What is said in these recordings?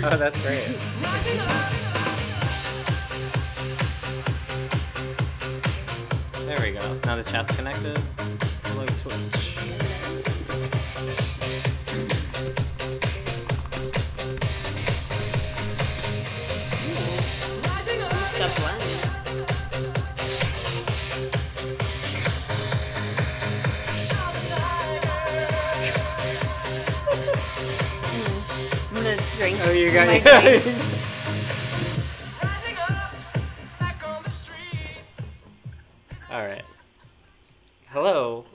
Oh, that's great. There we go. Now the chat's connected. Hello, Twitch. Stuff blends. I'm gonna drink. Oh, you got my it. drink. All right. Hello.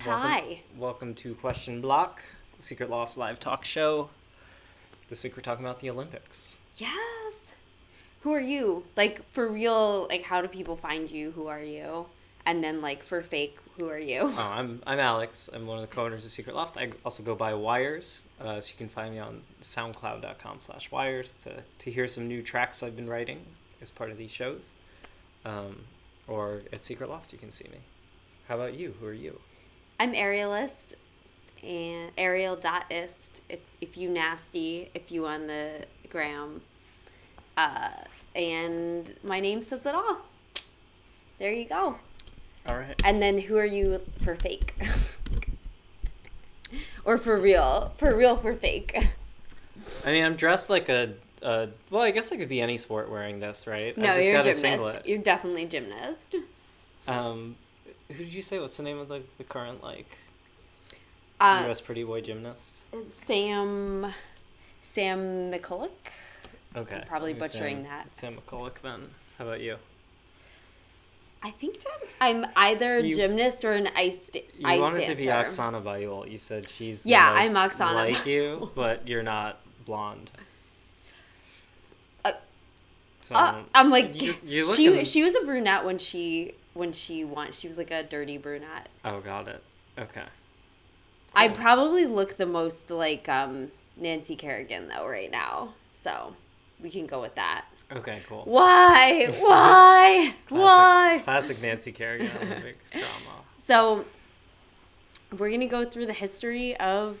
Hi. Welcome to Question Block, the Secret Lofts live talk show. This week we're talking about the Olympics. Yes. Who are you? Like, for real, like, how do people find you? Who are you? And then, like, for fake, who are you? Oh, I'm Alex. I'm one of the co-owners of Secret Loft. I also go by Wires, so you can find me on soundcloud.com/wires to hear some new tracks I've been writing as part of these shows. Or at Secret Loft, you can see me. How about you? Who are you? I'm Arielist, and Ariel.ist, if you nasty, if you on the gram. And my name says it all. There you go. All right. And then who are you for fake? Or for real? For fake. I mean, I'm dressed like well, I guess I could be any sport wearing this, right? No, I just you're got a a gymnast. singlet. You're definitely a gymnast. Who did you say? What's the name of the current, like, Uh, U.S. pretty boy gymnast? Sam McCulloch. Okay. I'm probably I'm butchering that. Sam McCulloch, then. How about you? I think I'm either a You- gymnast or an ice You wanted to be dancer. Oksana Bayul. You said she's the Yeah, most I'm Oksana like you, but you're not blonde. So I'm like, you're looking... she was a brunette when she won. She was like a dirty brunette. Oh, got it. Okay. I Cool. probably look the most like Nancy Kerrigan though right now, so we can go with that. Okay, cool. Why? Classic Nancy Kerrigan Olympic drama. So we're gonna go through the history of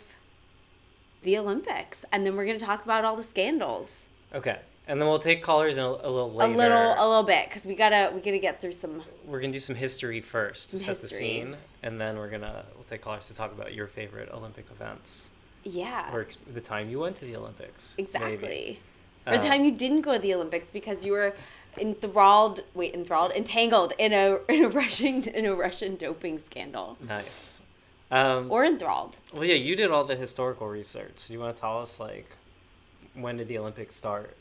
the Olympics, and then we're gonna talk about all the scandals. Okay, and then we'll take callers in a little later. A little bit, because we gotta get through some. We're gonna do some history first to set the history. scene, and then we'll take callers to talk about your favorite Olympic events Yeah. or the time you went to the Olympics. Exactly. Maybe. Or the time you didn't go to the Olympics because you were entangled in a Russian doping scandal. Nice. Or enthralled. Well, yeah, you did all the historical research. Do you want to tell us, like, when did the Olympics start?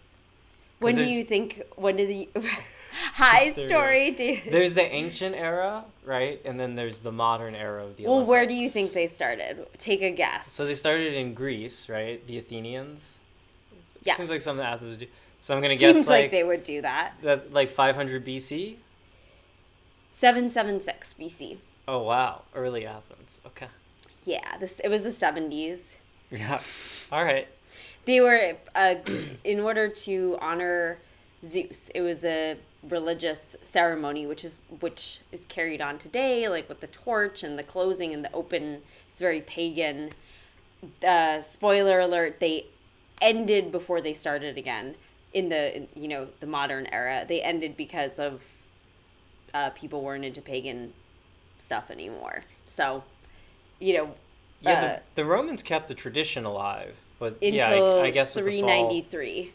When did the high story do? There's the ancient era, right? And then there's the modern era of the Well, Olympics. where do you think they started? Take a guess. So they started in Greece, right? The Athenians. Yes. Seems like something Athens would do. So I'm gonna guess Seems like they would do that. that like 500 BC. 776 BC. Oh wow, early Athens. Okay. Yeah, it was the 70s. Yeah. All right. They were in order to honor Zeus. It was a religious ceremony, which is carried on today, like with the torch and the closing and the open. It's very pagan. Spoiler alert: they ended before they started again in the modern era. They ended because of people weren't into pagan stuff anymore. So, Yeah, the Romans kept the tradition alive, but until I guess with 393.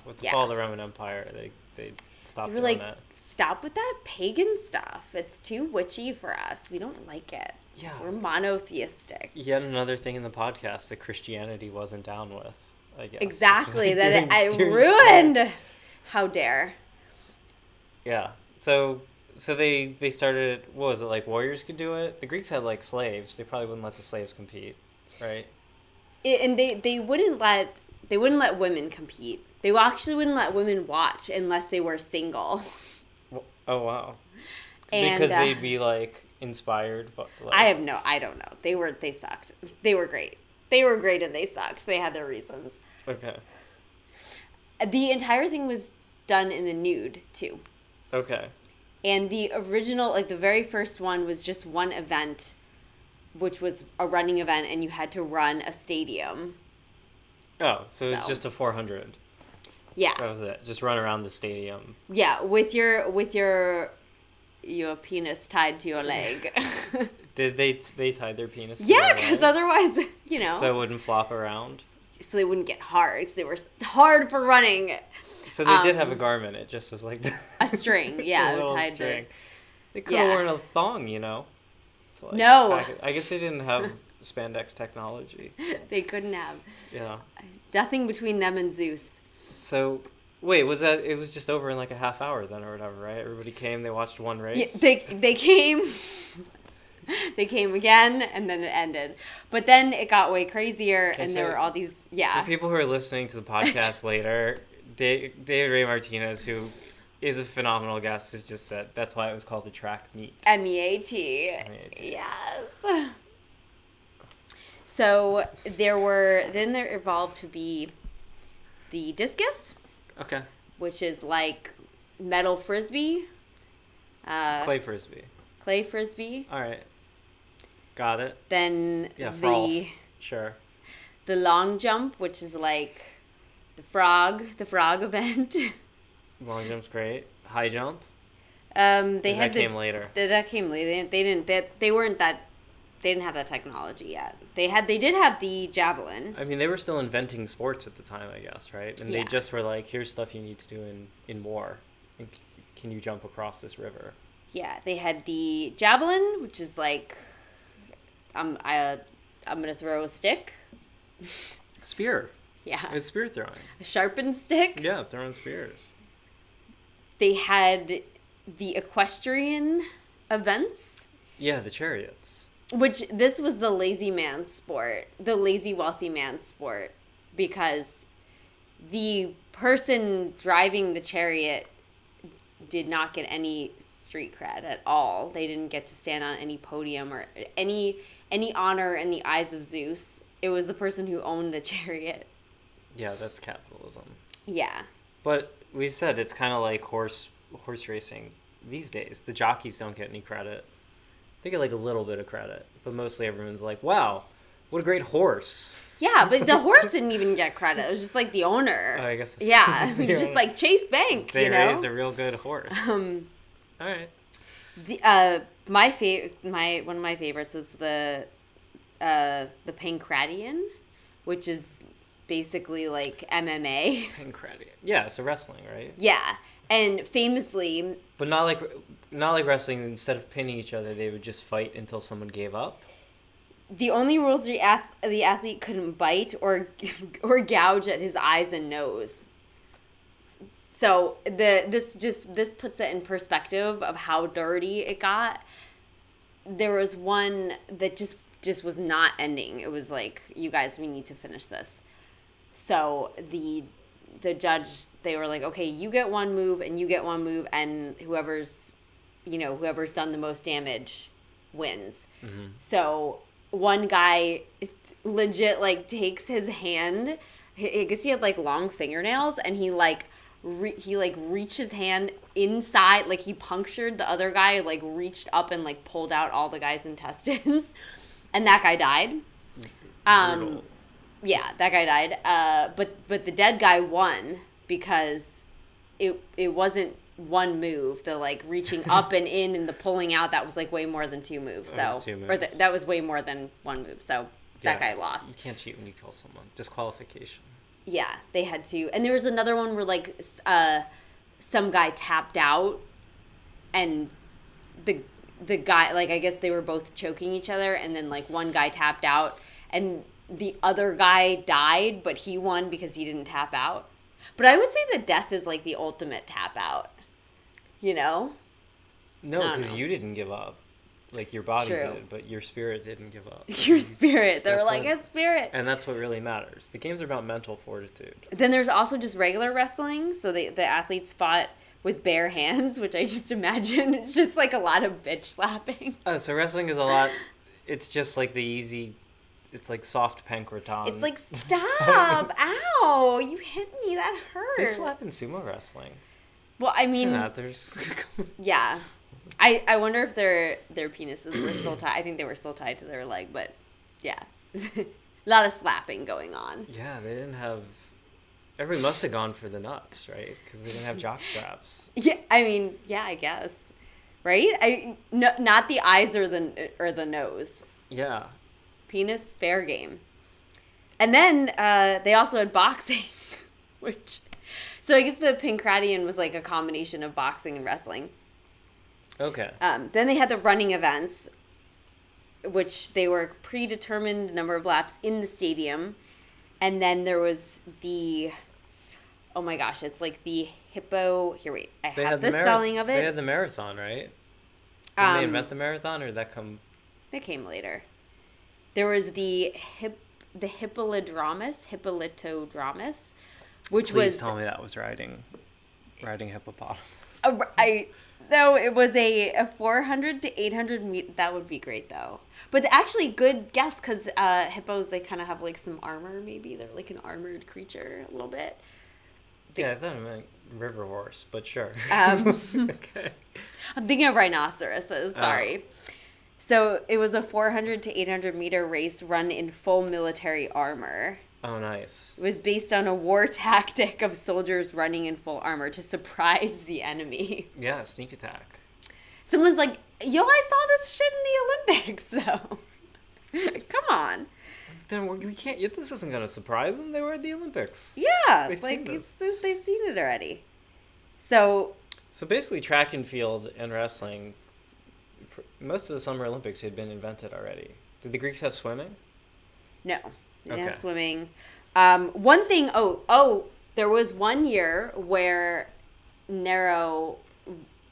with the fall of the Roman Empire, they stopped They were doing like, that. stop with that pagan stuff. It's too witchy for us. We don't like it. Yeah. We're monotheistic. Yet another thing in the podcast that Christianity wasn't down with, I guess. Exactly. Doing Ruined. How dare. Yeah. So they started, what was it, like warriors could do it? The Greeks had like slaves. They probably wouldn't let the slaves compete, right? And they wouldn't let women compete. They actually wouldn't let women watch unless they were single. Oh wow. And, because they'd be like inspired, but like... I don't know. They sucked. They were great. They were great and they sucked. They had their reasons. Okay. The entire thing was done in the nude too. Okay. And the original, like the very first one, was just one event, which was a running event, and you had to run a stadium. Oh, so it's just a 400. Yeah. That was it. Just run around the stadium. Yeah, with your penis tied to your leg. Did they tied their penis to Yeah, their because leg? otherwise, So it wouldn't flop around? So they wouldn't get hard, because they were hard for running. So they did have a garment. It just was like... A string, yeah. a little tied string. They could have worn a thong, to, like, No. I guess they didn't have spandex technology. They couldn't have. Yeah. Nothing between them and Zeus. So, wait, it was just over in like a half hour then or whatever, right? Everybody came, they watched one race. Yeah, they came. They came again, and then it ended. But then it got way crazier, and there were all these, For people who are listening to the podcast later, David Ray Martinez, who is a phenomenal guest, has just said that's why it was called the track meet. MEAT. Yes. So there evolved to be the discus. Okay. Which is like metal frisbee. Clay frisbee. Clay frisbee. All right. Got it. Then Sure. The long jump, which is like the frog event. Long jump's great. High jump. That came later. That came later. They didn't have that technology yet. They did have the javelin. I mean, they were still inventing sports at the time, I guess, right? And they just were like, here's stuff you need to do in war. And can you jump across this river? Yeah, they had the javelin, which is like, I'm gonna throw a stick. Spear. Yeah. It's spear throwing. A sharpened stick. Yeah, throwing spears. They had the equestrian events. Yeah, the chariots. Which, this was the lazy man sport, the lazy wealthy man sport, because the person driving the chariot did not get any street cred at all. They didn't get to stand on any podium or any honor in the eyes of Zeus. It was the person who owned the chariot. Yeah, that's capitalism. Yeah. But we've said it's kind of like horse racing these days. The jockeys don't get any credit. They get like a little bit of credit, but mostly everyone's like, wow, what a great horse. Yeah, but the horse didn't even get credit. It was just like the owner. Oh, I guess. Yeah, it was just like Chase Bank, They raised a real good horse. All right. One of my favorites is the Pancratian, which is basically like MMA. Pancratian. Yeah, so wrestling, right? Yeah, and famously. But not like wrestling. Instead of pinning each other, they would just fight until someone gave up. The only rules the athlete couldn't bite or gouge at his eyes and nose. So this puts it in perspective of how dirty it got. There was one that just was not ending. It was like, you guys, we need to finish this. So the judge, they were like, okay, you get one move and you get one move, and whoever's done the most damage wins. Mm-hmm. So one guy legit like takes his hand. I guess he had like long fingernails, and he reached his hand inside, like he punctured the other guy, like reached up and like pulled out all the guy's intestines, and that guy died. Brutal. Yeah, that guy died. But the dead guy won because it wasn't one move. The like reaching up and in and the pulling out, that was like way more than two moves. That was way more than one move. So that guy lost. You can't cheat when you kill someone. Disqualification. Yeah, they had to. And there was another one where like some guy tapped out, and the guy, like, I guess they were both choking each other, and then like one guy tapped out, and the other guy died, but he won because he didn't tap out. But I would say that death is like the ultimate tap out. You know? No, because you didn't give up. Like, your body True. did, but your spirit didn't give up. Your spirit. They were like, a spirit. And that's what really matters. The games are about mental fortitude. Then there's also just regular wrestling. So the athletes fought with bare hands, which I just imagine it's just like a lot of bitch slapping. Oh, so wrestling is a lot. It's just like the easy. It's like soft pancraton. It's like, stop! Ow! You hit me. That hurt. They slap in sumo wrestling. Well, I mean, there's. Yeah, I wonder if their penises were still tied. I think they were still tied to their leg, but yeah. A lot of slapping going on. Yeah, they didn't have... Everybody must have gone for the nuts, right? Because they didn't have jock straps. Yeah, I mean, yeah, I guess. Right? Not the eyes or the nose. Yeah. Penis, fair game. And then they also had boxing, which... So I guess the Pancratian was like a combination of boxing and wrestling. Okay. Then they had the running events, which they were predetermined number of laps in the stadium. And then there was the, oh my gosh, it's like the hippo. Here, wait, I have the spelling of it. They had the marathon, right? Didn't they invent the marathon, or did that come? That came later. There was the hippolydromus, which Please was. tell me that was riding hippopotamus. No, it was a 400 to 800 meter. That would be great, though. But actually, good guess, because hippos, they kind of have, like, some armor, maybe. They're, like, an armored creature, a little bit. Yeah, I thought it meant river horse, but sure. Okay. I'm thinking of rhinoceroses, sorry. So it was a 400 to 800 meter race run in full military armor. Oh, nice. It was based on a war tactic of soldiers running in full armor to surprise the enemy. Yeah, sneak attack. Someone's like, yo, I saw this shit in the Olympics, though. Come on. Then we can't. This isn't going to surprise them. They were at the Olympics. Yeah, they've seen it already. So basically, track and field and wrestling, most of the Summer Olympics had been invented already. Did the Greeks have swimming? No. They didn't have swimming. One thing, there was one year where Nero,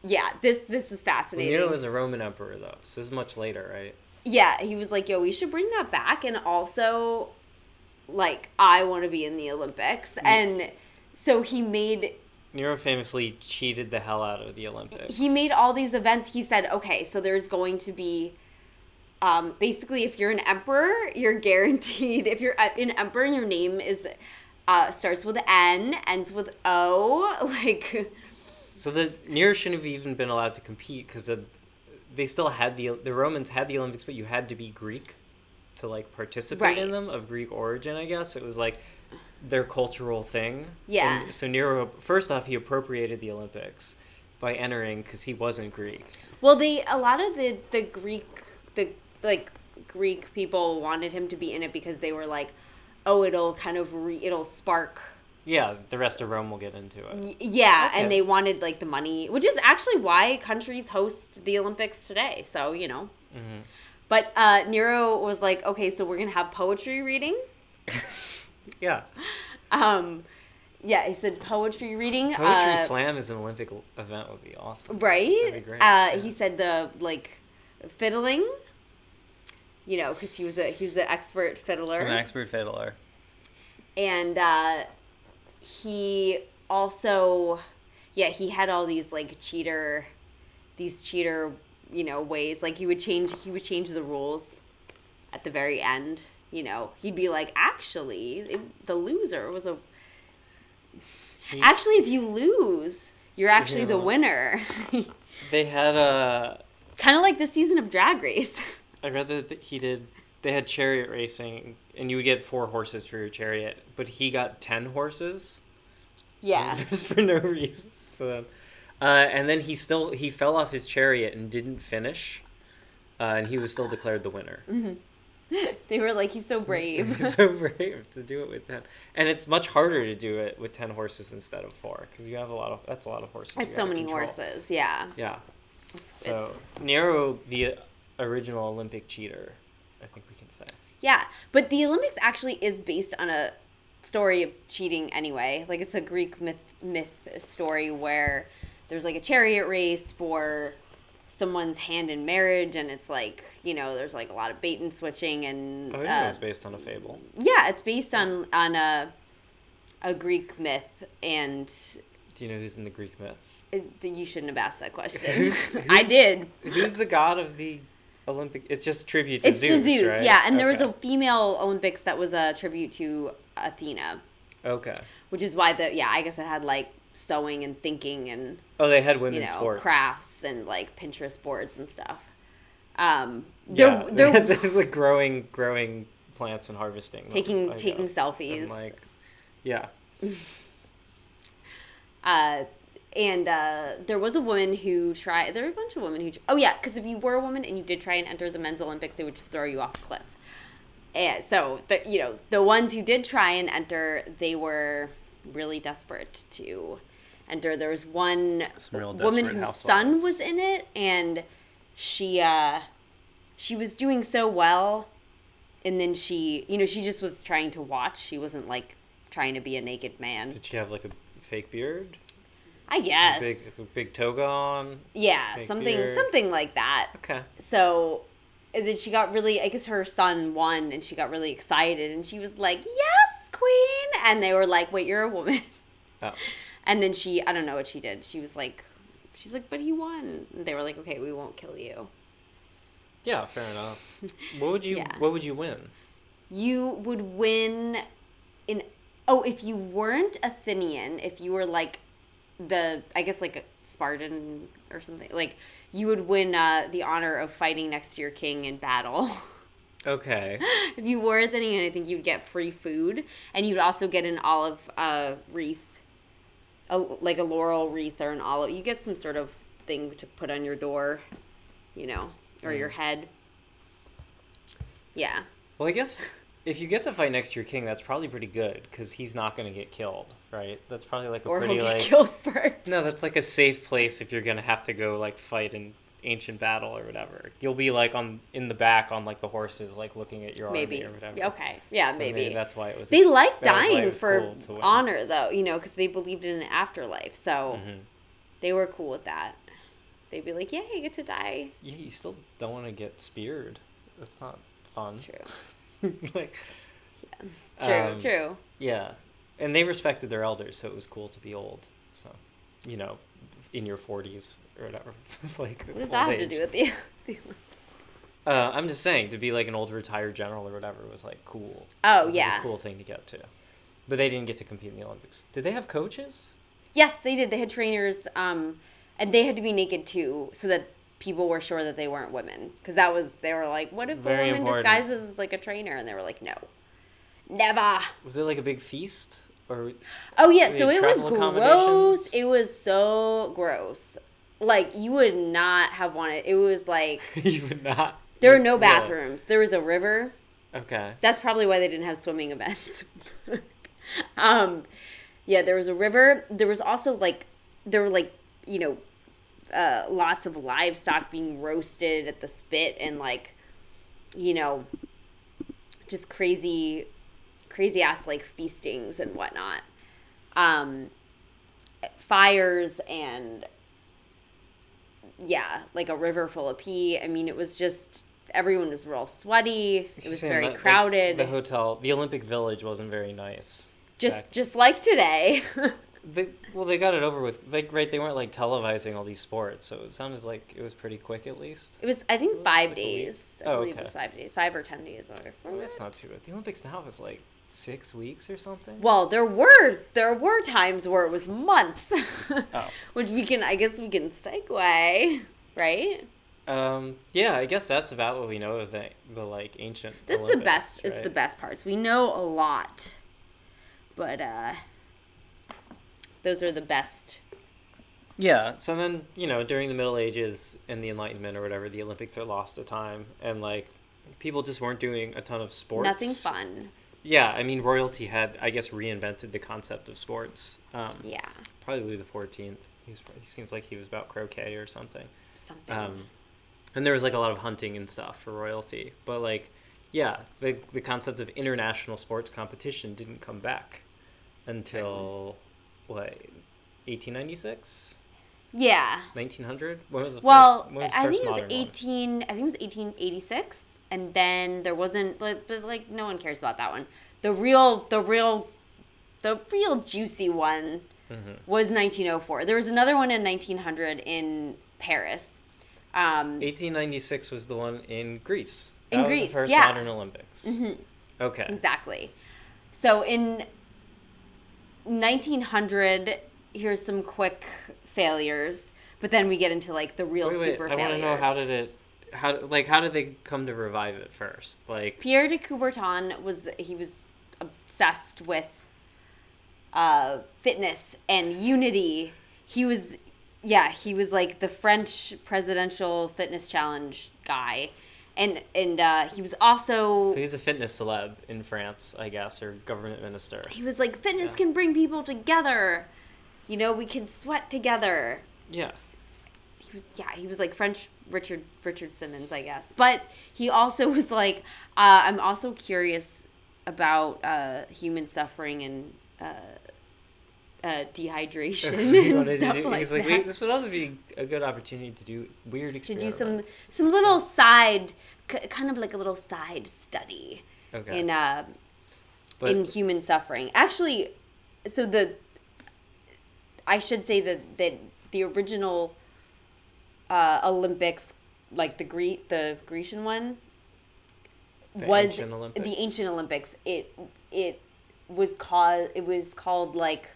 this is fascinating. Well, Nero was a Roman emperor, though, so this is much later, right? Yeah, he was like, yo, we should bring that back, and also, like, I want to be in the Olympics. And so he made... Nero famously cheated the hell out of the Olympics. He made all these events. He said, okay, so there's going to be... basically, if you're an emperor, you're guaranteed. If you're an emperor and your name is starts with N, ends with O, like. So the Nero shouldn't have even been allowed to compete because they still had the Romans had the Olympics, but you had to be Greek to like participate in them, of Greek origin. I guess it was like their cultural thing. Yeah. And so Nero, first off, he appropriated the Olympics by entering because he wasn't Greek. Well, a lot of the Greek people wanted him to be in it because they were like, oh, it'll spark. Yeah, the rest of Rome will get into it. Yeah, okay. And they wanted like the money, which is actually why countries host the Olympics today. So, you know. Mm-hmm. But Nero was like, okay, so we're going to have poetry reading. Yeah. Yeah, he said poetry reading. Poetry slam as an Olympic event would be awesome. Right? That'd be great. He said the fiddling. You know, because he was an expert fiddler. I'm an expert fiddler. And he also, he had all these cheater, ways. Like he would change the rules at the very end. You know, he'd be like, actually, the loser was actually, if you lose, you're actually the winner. They had kind of like the season of Drag Race. I read that they had chariot racing, and you would get 4 horses for your chariot, but he got 10 horses. Yeah. Just for no reason. So then, and then he fell off his chariot and didn't finish, and he was still declared the winner. Mm-hmm. They were like, he's so brave. He's so brave to do it with 10. And it's much harder to do it with 10 horses instead of 4, because you have that's a lot of horses. It's so many horses, yeah. Yeah. So Nero, the original Olympic cheater, I think we can say. Yeah, but the Olympics actually is based on a story of cheating anyway. Like, it's a Greek myth story where there's like a chariot race for someone's hand in marriage, and it's like, you know, there's like a lot of bait and switching, and I think it was based on a fable. Yeah, it's based on a Greek myth. And do you know who's in the Greek myth? You shouldn't have asked that question. I did. Who's the god of the Olympic? It's just tribute to Zeus. It's to Zeus, right? yeah. And there was a female Olympics that was a tribute to Athena. Okay. Which is why I guess it had like sewing and thinking and they had women's sports, crafts and like Pinterest boards and stuff. They're like growing plants and harvesting them, taking I taking guess. selfies. And, like, yeah. And there was a woman who tried. There were a bunch of women who. Oh yeah, because if you were a woman and you did try and enter the men's Olympics, they would just throw you off a cliff. And so the ones who did try and enter, they were really desperate to enter. There was one woman whose son was in it, and she was doing so well, and then she just was trying to watch. She wasn't like trying to be a naked man. Did she have like a fake beard? I guess. Big toga on? Yeah, something like that. Okay. So, and then she got really, I guess her son won, and she got really excited, and she was like, yes, queen! And they were like, wait, you're a woman. Oh. And then I don't know what she did. She's like, but he won. And they were like, okay, we won't kill you. Yeah, fair enough. What would you win? You would win if you weren't Athenian, if you were like I guess like a Spartan or something, like you would win the honor of fighting next to your king in battle. Okay. If you were Athenian, I think you'd get free food, and you'd also get an olive wreath, like a laurel wreath or an olive. You get some sort of thing to put on your door, or your head. Yeah. Well, I guess if you get to fight next to your king, that's probably pretty good, because he's not going to get killed, right? That's probably like or he'll get killed first. No, that's like a safe place if you're going to have to go like fight in ancient battle or whatever. You'll be like in the back on like the horses, like looking at your army or whatever. Okay, yeah, so maybe that's why it was. They liked dying for honor, though, because they believed in an afterlife, so they were cool with that. They'd be like, "Yeah, you get to die." Yeah, you still don't want to get speared. That's not fun. True. Like. Yeah. True. Yeah, and they respected their elders, so it was cool to be old. So, in your 40s or whatever. It's like, what does that have to do with the I'm just saying, to be like an old retired general or whatever was like cool. Oh, it was yeah. Like a cool thing to get to. But they didn't get to compete in the Olympics. Did they have coaches? Yes, they did. They had trainers, and they had to be naked too, so that people were sure that they weren't women. Because they were like, what if a woman disguises as like a trainer? And they were like, no. Never. Was it like a big feast? Oh yeah, so it was gross. It was so gross. Like, you would not have wanted. It was like you would not. There were no bathrooms. There was a river. Okay. That's probably why they didn't have swimming events. Yeah, there was a river. There was also lots of livestock being roasted at the spit, and like, just crazy ass like feastings and whatnot. Fires and like a river full of pee. I mean, it was just, everyone was real sweaty. It was very crowded. Like the Olympic Village wasn't very nice. Just like today. They got it over with. Like, right, they weren't like televising all these sports, so it sounded like it was pretty quick at least. It was, I think, 5 days. I believe okay. It was 5 days, 5 or 10 days. That's not too bad. The Olympics now is like 6 weeks or something. Well, there were times where it was months. Oh. Which we can segue, right? Yeah, I guess that's about what we know of the like ancient. This Olympics, is the best. right? It's the best parts. We know a lot, but those are the best. Yeah. So then, during the Middle Ages and the Enlightenment or whatever, the Olympics are lost to time, and like people just weren't doing a ton of sports. Nothing fun. Yeah, I mean, royalty had, I guess, reinvented the concept of sports. Yeah. Probably Louis XIV. He seems like he was about croquet or something. Something. And there was like a lot of hunting and stuff for royalty, but like, yeah, the concept of international sports competition didn't come back until what, 1896? Yeah. 1900? When was the well, first? When was the I first think it was modern one? I think it was 1886, and then there wasn't, but like no one cares about that one. The real juicy one was 1904. There was another one in 1900 in Paris. 1896 was the one in Greece. That was the first yeah. modern Olympics. Mm-hmm. Okay. Exactly. So in 1900, here's some quick failures, but then we get into like the real super failures. I want to know, how did they come to revive it first? Like Pierre de Coubertin was obsessed with fitness and unity. He was like the French presidential fitness challenge guy. And he was also... So he's a fitness celeb in France, I guess, or government minister. He was like, fitness can bring people together. You know, we can sweat together. Yeah. He was like French Richard Simmons, I guess. But he also was like, I'm also curious about human suffering and dehydration and stuff like he's like, that. this would also be a good opportunity to do weird experiments. To do some little side, kind of like a little side study in human suffering. Actually, so I should say that the original Olympics, like the Grecian one, the ancient Olympics. It was called like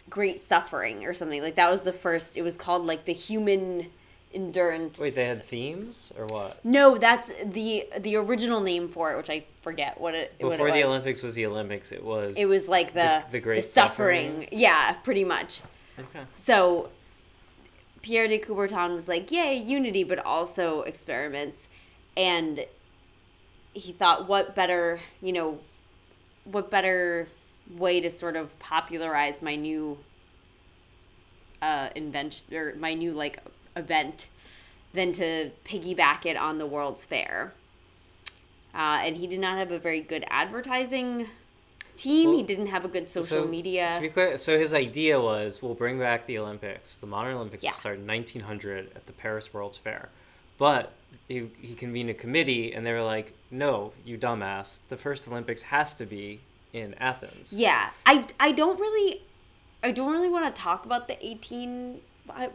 Great Suffering or something. Like that was the first. It was called like the human endurance. Wait, they had themes or what? No, that's the original name for it, which I forget what it was. Before the Olympics was the Olympics, it was like the Great Suffering. Yeah, pretty much. Okay. So Pierre de Coubertin was like, yay, unity, but also experiments. And he thought, what better way to sort of popularize my new invention, or my new like event, than to piggyback it on the World's Fair. And he did not have a very good advertising team. He didn't have a good social media. To be clear, so his idea was, we'll bring back the Olympics. The modern Olympics will start in 1900 at the Paris World's Fair. But he convened a committee, and they were like, no, you dumbass. The first Olympics has to be in Athens. Yeah. I don't really want to talk about the 18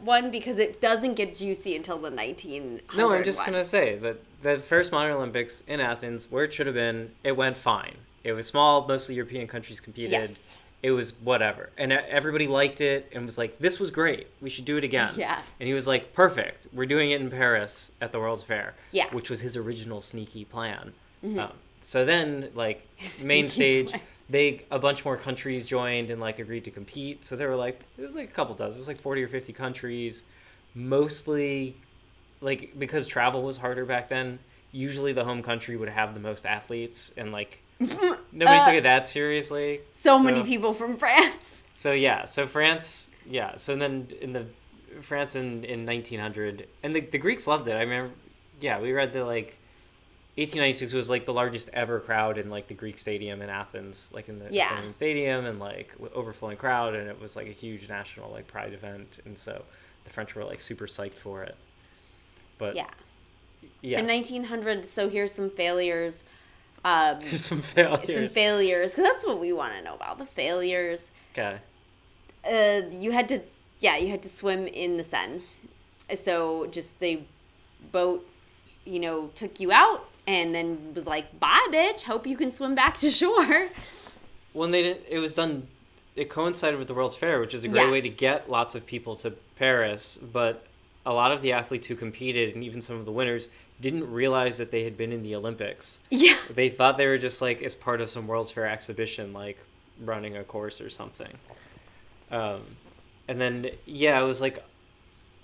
one because it doesn't get juicy until the 1900 No, I'm just going to say that the first modern Olympics in Athens, where it should have been, it went fine. It was small, mostly European countries competed. Yes. It was whatever. And everybody liked it and was like, this was great. We should do it again. Yeah. And he was like, perfect. We're doing it in Paris at the World's Fair. Yeah. Which was his original sneaky plan. Mm-hmm. So then, like, main stage, a bunch more countries joined and, like, agreed to compete. So there were, like, it was like a couple dozen. It was like 40 or 50 countries. Mostly, like, because travel was harder back then, usually the home country would have the most athletes. And, like, nobody took it that seriously. So many people from France. So, France, So then France in 1900, and the Greeks loved it. I remember, we read that, like, 1896 was like the largest ever crowd in like the Greek stadium in Athens, like in the Athenian stadium, and like overflowing crowd, and it was like a huge national like pride event, and so the French were like super psyched for it. But in 1900, so here's some failures. Some failures, because that's what we want to know about, the failures. Okay. You had to swim in the Seine, so just the boat, took you out. And then was like, bye, bitch. Hope you can swim back to shore. When it coincided with the World's Fair, which is a great way to get lots of people to Paris. But a lot of the athletes who competed, and even some of the winners, didn't realize that they had been in the Olympics. Yeah. They thought they were just like as part of some World's Fair exhibition, like running a course or something. And then, it was like,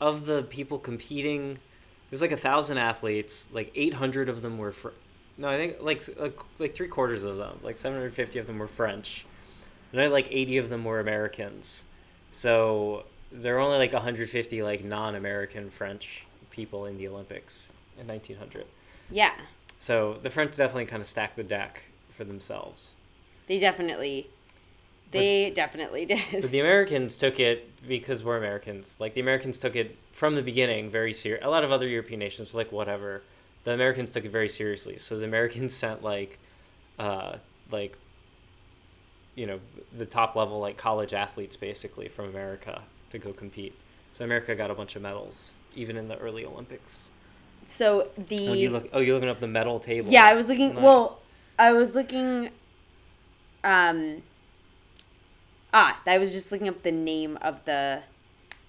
of the people competing, there's like 1,000 athletes, like 800 of them were I think like 3/4 of them, like 750 of them were French, and like 80 of them were Americans. So there were only like 150 like non-American French people in the Olympics in 1900. Yeah. So the French definitely kind of stacked the deck for themselves. They definitely did. But the Americans took it because we're Americans. Like, the Americans took it from the beginning very serious. A lot of other European nations were like, whatever. The Americans took it very seriously. So the Americans sent, the top level, like, college athletes, basically, from America to go compete. So America got a bunch of medals, even in the early Olympics. So you're looking up the medal table. Yeah, I was looking... Nice. Well, I was looking... I was just looking up the name of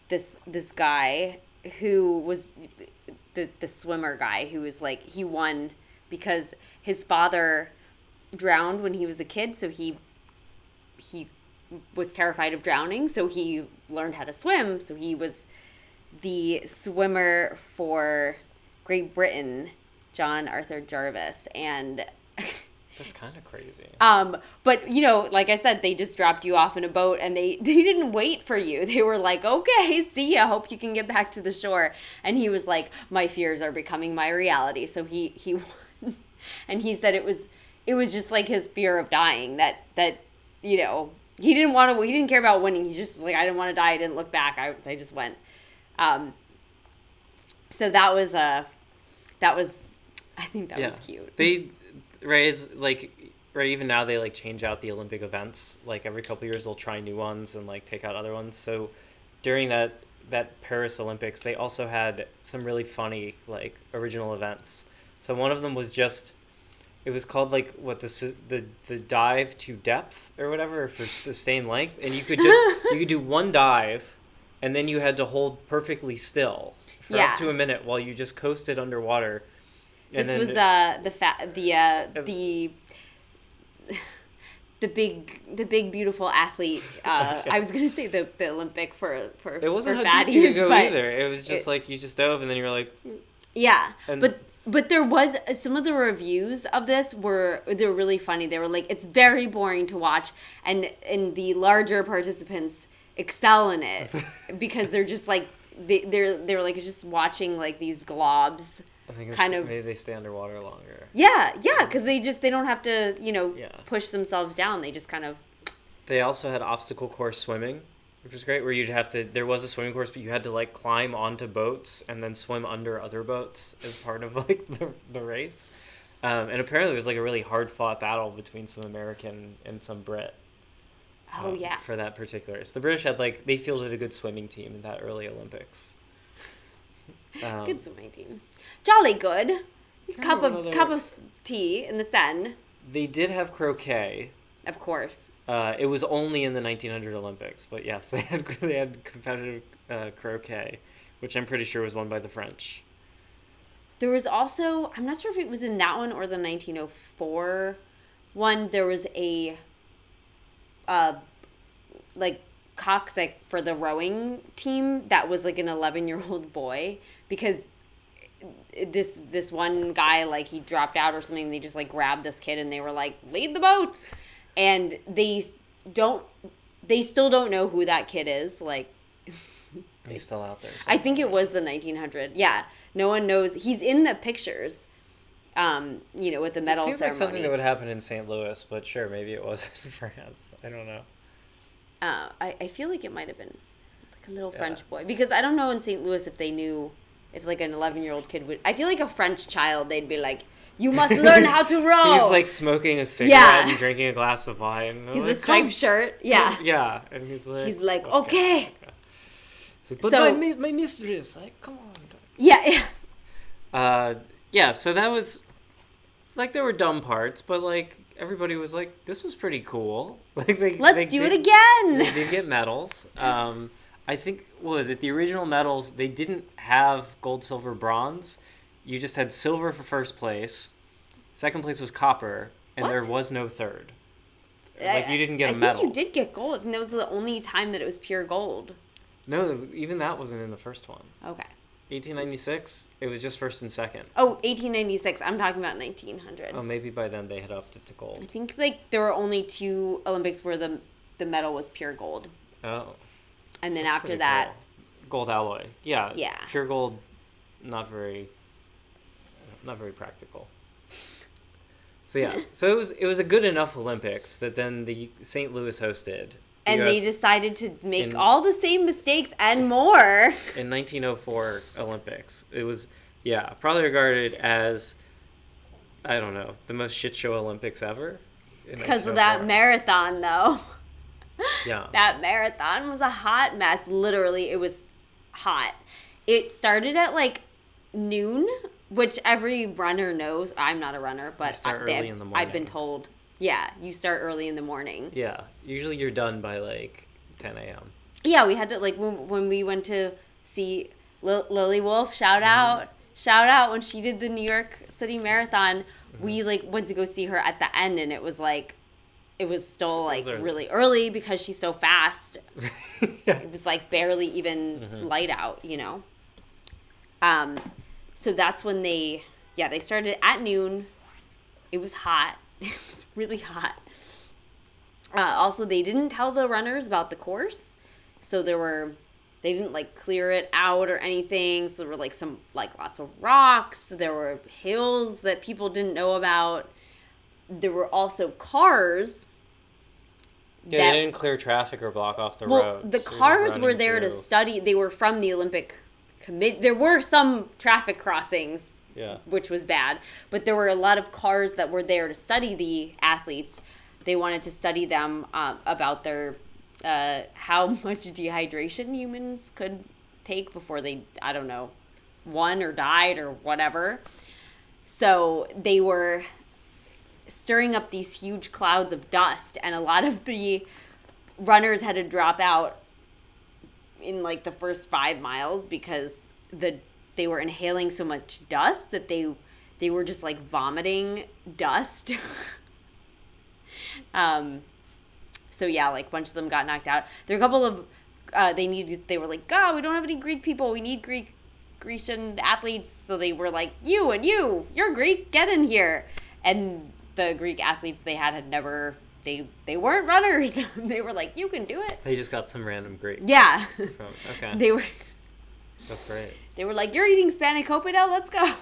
this guy who was the swimmer guy who was like, he won because his father drowned when he was a kid, so he was terrified of drowning, so he learned how to swim. So he was the swimmer for Great Britain, John Arthur Jarvis, and That's kind of crazy. But like I said, they just dropped you off in a boat, and they didn't wait for you. They were like, okay, see ya, hope you can get back to the shore. And he was like, my fears are becoming my reality. So he won. And he said it was just like his fear of dying that he didn't care about winning. He just was like, I didn't want to die. I didn't look back. I just went. So that was I think that was cute. Even now they like change out the Olympic events. Like every couple of years they'll try new ones and like take out other ones. So during that Paris Olympics, they also had some really funny like original events. So one of them was it was called like the dive to depth or whatever for sustained length, and you could do one dive, and then you had to hold perfectly still for up to a minute while you just coasted underwater. This was the big beautiful athlete. I was gonna say the Olympic for it wasn't for how deep you fatties, could go but either. It was just like you just dove and then you were like, yeah. And But there was some of the reviews of this were really funny. They were like, it's very boring to watch, and the larger participants excel in it because they're just like they're like just watching like these globs. I think maybe they stay underwater longer. Yeah, because they don't have to push themselves down. They just kind of. They also had obstacle course swimming, which was great, where there was a swimming course, but you had to like climb onto boats and then swim under other boats as part of like the race. And apparently it was like a really hard fought battle between some American and some Brit. Oh yeah. For that particular race. The British had they fielded a good swimming team in that early Olympics. Good swimming team. Jolly good. Cup of tea in the Seinne. They did have croquet. Of course. It was only in the 1900 Olympics, but yes, they had competitive croquet, which I'm pretty sure was won by the French. There was also, I'm not sure if it was in that one or the 1904 one, there was a coxswain for the rowing team that was like an 11-year-old boy, because this one guy, like, he dropped out or something, and they just like grabbed this kid and they were like, lead the boats, and they still don't know who that kid is. Like, he's still out there somewhere. I think it was the 1900. Yeah, no one knows. He's in the pictures, with the medal ceremony. It seems like something that would happen in St. Louis, but sure, maybe it was in France. I don't know. I feel like it might have been like a little French boy, because I don't know in St. Louis if they knew, if like an 11-year-old kid would. I feel like a French child, they'd be like, you must learn how to row. He's like smoking a cigarette and drinking a glass of wine. He's a striped shirt. Yeah. Yeah, and he's like, okay. He's like, but my mistress, like, come on. Yeah. Yeah. So that was like, there were dumb parts, but like everybody was like, this was pretty cool. Like let's do it again. They did get medals. I think, what was it? The original medals, they didn't have gold, silver, bronze. You just had silver for first place. Second place was copper, and there was no third. Like, you didn't get a medal. I think you did get gold, and that was the only time that it was pure gold. No, even that wasn't in the first one. Okay. 1896, it was just first and second. Oh, 1896. I'm talking about 1900. Oh, maybe by then they had upped it to gold. I think like there were only 2 Olympics where the medal was pure gold. Oh. And then after that, cool. Gold alloy. Yeah. Yeah. Pure gold, not very practical. So yeah, so it was a good enough Olympics that then the St. Louis hosted. And they decided to make all the same mistakes and more. In 1904 Olympics. It was, probably regarded as, I don't know, the most shit show Olympics ever. Because of that marathon, though. Yeah. That marathon was a hot mess. Literally, it was hot. It started at like noon, which every runner knows. I'm not a runner, but early in the morning. I've been told. Yeah, you start early in the morning. Yeah, usually you're done by like 10 a.m. Yeah, we had to, like, when we went to see Lily Wolf, shout out. shout out when she did the New York City Marathon. We like went to go see her at the end, and it was still like really early because she's so fast. Yeah. It was like barely even light out, you know. So that's when they started at noon. It was hot. It was really hot. Also, they didn't tell the runners about the course, so they didn't like clear it out or anything. So there were like lots of rocks. There were hills that people didn't know about. There were also cars. Yeah, they didn't clear traffic or block off the road. The cars were there to study. They were from the Olympic Committee. There were some traffic crossings, which was bad. But there were a lot of cars that were there to study the athletes. They wanted to study them about their how much dehydration humans could take before they, I don't know, won or died or whatever. So they were stirring up these huge clouds of dust, and a lot of the runners had to drop out in like the first 5 miles because they were inhaling so much dust that they were just like vomiting dust. So yeah, like a bunch of them got knocked out. There were a couple of they were like, God, we don't have any Greek people. We need Grecian athletes. So they were like, you're Greek, get in here. And the Greek athletes they had never, they weren't runners. They were like, you can do it. They just got some random Greek. Yeah. Okay. That's great. They were like, you're eating spanakopita, let's go.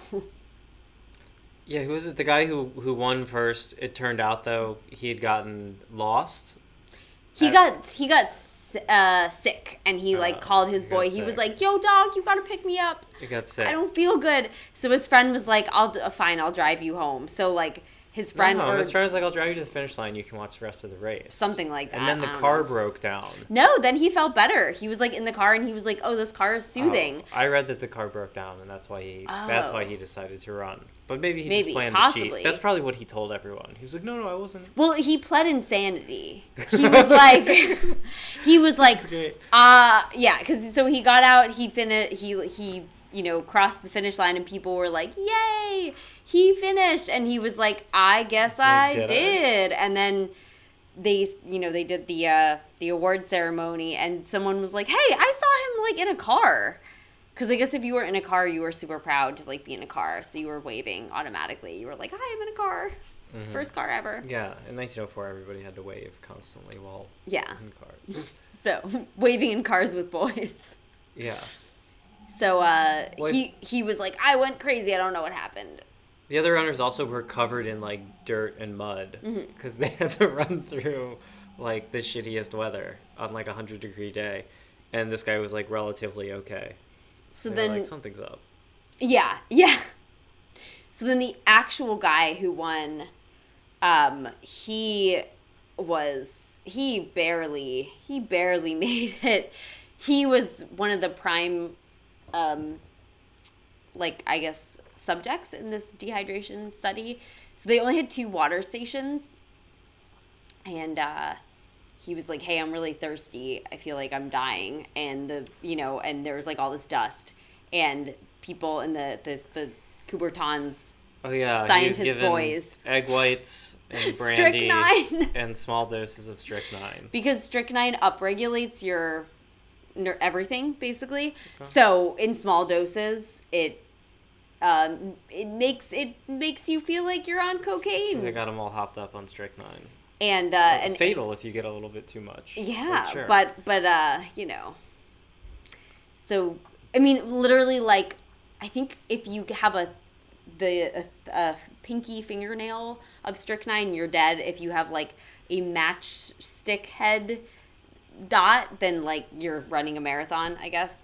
Yeah, who was it? The guy who won first, it turned out, though, he had gotten lost. He got sick, and he called his boy. He was like, yo, dog, you gotta pick me up. He got sick. I don't feel good. So his friend was like, fine, I'll drive you home. So like his friend his friend was like, I'll drive you to the finish line. You can watch the rest of the race. Something like that. And then the car broke down. No, then he felt better. He was like in the car, and he was like, oh, this car is soothing. Oh, I read that the car broke down, and that's why he decided to run. But maybe he just planned to cheat. That's probably what he told everyone. He was like, no, I wasn't. Well, he pled insanity. He was like, That's great. Yeah, because so he got out, he crossed the finish line, and people were like, yay, he finished. And he was like, I guess I did. And then they did the award ceremony, and someone was like, hey, I saw him like in a car. Because I guess if you were in a car, you were super proud to like be in a car, so you were waving automatically. You were like, "Hi, I'm in a car, first car ever." Yeah, in 1904, everybody had to wave constantly while in cars. So waving in cars with boys. Yeah. So he was like, "I went crazy. I don't know what happened." The other runners also were covered in like dirt and mud because they had to run through like the shittiest weather on like 100-degree day, and this guy was like relatively okay. So then, like, something's up. Yeah. So then the actual guy who won, he barely made it. He was one of the prime, I guess, subjects in this dehydration study. So they only had 2 water stations, and he was like, hey, I'm really thirsty. I feel like I'm dying. And and there was like all this dust, and people in the Coubertin's scientist boys. Egg whites and brandy strychnine and small doses of strychnine. Because strychnine upregulates your everything, basically. Okay. So in small doses, it makes you feel like you're on cocaine. So they got them all hopped up on strychnine. And fatal if you get a little bit too much. Yeah, sure. but so I mean, literally, like, I think if you have a pinky fingernail of strychnine, you're dead. If you have like a matchstick head dot, then like you're running a marathon, I guess.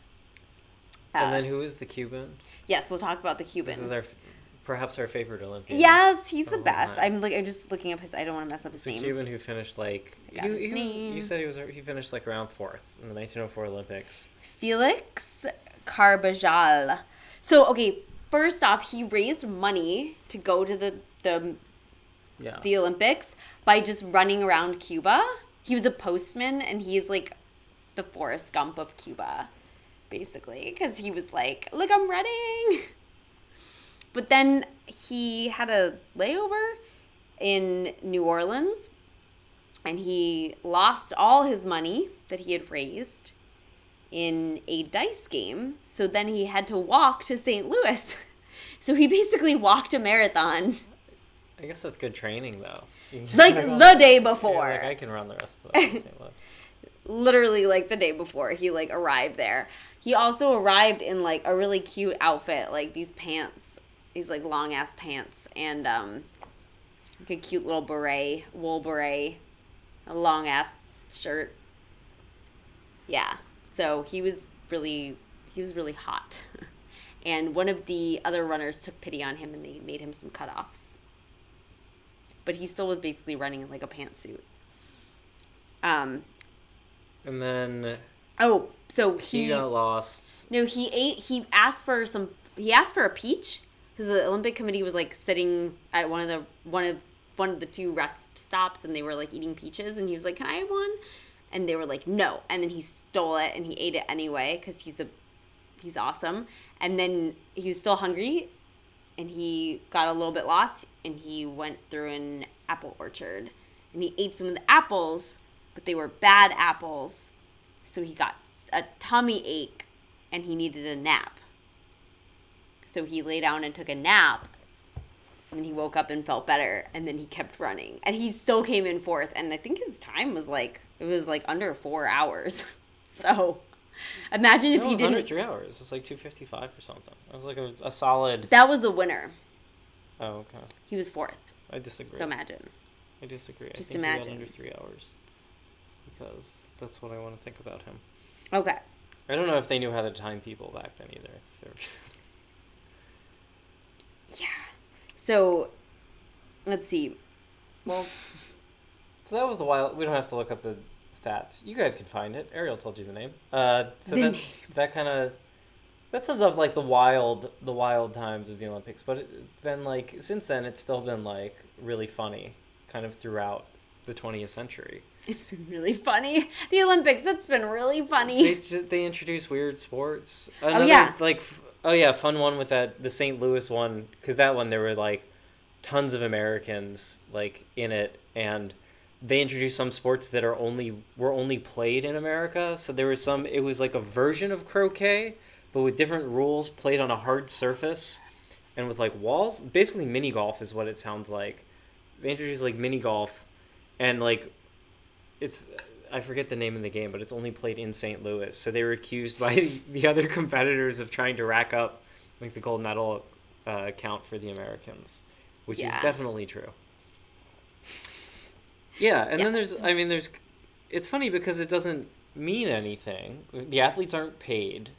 And then who is the Cuban? Yes, we'll talk about the Cuban. This is perhaps our favorite Olympian. Yes, he's the best. I'm just looking up I don't want to mess up his name. The Cuban who finished like you said he finished like around 4th in the 1904 Olympics. Felix Carbajal. So okay, first off, he raised money to go to the Olympics by just running around Cuba. He was a postman, and he's like the Forrest Gump of Cuba, basically, because he was like, look, I'm running. But then he had a layover in New Orleans, and he lost all his money that he had raised in a dice game. So then he had to walk to St. Louis. So he basically walked a marathon. I guess that's good training, though. Like the day before. Yeah, like I can run the rest of the St. Louis. Literally like the day before he like arrived there. He also arrived in like a really cute outfit, like these pants, these like long ass pants, and like a cute little beret, wool beret, a long ass shirt. Yeah. So he was really hot. And one of the other runners took pity on him and they made him some cutoffs. But he still was basically running in like a pantsuit. And then So he got lost. No, he asked for a peach because the Olympic Committee was like sitting at one of the two rest stops and they were like eating peaches and he was like, "Can I have one?" And they were like, "No." And then he stole it and he ate it anyway because he's awesome. And then he was still hungry and he got a little bit lost and he went through an apple orchard and he ate some of the apples, but they were bad apples. So he got a tummy ache and he needed a nap. So he lay down and took a nap and then he woke up and felt better and then he kept running. And he still came in fourth and I think his time was like under 4 hours. So imagine if he didn't. Under 3 hours. It was like 2:55 or something. It was like a solid. That was the winner. Oh, okay. He was fourth. I disagree. So imagine. I disagree. Just I think imagine. he got under 3 hours because that's what I want to think about him. Okay. I don't know if they knew how to time people back then either. Yeah. So, let's see. Well, so that was the wild. We don't have to look up the stats. You guys can find it. Ariel told you the name. That kind of that sums up like the wild times of the Olympics. But then like since then, it's still been like really funny, kind of throughout the 20th century. It's been really funny. The Olympics, it's been really funny. They introduce weird sports. Fun one with the St. Louis one, because that one there were like tons of Americans like in it, and they introduced some sports that were only played in America. So there was it was like a version of croquet, but with different rules, played on a hard surface, and with like walls. Basically, mini golf is what it sounds like. They introduced like mini golf, and like I forget the name of the game, but it's only played in St. Louis. So they were accused by the other competitors of trying to rack up like the gold medal count for the Americans, which is definitely true. Yeah, and then there's it's funny because it doesn't mean anything. The athletes aren't paid.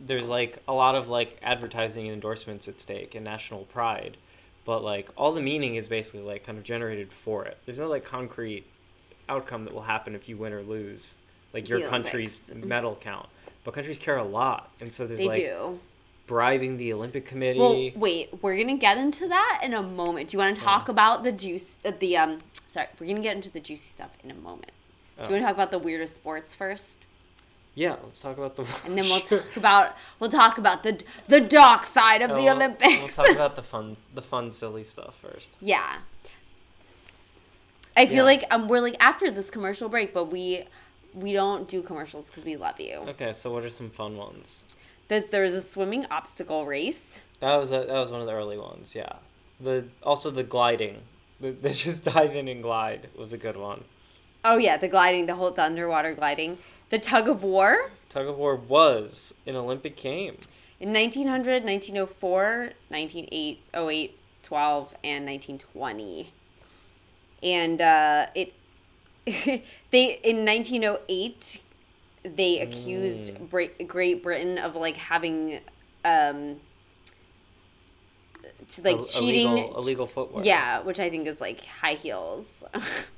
There's like a lot of like advertising and endorsements at stake and national pride, but like all the meaning is basically like kind of generated for it. There's no like concrete outcome that will happen if you win or lose, like your country's medal count. But countries care a lot, and so there's bribing the Olympic Committee. Well, wait, we're gonna get into that in a moment. Do you want to talk about the juice? We're gonna get into the juicy stuff in a moment. Do you want to talk about the weirdest sports first? Yeah, let's talk about and then we'll talk about the dark side of the Olympics. We'll talk about the fun, silly stuff first. Yeah. I feel like we're like after this commercial break, but we don't do commercials because we love you. Okay, so what are some fun ones? There was a swimming obstacle race. That was one of the early ones. Yeah. The gliding. The just dive in and glide was a good one. Oh yeah, the gliding, the underwater gliding. The tug of war. Tug of war was an Olympic game. In 1900, 1904, 1908, 12, and 1920. And in 1908, they accused Great Britain of like having cheating, illegal footwear. Yeah, which I think is like high heels,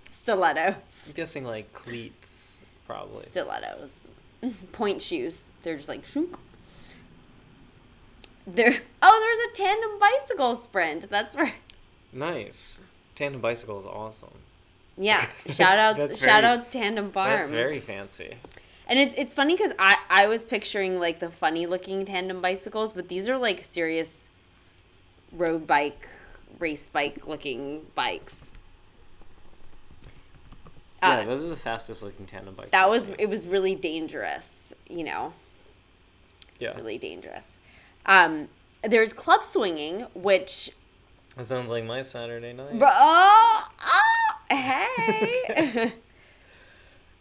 stilettos. I'm guessing like cleats, probably. Stilettos, point shoes. They're just like shunk. There's a tandem bicycle sprint. That's right. Nice. Tandem bicycle is awesome. Yeah, shout outs Tandem Farm. That's very fancy. And it's funny because I was picturing like the funny looking tandem bicycles, but these are like serious road bike, race bike looking bikes. Yeah, those are the fastest looking tandem bikes. It was really dangerous, Yeah. Really dangerous. There's club swinging, which... That sounds like my Saturday night. Hey!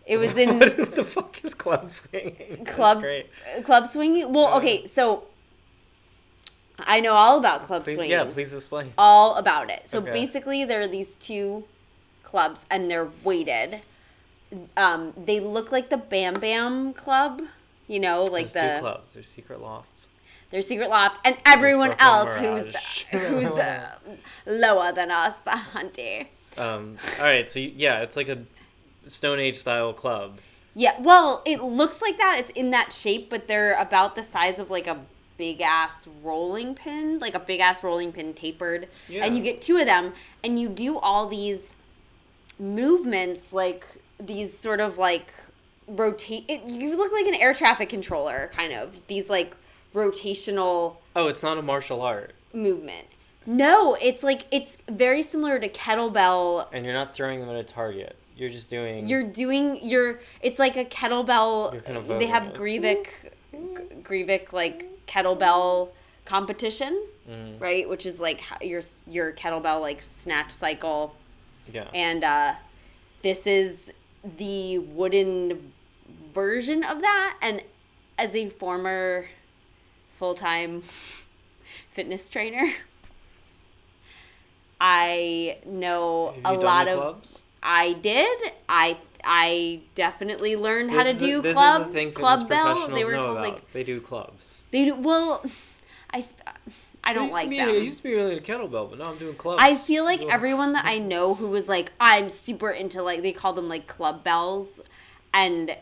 It was in... What the fuck is club swinging? That's great. Club swinging? Well, okay, so... I know all about club swinging. Yeah, please explain. All about it. So basically, there are these two clubs, and they're weighted. They look like the Bam Bam Club, like There's two clubs. There's Secret Loft. There's Secret Loft, and everyone else who's lower than us, Hunty. All right, so it's like a Stone Age style club. Yeah, well, it looks like that. It's in that shape, but they're about the size of like a big ass rolling pin, tapered. Yeah. And you get two of them, and you do all these movements, like these sort of like rotate. You look like an air traffic controller, kind of. These like rotational. Oh, it's not a martial art movement. No, it's very similar to kettlebell. And you're not throwing them at a target. You're just doing. It's like a kettlebell. Kind of they have Grievik like kettlebell competition, right? Which is like your kettlebell like snatch cycle. Yeah. And this is the wooden version of that. And as a former full-time fitness trainer, I know a lot of clubs. I did. I definitely learned how to do club bell. They were called like they do clubs. They do well. I don't like them. It used to be really a kettlebell, but now I'm doing clubs. I feel like everyone that I know who was like, I'm super into like, they call them like club bells, and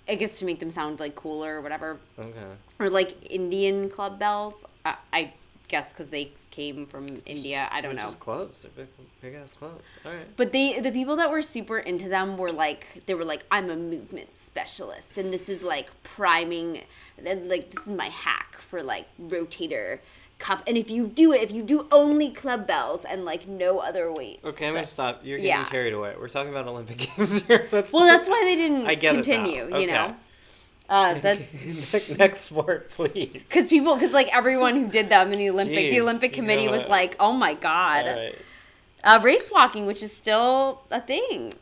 I guess to make them sound like cooler or whatever. Okay. Or like Indian club bells. I guess because they came from India. I don't know. Just clubs. They're big ass clubs. All right. But the people that were super into them were like, I'm a movement specialist, and this is like priming, like this is my hack for like rotator cuff. And if you do only club bells and like no other weights. Okay, I'm gonna stop. You're getting carried away. We're talking about Olympic Games here. That's why they didn't continue. Okay. That's next sport, please. Because like everyone who did them in the Olympic committee was like, oh my god. All right. Race walking, which is still a thing.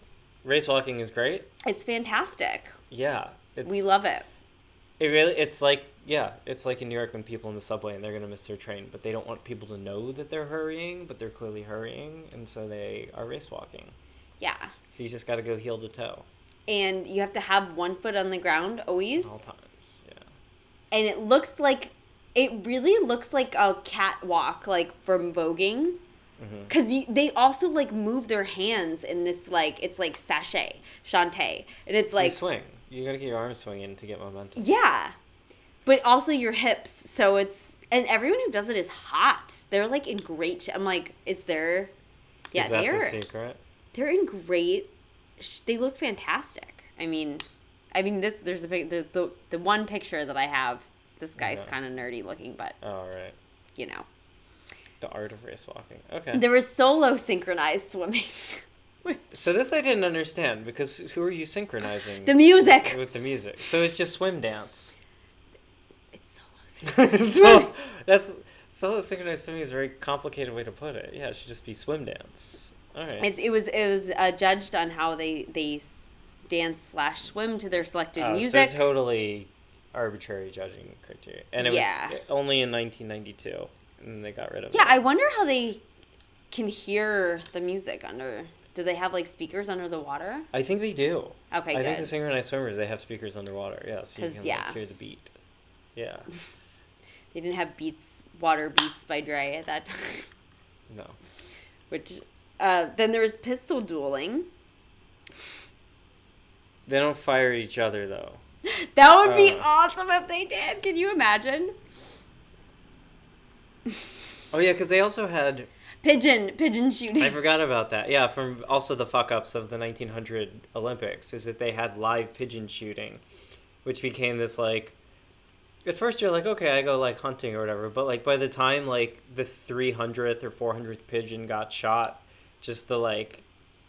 Race walking is great. It's fantastic. Yeah, we love it. It's like in New York when people in the subway and they're gonna miss their train, but they don't want people to know that they're hurrying, but they're clearly hurrying, and so they are race walking. Yeah. So you just got to go heel to toe. And you have to have one foot on the ground always. At all times, yeah. And it really looks like a catwalk, like from voguing. Because they also like move their hands in this like, it's like shantae. And it's like. You swing. You got to get your arms swinging to get momentum. Yeah. But also your hips. So it's, and everyone who does it is hot. They're like in great, I'm like, is there. Yeah, is that the secret? They're in great. They look fantastic. I mean, there's the one picture that I have. This guy's kind of nerdy looking, but right. The art of race walking. Okay. There was solo synchronized swimming. So this I didn't understand because who are you synchronizing? The music. With the music. So it's just swim dance. It's solo synchronized. Solo synchronized swimming is a very complicated way to put it. Yeah, it should just be swim dance. All right. It was judged on how they dance/swim to their selected music. So totally arbitrary judging criteria, and it was only in 1992, and they got rid of it. Yeah, I wonder how they can hear the music under. Do they have like speakers under the water? I think they do. Okay, good. I think the synchronized swimmers they have speakers underwater. Yeah, so you can hear the beat. Yeah. They didn't have water beats by Dre at that time. No. Which. Then there was pistol dueling. They don't fire each other, though. That would be awesome if they did. Can you imagine? Oh, yeah, because they also had... Pigeon shooting. I forgot about that. Yeah, from also the fuck-ups of the 1900 Olympics, is that they had live pigeon shooting, which became this, like... at first you're like, okay, I go like hunting or whatever, but like by the time like the 300th or 400th pigeon got shot, just the like,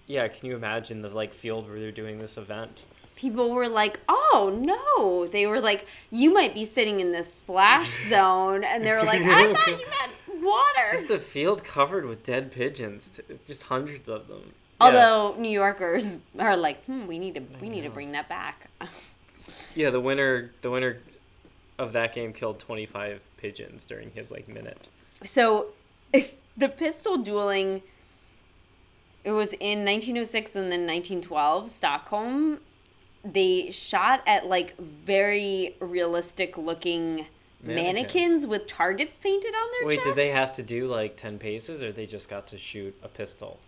yeah, can you imagine the like field where they're doing this event? People were like, oh no. They were like, you might be sitting in the splash zone. And they were like, I thought you meant water. Just a field covered with dead pigeons, just hundreds of them. Although New Yorkers are like, we need to bring that back. Yeah, the winner of that game killed 25 pigeons during his like minute. So the pistol dueling, it was in 1906 and then 1912, Stockholm. They shot at like very realistic looking mannequins with targets painted on their chest. Wait, did they have to do like 10 paces or they just got to shoot a pistol?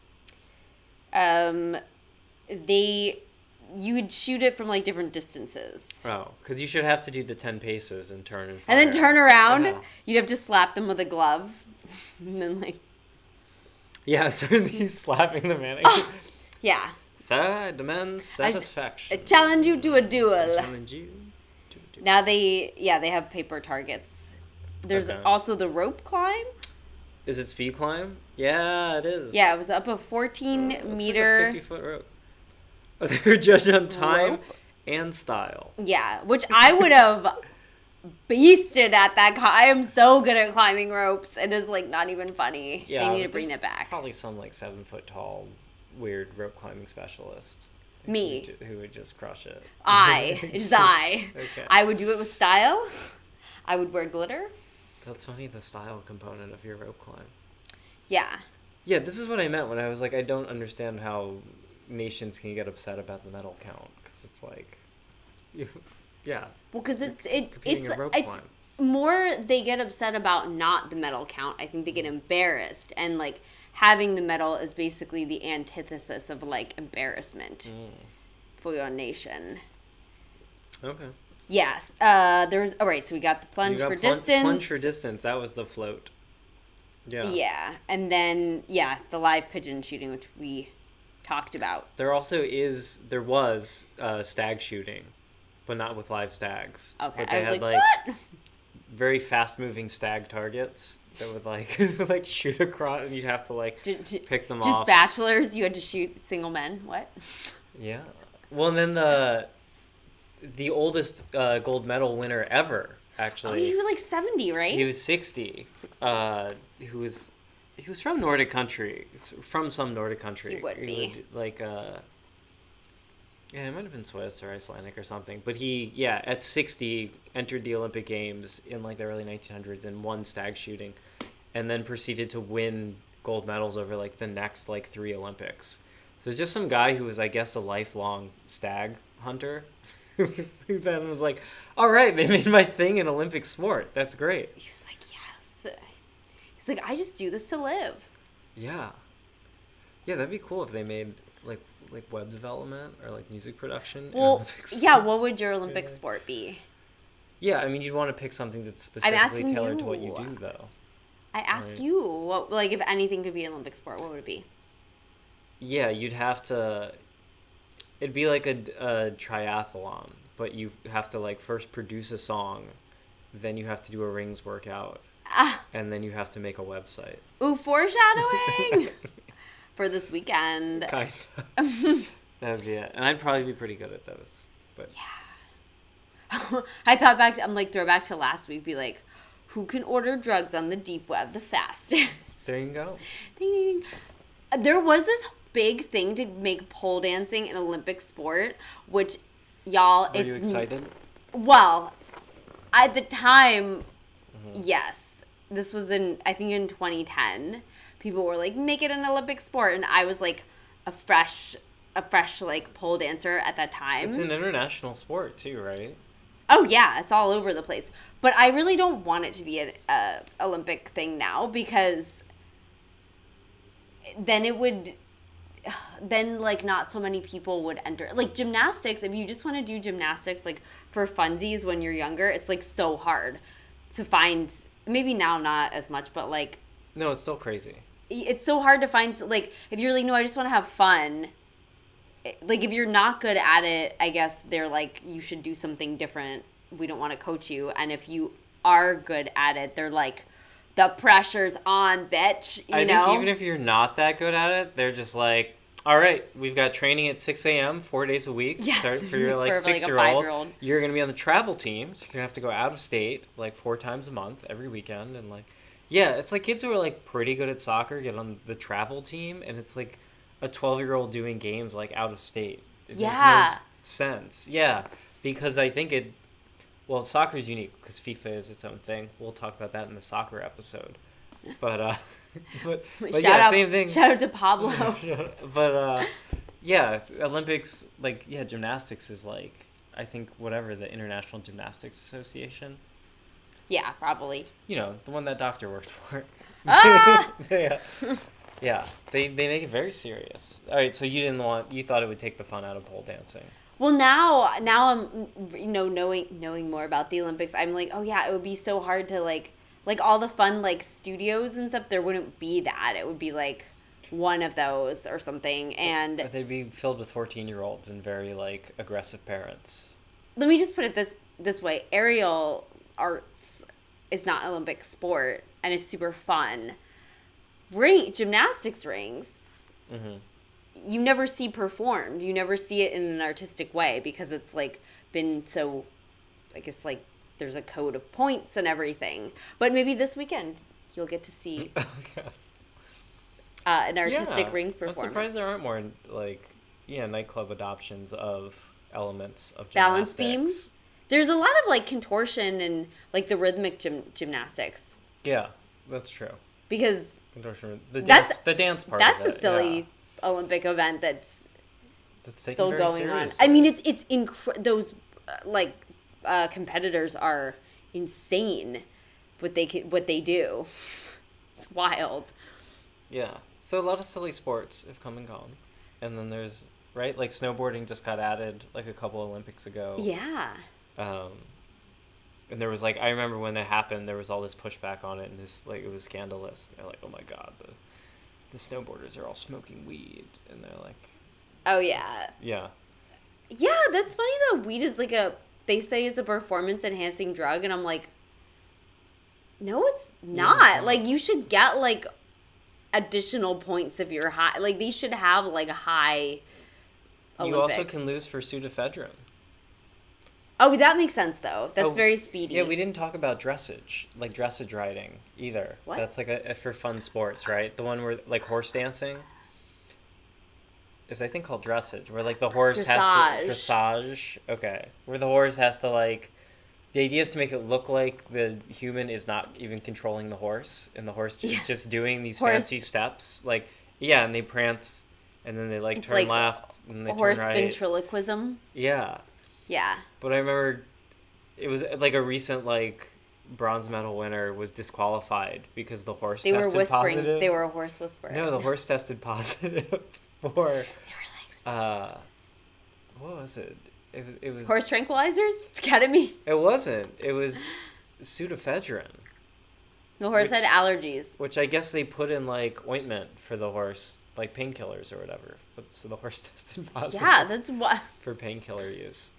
You would shoot it from like different distances. Oh, because you should have to do the 10 paces and turn and fire. And then turn around. Yeah. You'd have to slap them with a glove. And then like... Yeah, so he's slapping the mannequin. Oh, yeah. Sir, I demand satisfaction. I challenge you to a duel. I challenge you to a duel. Now they have paper targets. There's also the rope climb. Is it speed climb? Yeah, it is. Yeah, it was up a 14-meter... Like a 50-foot rope. They were judged on time and style. Yeah, which I would have beasted at that. I am so good at climbing ropes. It is like not even funny. Yeah, they need to bring it back. Probably some like 7-foot tall, weird rope climbing specialist. Me. Who would just crush it. It is I. Okay. I would do it with style. I would wear glitter. That's funny, the style component of your rope climb. Yeah. Yeah, this is what I meant when I was like, I don't understand how nations can get upset about the medal count, because it's like, yeah. Well, because it's more they get upset about not the medal count. I think they get embarrassed, and like having the medal is basically the antithesis of like embarrassment for your nation. Okay. Yes. There's all right. So we got the plunge for distance. Plunge for distance. That was the float. Yeah. Yeah, and then the live pigeon shooting, which we talked about. There was stag shooting, but not with live stags. Okay, but they I was had what? Very fast moving stag targets that would like shoot across, and you'd have to pick them off. Just bachelors, you had to shoot single men. What? Yeah. Well, and then the oldest gold medal winner ever, actually. Oh, he was like 70, right? He was 60. He was from Nordic country. From some Nordic country. He would be. Yeah, it might have been Swiss or Icelandic or something. But he, at 60, entered the Olympic Games in the early 1900s and won stag shooting. And then proceeded to win gold medals over the next 3 Olympics. So it's just some guy who was, I guess, a lifelong stag hunter. Who then was like, all right, they made my thing in Olympic sport. That's great. He was like, yes. He's like, I just do this to live. Yeah. Yeah, that'd be cool if they made web development or music production. Well, yeah, what would your Olympic sport be? Yeah, I mean, you'd want to pick something that's specifically tailored to what you do, though. I ask you, what, if anything could be an Olympic sport, what would it be? Yeah, you'd have to... It'd be like a triathlon, but you have to first produce a song, then you have to do a rings workout, and then you have to make a website. Ooh, foreshadowing! For this weekend. Kind of. That would be it. And I'd probably be pretty good at those. But yeah. I thought throw back to last week, be like, who can order drugs on the deep web the fastest? There you go. Ding, ding, ding. There was this big thing to make pole dancing an Olympic sport, which, y'all, Are you excited? Well, at the time, yes. This was I think in 2010. People were like, make it an Olympic sport. And I was like a fresh pole dancer at that time. It's an international sport too, right? Oh yeah, it's all over the place. But I really don't want it to be an Olympic thing now, because then not so many people would enter. Gymnastics, if you just want to do gymnastics for funsies when you're younger, it's so hard to find. Maybe now not as much, but no, it's still crazy. It's so hard to find, if you're no, I just want to have fun. If you're not good at it, I guess they're you should do something different we don't want to coach you. And if you are good at it, they're like, the pressure's on, bitch. I think even if you're not that good at it, they're just like, all right, we've got training at 6 a.m. 4 days a week. Yeah. Start for your like For, like, a 6-year-old. 5-year-old. You're gonna be on the travel team, so you're gonna have to go out of state like 4 times a month every weekend, and like, yeah, it's like kids who are like pretty good at soccer get on the travel team, and it's like a 12-year-old doing games like out of state. It makes no sense. Yeah, because I think well, soccer's unique because FIFA is its own thing. We'll talk about that in the soccer episode. But but yeah, same thing. Shout out to Pablo. But yeah, Olympics, like, yeah, gymnastics is like, I think whatever, the International Gymnastics Association. Yeah, probably. You know, the one that doctor worked for. Ah! Yeah, they make it very serious. All right, so you thought it would take the fun out of pole dancing. Well, now I'm, knowing more about the Olympics, I'm like, oh yeah, it would be so hard to like all the fun like studios and stuff. There wouldn't be that. It would be like one of those or something, and they'd be filled with 14-year-olds and very like aggressive parents. Let me just put it this way: aerial arts is not an Olympic sport, and it's super fun. Gymnastics rings. Mm-hmm. You never see performed. You never see it in an artistic way because it's like been so, I guess, like there's a code of points and everything. But maybe this weekend you'll get to see an artistic rings performance. I'm surprised there aren't more like nightclub adoptions of elements of gymnastics. Balance beams. There's a lot of like contortion and like the rhythmic gymnastics. Yeah, that's true. Because contortion, the dance part. That's a silly Olympic event that's still going seriously. on. I mean, it's those competitors are insane. What they do, it's wild. Yeah, so a lot of silly sports have come and gone, and then there's like snowboarding just got added like a couple Olympics ago. Yeah. And there was like, I remember when it happened, there was all this pushback on it, and this like it was scandalous. They're like, oh my god, the snowboarders are all smoking weed, and they're like, oh yeah. Yeah, that's funny though. Weed is like they say is a performance enhancing drug, and I'm like, no, it's not. Like you should get like additional points if you're high. Like they should have like a high Olympics. You also can lose for pseudoephedrine. Oh, that makes sense though. That's very speedy. Yeah, we didn't talk about dressage riding either. What? That's like for fun sports, right? The one where like horse dancing is I think called dressage, where like the horse has to dressage. Okay, where the horse has to like. The idea is to make it look like the human is not even controlling the horse, and the horse is just doing these fancy steps. Like, yeah, and they prance, and then they like turn left, and they turn right. Horse ventriloquism. Yeah. Yeah. But I remember it was like a recent like bronze medal winner was disqualified because the horse tested positive. They were a horse whisperer. No, the horse tested positive for what was it? It was horse tranquilizers? Ketamine? It wasn't. It was pseudoephedrine. The horse had allergies. Which I guess they put in like ointment for the horse, like painkillers or whatever. But so the horse tested positive. Yeah, that's what for painkiller use.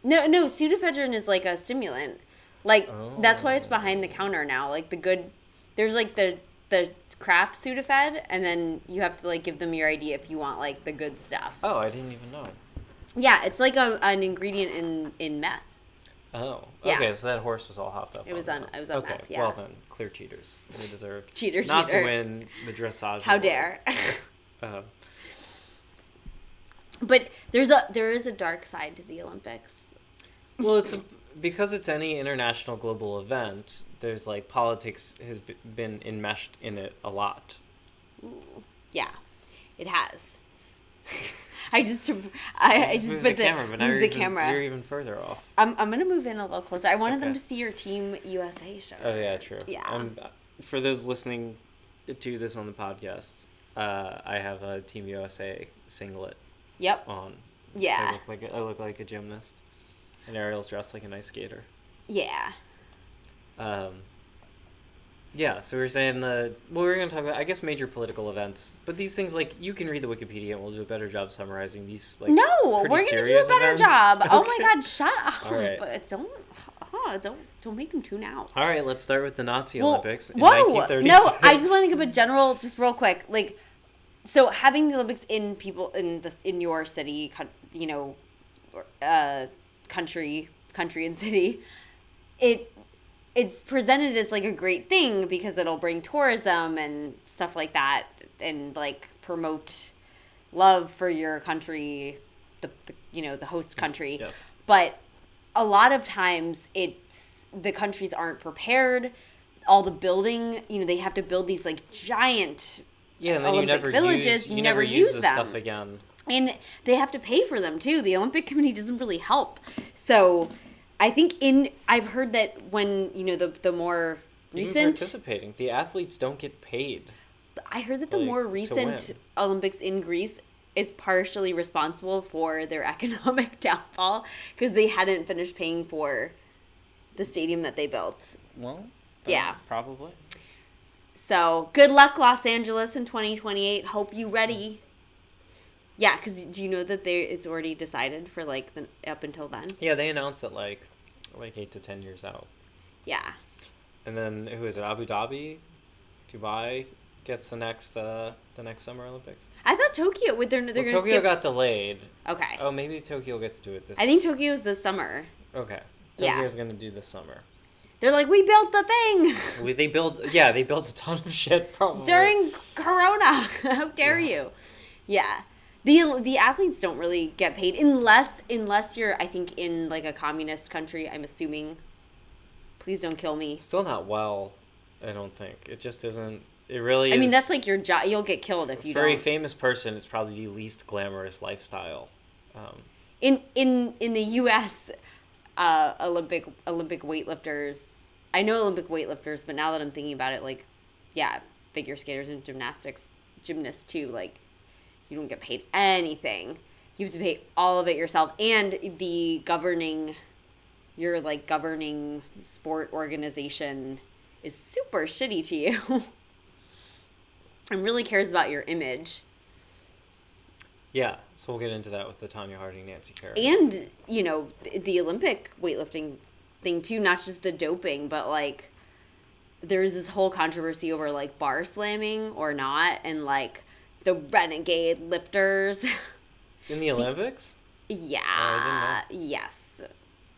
No, pseudoephedrine is like a stimulant. Like that's why it's behind the counter now. Like there's like the crap Sudafed, and then you have to like give them your ID if you want like the good stuff. Oh, I didn't even know. Yeah, it's like an ingredient in meth. Oh, okay. Yeah. So that horse was all hopped up. It was on meth. Yeah. Well then, clear cheaters. They deserved cheater not to win the dressage. How dare? But there is a dark side to the Olympics. Well, because it's any international global event. There's like politics has been enmeshed in it a lot. Ooh. Yeah, it has. I just put the camera. You're even further off. I'm gonna move in a little closer. I wanted them to see your Team USA shirt. Oh yeah, true. Yeah. For those listening to this on the podcast, I have a Team USA singlet. Yep. On. Yeah. So I look like a gymnast, and Ariel's dressed like an ice skater. Yeah. Yeah, so we were saying we're going to talk about, I guess, major political events. But these things, like, you can read the Wikipedia and we'll do a better job summarizing these, like, No, pretty we're gonna do a serious better events. job. Okay. Oh my God, shut up! All right. But don't make them tune out. All right, let's start with the Nazi Well, Olympics in whoa! 1936. No, I just want to give a general, just real quick, like, so having the Olympics in your city, you know, country and city, it's presented as like a great thing because it'll bring tourism and stuff like that, and like promote love for your country, the host country. Yes. But a lot of times the countries aren't prepared. All the building, they have to build these like giant and then Olympic villages. You never use this them. Stuff again. And they have to pay for them too. The Olympic Committee doesn't really help. So I think I've heard that when, the more recent... Even participating. The athletes don't get paid. I heard that the more recent Olympics in Greece is partially responsible for their economic downfall because they hadn't finished paying for the stadium that they built. Well, yeah. Probably. So good luck, Los Angeles, in 2028. Hope you ready. Yeah, because do you know that it's already decided for like up until then? Yeah, they announced it like 8 to 10 years out. Yeah. And then who is it? Abu Dhabi, Dubai gets the next Summer Olympics. I thought Tokyo they're going to Tokyo got delayed. Okay. Oh, maybe Tokyo will get to do it this. I think Tokyo is this summer. Okay. Tokyo's going to do this summer. They're like, we built the thing. They built a ton of shit probably during Corona. How dare you? Yeah. The athletes don't really get paid unless you're, I think, in like a communist country. I'm assuming. Please don't kill me. Still not well, I don't think. It just isn't. It really is. I mean, that's like your job. You'll get killed if you don't. For a famous person, it's probably the least glamorous lifestyle. In the U.S., Olympic weightlifters. I know Olympic weightlifters, but now that I'm thinking about it, like, yeah, figure skaters and gymnasts too, like, you don't get paid anything. You have to pay all of it yourself. And your governing sport organization is super shitty to you and really cares about your image. Yeah, so we'll get into that with the Tanya Harding, Nancy Kerr. And, the Olympic weightlifting thing too, not just the doping, but like there's this whole controversy over like bar slamming or not, and like the renegade lifters in the Olympics. Yes.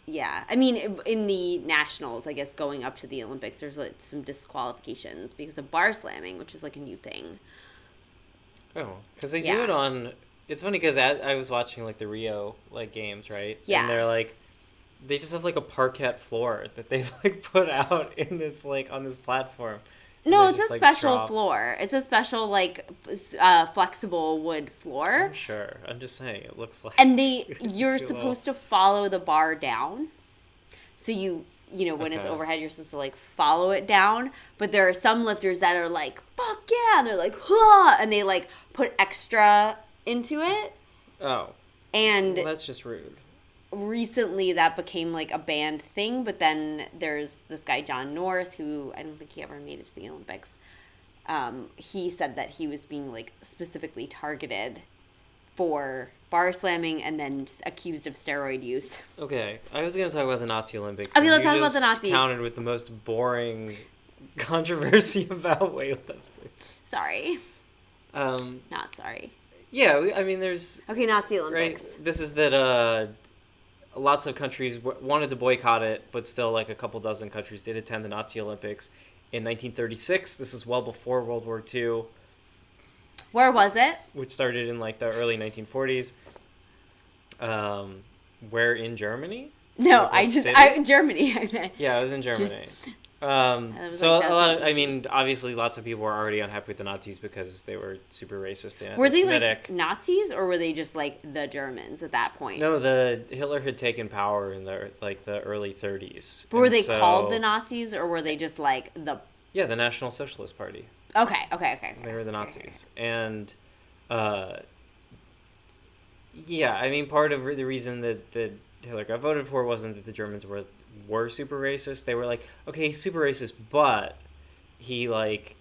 Yeah, I mean, in the nationals, I guess, going up to the Olympics, there's like some disqualifications because of bar slamming, which is like a new thing. Oh, because they do it on. It's funny because I was watching like the Rio games, right? Yeah, and they're like. They just have like a parquet floor that they've like put out in this on this platform. No, it's a special floor. It's a special flexible wood floor. I'm sure. I'm just saying it looks like. And you're supposed to follow the bar down. So when it's overhead, you're supposed to like follow it down. But there are some lifters that are like, fuck yeah, and they're like, huh, and they like put extra into it. Oh. And that's just rude. Recently that became like a banned thing, but then there's this guy John North who I don't think he ever made it to the Olympics. He said that he was being like specifically targeted for bar slamming and then accused of steroid use. Okay, I was going to talk about the Nazi Olympics. Okay, let's talk about the Nazi. Countered with the most boring controversy about weightlifting. Sorry. Not sorry. Yeah, I mean, there's... Okay, Nazi Olympics. Right, this is that lots of countries wanted to boycott it, but still like a couple dozen countries did attend the Nazi Olympics in 1936. This is well before World War II. Where was it? Which started in like the early 1940s. Where in Germany? No, Germany. I meant. Yeah, it was in Germany. Obviously lots of people were already unhappy with the Nazis because they were super racist and Were they like Nazis or were they just like the Germans at that point? No, Hitler had taken power in the early 30s. But were they called the Nazis or were they just like the... Yeah, the National Socialist Party. Okay. They were the Nazis. And yeah, I mean, part of the reason that Hitler got voted for wasn't that the Germans were super racist. They were like, okay, he's super racist, but he like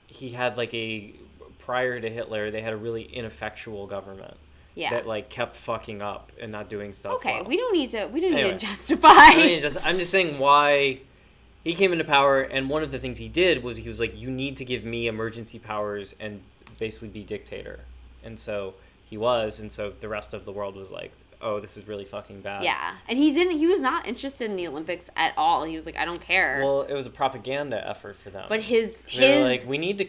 he had like a prior to Hitler, they had a really ineffectual government. Yeah. That like kept fucking up and not doing stuff. Okay, well. we don't need Anyway. to justify. I'm just saying why he came into power, and one of the things he did was he was like, you need to give me emergency powers and basically be dictator. And so he was, and so the rest of the world was like, oh, this is really fucking bad. Yeah, and he was not interested in the Olympics at all. He was like, I don't care. Well, it was a propaganda effort for them. But they were like, we need to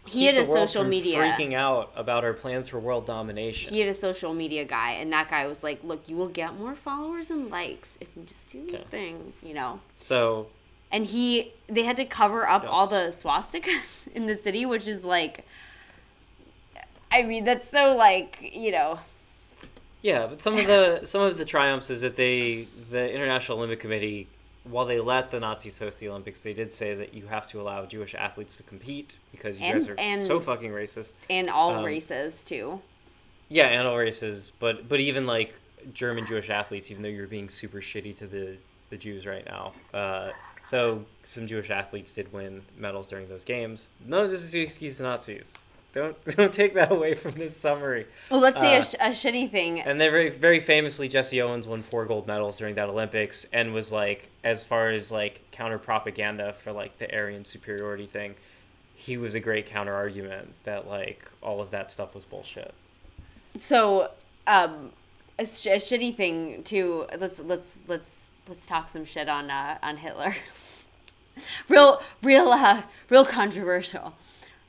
he had keep a the world social from media freaking out about our plans for world domination. He had a social media guy, and that guy was like, look, you will get more followers and likes if you just do this thing, you know. So. And they had to cover up all the swastikas in the city, which is like, I mean, that's so like, you know. Yeah, but some of the triumphs is that the International Olympic Committee, while they let the Nazis host the Olympics, they did say that you have to allow Jewish athletes to compete because you guys are so fucking racist. And all races too. Yeah, and all races, but even like German Jewish athletes, even though you're being super shitty to the Jews right now. So some Jewish athletes did win medals during those games. None of this is to excuse the Nazis. Don't take that away from this summary. Well, let's say a shitty thing. And they very, very famously, Jesse Owens won 4 gold medals during that Olympics and was like, as far as like counter propaganda for like the Aryan superiority thing, he was a great counter argument that like all of that stuff was bullshit. So, a shitty thing too. Let's talk some shit on Hitler. real controversial.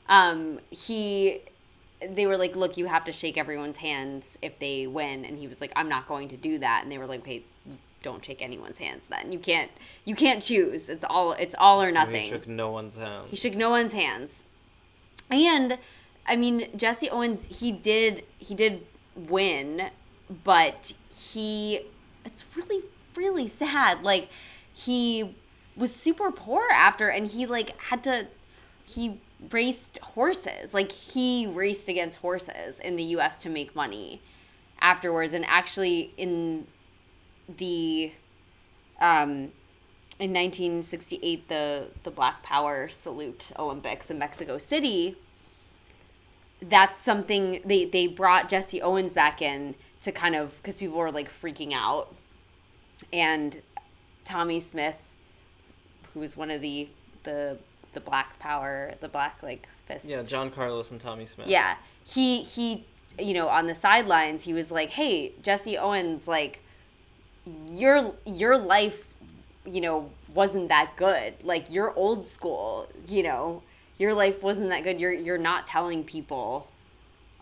They were like, look, you have to shake everyone's hands if they win, and he was like, I'm not going to do that. And they were like, okay, don't shake anyone's hands then. You can't choose. It's all or nothing. He shook no one's hands. He shook no one's hands. And I mean, Jesse Owens, he did win, but it's really, really sad. Like, he was super poor after, and he raced horses. Like, he raced against horses in the U.S. to make money afterwards. And actually in 1968, the Black Power Salute Olympics in Mexico City, that's something they brought Jesse Owens back in to kind of, because people were like freaking out. And Tommy Smith, who was one of the Black Power, the Black like fist. Yeah, John Carlos and Tommy Smith. Yeah, he on the sidelines, he was like, hey, Jesse Owens, like, your life, wasn't that good. Like, you're old school, your life wasn't that good. You're not telling people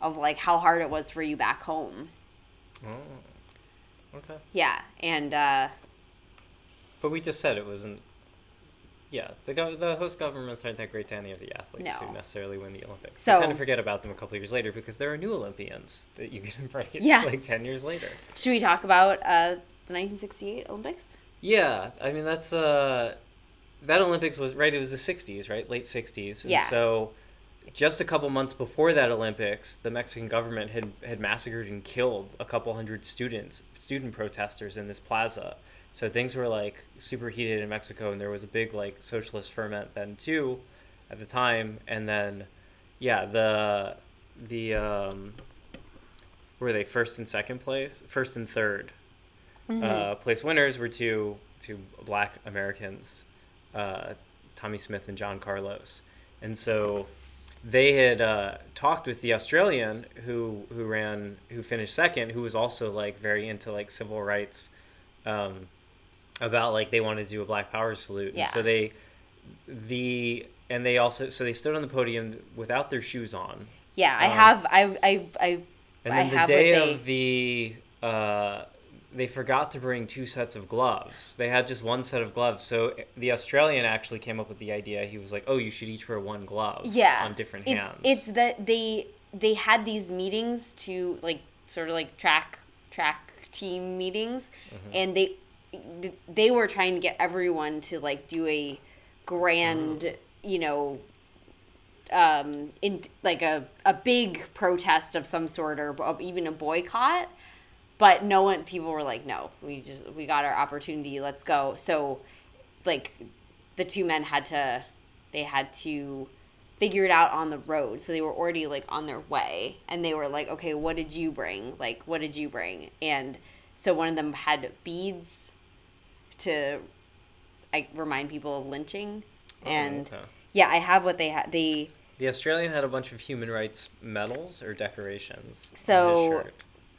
of like how hard it was for you back home. Oh, okay. Yeah, and but we just said it wasn't. Yeah, the host governments aren't that great to any of the athletes who necessarily win the Olympics. So, you kind of forget about them a couple years later because there are new Olympians that you can embrace like 10 years later. Should we talk about the 1968 Olympics? Yeah, I mean, that's that Olympics was, right, it was the 60s, right? Late 60s. And so just a couple months before that Olympics, the Mexican government had massacred and killed a couple hundred student protesters in this plaza. So things were like super heated in Mexico, and there was a big like socialist ferment then too, at the time. And then, the were they first and third place winners were two Black Americans, Tommy Smith and John Carlos, and so they had talked with the Australian who finished second, who was also like very into like civil rights. About like they wanted to do a Black Power salute. Yeah. And so they stood on the podium without their shoes on. Yeah, And then the day of the they forgot to bring 2 sets of gloves. They had just 1 set of gloves. So the Australian actually came up with the idea. He was like, "Oh, you should each wear 1 glove on different hands." It's that they had these meetings to like sort of like track team meetings, and they were trying to get everyone to like do a grand, in like a big protest of some sort, or even a boycott. But people were like, no, we got our opportunity, let's go. So like the 2 men had to they had to figure it out on the road. So they were already like on their way, and they were like, okay, what did you bring? Like, what did you bring? And so one of them had beads to like remind people of lynching. And okay. yeah, I have what they had. The Australian had a bunch of human rights medals or decorations So- on his shirt.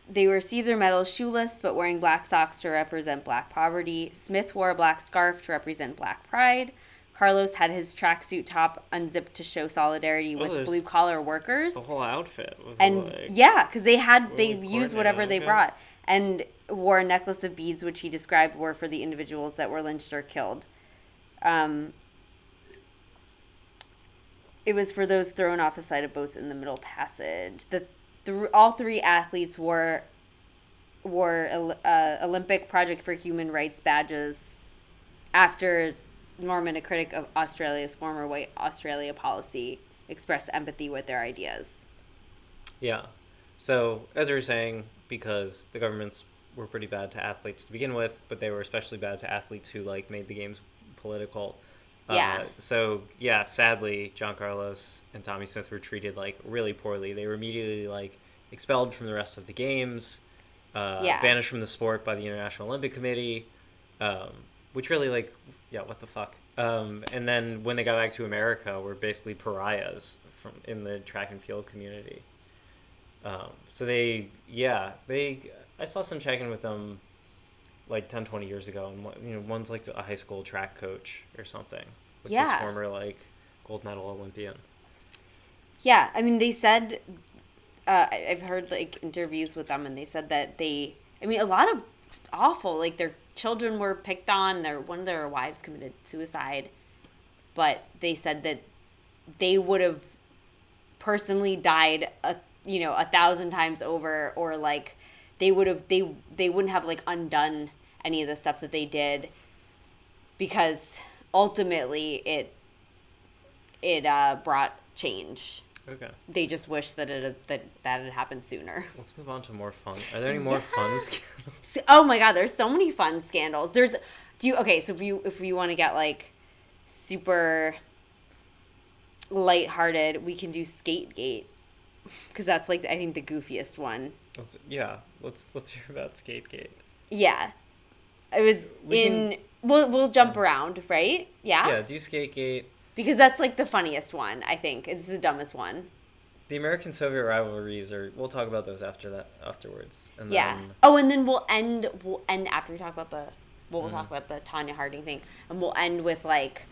They received their medals shoeless, but wearing black socks to represent black poverty. Smith wore a black scarf to represent black pride. Carlos had his tracksuit top unzipped to show solidarity with there's blue-collar workers. The whole outfit was And like... yeah, because they really used whatever they coordinated, brought. And wore a necklace of beads, which he described were for the individuals that were lynched or killed. It was for those thrown off the side of boats in the Middle Passage. All three athletes wore Olympic Project for Human Rights badges after Norman, a critic of Australia's former White Australia policy, expressed empathy with their ideas. Yeah. So, as we were saying, because the governments were pretty bad to athletes to begin with, but they were especially bad to athletes who, like, made the games political. Yeah. So, yeah, sadly, John Carlos and Tommy Smith were treated, like, really poorly. They were immediately, like, expelled from the rest of the games, banished from the sport by the International Olympic Committee, which really, like, yeah, what the fuck? And then when they got back to America, were basically pariahs in the track and field community. So I saw some checking with them like 10, 20 years ago, and one's like a high school track coach or something with this former like gold medal Olympian. Yeah, I mean, they said, I've heard like interviews with them, and they said that a lot of awful, like their children were picked on, one of their wives committed suicide, but they said that they would have personally died 1,000 times over, or like they wouldn't have like undone any of the stuff that they did, because ultimately it brought change. Okay. They just wish that that had happened sooner. Let's move on to more fun. Are there any more fun scandals? Oh my God, there's so many fun scandals. So if you want to get like super lighthearted, we can do Skategate, because that's like I think the goofiest one. Let's hear about Skategate. Yeah, it was We'll jump around, right? Yeah. Yeah, do Skategate. Because that's like the funniest one, I think. It's the dumbest one. The American Soviet rivalries we'll talk about those afterwards. And yeah. Then, and then we'll end after we talk about we'll talk about the Tanya Harding thing, and we'll end with like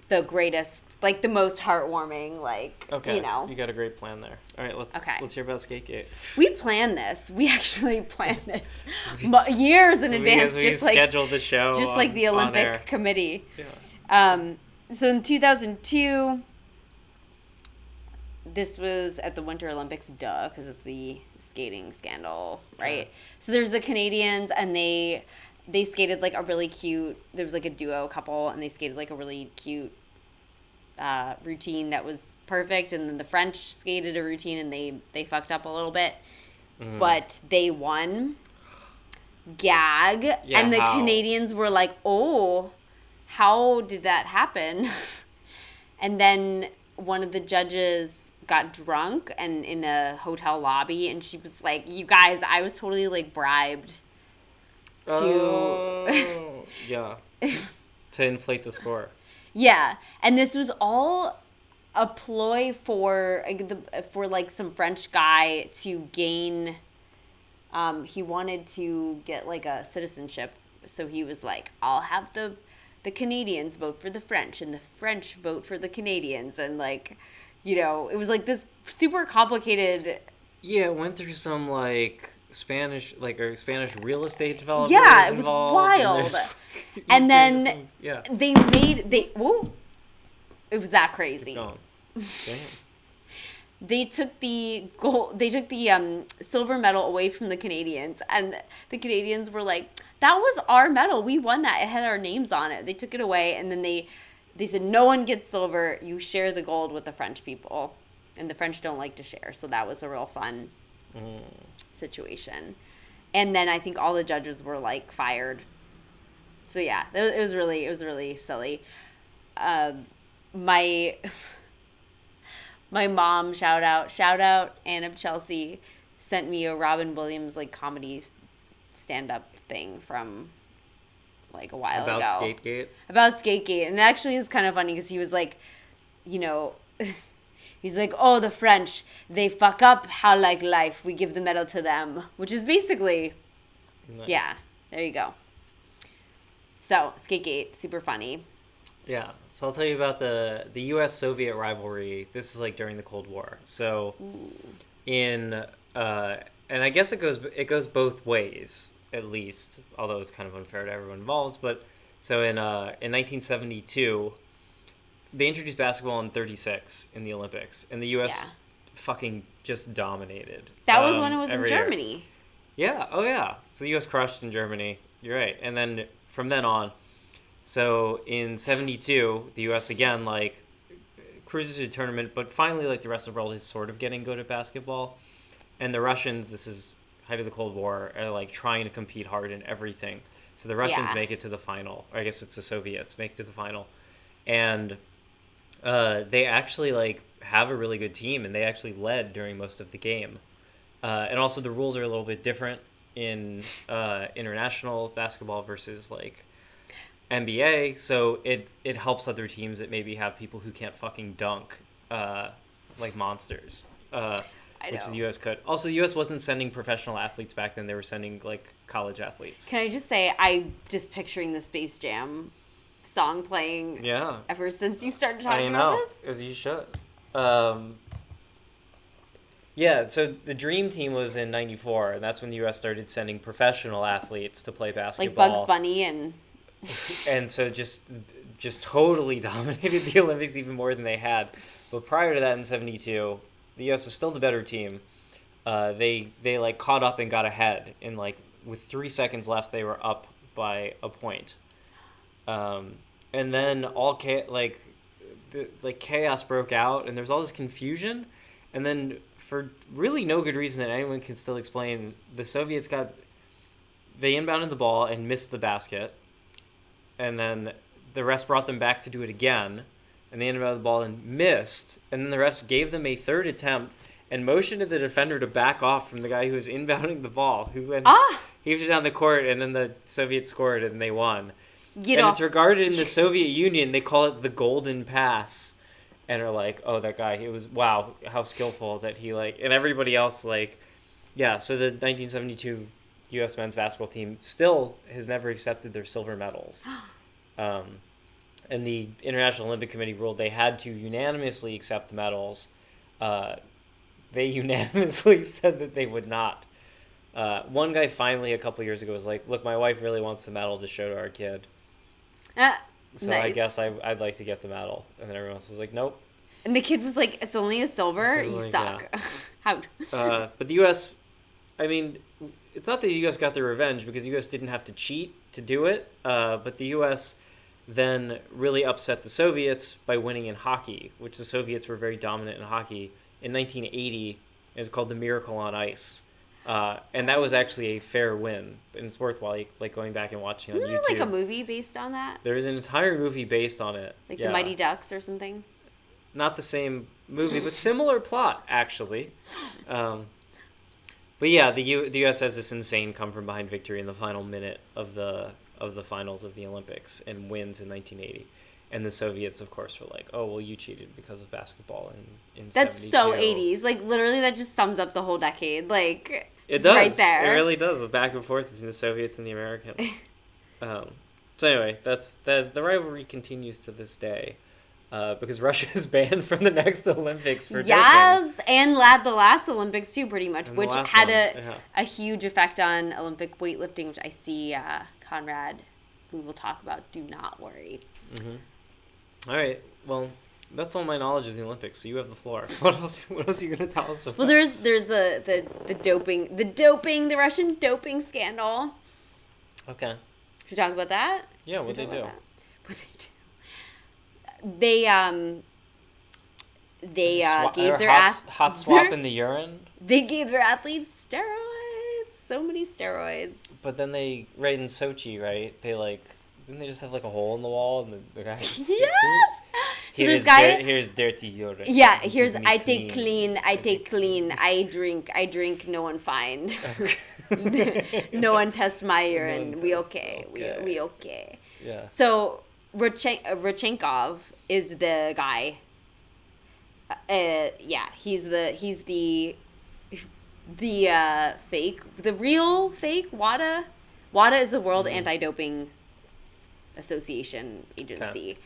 the greatest, like the most heartwarming, like, okay. You got a great plan there. All right, let's hear about Skategate. We planned this. We actually planned this years in advance. We scheduled the show just like the Olympic Committee. Yeah. So in 2002, this was at the Winter Olympics, because it's the skating scandal, right? Okay. So there's the Canadians, and they skated like a really cute, there was like a duo couple, and they skated like a really cute routine that was perfect, and then the French skated a routine, and they fucked up a little bit, but they won. Gag. Yeah, and the Canadians were like, oh, how did that happen? And then one of the judges got drunk and in a hotel lobby, and she was like, you guys, I was totally like bribed to to inflate the score. Yeah. And this was all a ploy for like some French guy to gain he wanted to get like a citizenship, so he was like, I'll have the Canadians vote for the French, and the French vote for the Canadians, and like, it was like this super complicated. Yeah, it went through some like Spanish real estate developers. Yeah, it was wild. And then it was that crazy. Damn. They took the gold. They took the silver medal away from the Canadians, and the Canadians were like, "That was our medal. We won that. It had our names on it." They took it away, and then they said, "No one gets silver. You share the gold with the French people," and the French don't like to share. So that was a real fun situation. And then I think all the judges were like fired. So yeah, it was really silly. my mom, shout out Anne of Chelsea, sent me a Robin Williams like comedy stand up thing from like a while ago. About Skategate? About Skategate. And it actually is kind of funny because he was like, you know, he's like, oh, the French, they fuck up how like life. We give the medal to them. Which is basically, Nice. yeah, there you go. So, Skategate, super funny. Yeah, so I'll tell you about the Us Soviet rivalry. This is like during the Cold War. So and I guess it goes both ways, at least, although it's kind of unfair to everyone involved. But so in 1972, they introduced basketball in 36 in the Olympics, and the U.S. fucking just dominated. That was when it was in every year. Germany. Yeah, oh yeah. So the U.S. crushed in Germany. You're right. And then from then on, so in 72, the U.S. again, like, cruises to the tournament, but finally, like, the rest of the world is sort of getting good at basketball. And the Russians, this is height of the Cold War, are, like, trying to compete hard in everything. So the Russians make it to the final. Or I guess it's the Soviets make it to the final. And they actually, like, have a really good team, and they actually led during most of the game. And also the rules are a little bit different in international basketball versus, like, NBA, so it helps other teams that maybe have people who can't fucking dunk, like monsters, which the U.S. could. Also, the U.S. wasn't sending professional athletes back then; they were sending like college athletes. Can I just say, I'm just picturing the Space Jam song playing. Yeah. Ever since you started talking about this, as you should. Yeah, so the Dream Team was in '94, and that's when the U.S. started sending professional athletes to play basketball. like Bugs Bunny and. And so just totally dominated the Olympics even more than they had. But prior to that in 72, the U.S. was still the better team. They like caught up and got ahead. And like with 3 seconds left, they were up by a point. And then chaos broke out, and there's all this confusion. And then for really no good reason that anyone can still explain, the Soviets they inbounded the ball and missed the basket. And then the refs brought them back to do it again, and they ended up the ball and missed. And then the refs gave them a third attempt and motioned to the defender to back off from the guy who was inbounding the ball, who then heaved it down the court, and then the Soviets scored and they won. It's regarded in the Soviet Union, they call it the golden pass, and are like, oh, that guy, it was, wow, how skillful that he, like, and everybody else, like, yeah, so the 1972 U.S. men's basketball team still has never accepted their silver medals. And the International Olympic Committee ruled they had to unanimously accept the medals. They unanimously said that they would not. One guy finally a couple years ago was like, look, my wife really wants the medal to show to our kid. So nice. I guess I'd like to get the medal. And then everyone else was like, nope. And the kid was like, it's only a silver? You suck. Yeah. How? But the U.S., I mean, it's not that the U.S. got their revenge because the U.S. didn't have to cheat to do it, but the U.S. then really upset the Soviets by winning in hockey, which the Soviets were very dominant in hockey. In 1980, it was called the Miracle on Ice, and that was actually a fair win, and it's worthwhile like going back and watching on YouTube. Isn't there like a movie based on that? There's an entire movie based on it. Like the Mighty Ducks or something? Not the same movie, but similar plot, actually. But yeah, the U.S. has this insane come-from-behind victory in the final minute of the finals of the Olympics and wins in 1980. And the Soviets, of course, were like, oh, well, you cheated because of basketball in That's 72. So 80s. Like, literally, that just sums up the whole decade. Like, it does. Right there. It really does. The back and forth between the Soviets and the Americans. So anyway, the rivalry continues to this day. Because Russia is banned from the next Olympics for doping. And the last Olympics too, pretty much, which had a huge effect on Olympic weightlifting, which I see Conrad, we will talk about. Do not worry. Mm-hmm. All right. Well, that's all my knowledge of the Olympics. So you have the floor. What else are you going to tell us about? Well, there's the doping, the Russian doping scandal. Okay. Should we talk about that? Yeah. What they do? They gave their hot swap in the urine. They gave their athletes steroids. So many steroids. But then in Sochi, right? They didn't they just have like a hole in the wall and the guy? Yes. this guy. Here's dirty urine. Yeah, here's Give me I take clean. I drink. No one find. No one test my urine. We okay. We okay. Yeah. So Rodchenkov is the guy. He's the real fake WADA. WADA is the World Anti-Doping Association agency. Okay.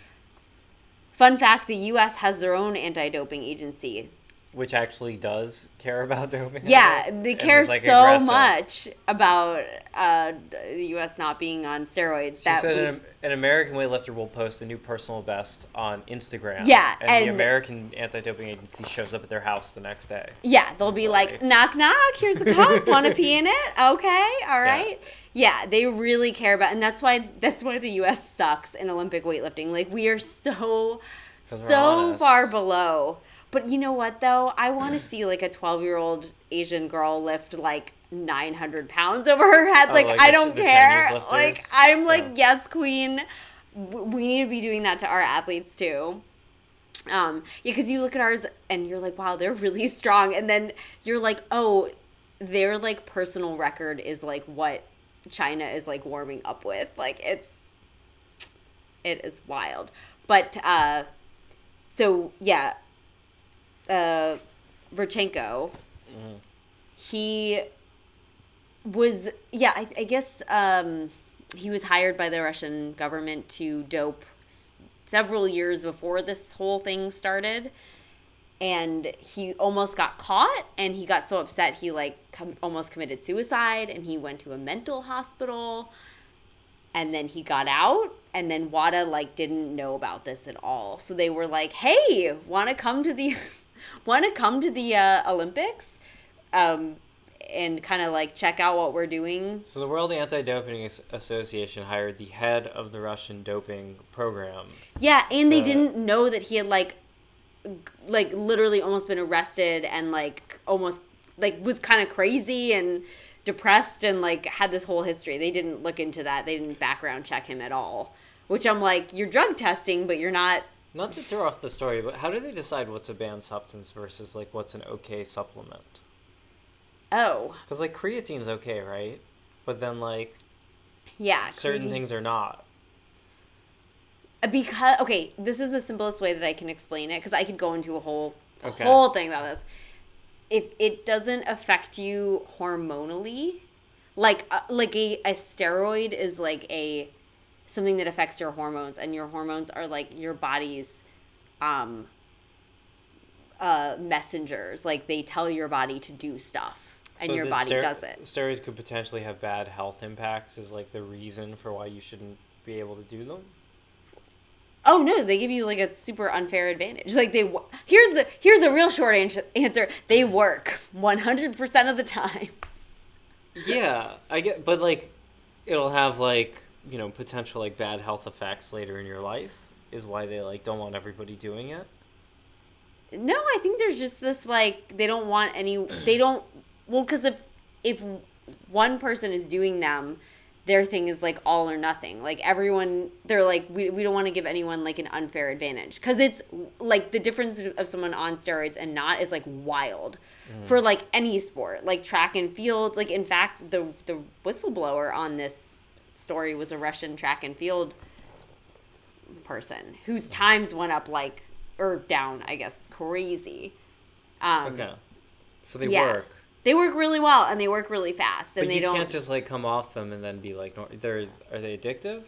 Fun fact, the U.S. has their own anti-doping agency. Which actually does care about doping. Yeah, they care so aggressive. much about the U.S. not being on steroids. She said an American weightlifter will post a new personal best on Instagram. Yeah, and the American anti-doping agency shows up at their house the next day. Yeah, they'll be like, knock, knock, here's a cup, want to pee in it? Okay, all right. Yeah, they really care about, and that's why the U.S. sucks in Olympic weightlifting. Like, we are so far below. But you know what, though? I want to see, like, a 12-year-old Asian girl lift, like, 900 pounds over her head. Like I don't care. Like, I'm like, yes, queen. We need to be doing that to our athletes, too. Because you look at ours, and you're like, wow, they're really strong. And then you're like, oh, their, like, personal record is, like, what China is, like, warming up with. Like, it is wild. But, so, yeah. Rodchenko, he was, I guess he was hired by the Russian government to dope several years before this whole thing started, and he almost got caught, and he got so upset he, like, almost committed suicide, and he went to a mental hospital, and then he got out, and then WADA, like, didn't know about this at all, so they were like, hey, want to come to the Olympics and kind of like check out what we're doing? So the World Anti-Doping Association hired the head of the Russian doping program. Yeah, and they didn't know that he had like literally almost been arrested and like almost like was kind of crazy and depressed and like had this whole history. They didn't look into that. They didn't background check him at all. Which I'm like, you're drug testing, but you're not. Not to throw off the story, but how do they decide what's a banned substance versus, like, what's an okay supplement? Oh. Because, like, creatine's okay, right? But then, like... Yeah. Certain things are not. Because, okay, this is the simplest way that I can explain it, because I could go into a whole thing about this. If it doesn't affect you hormonally, like a steroid is, like, something that affects your hormones, and your hormones are like your body's messengers. Like, they tell your body to do stuff, and so your body does it. Steroids could potentially have bad health impacts is like the reason for why you shouldn't be able to do them? Oh no, they give you like a super unfair advantage. Like here's the real short answer. They work 100% of the time. Yeah, I get, but like it'll have like, you know, potential like bad health effects later in your life is why they like don't want everybody doing it. No, I think there's just this like because if one person is doing them, their thing is like all or nothing. Like everyone, they're like, we don't want to give anyone like an unfair advantage, because it's like the difference of someone on steroids and not is like wild for like any sport, like track and field. Like in fact, the whistleblower on this story was a Russian track and field person whose times went up like, or down, I guess, crazy. Okay. So they work. They work really well, and they work really fast, and but they don't. You can't just like come off them and then be like, are they addictive?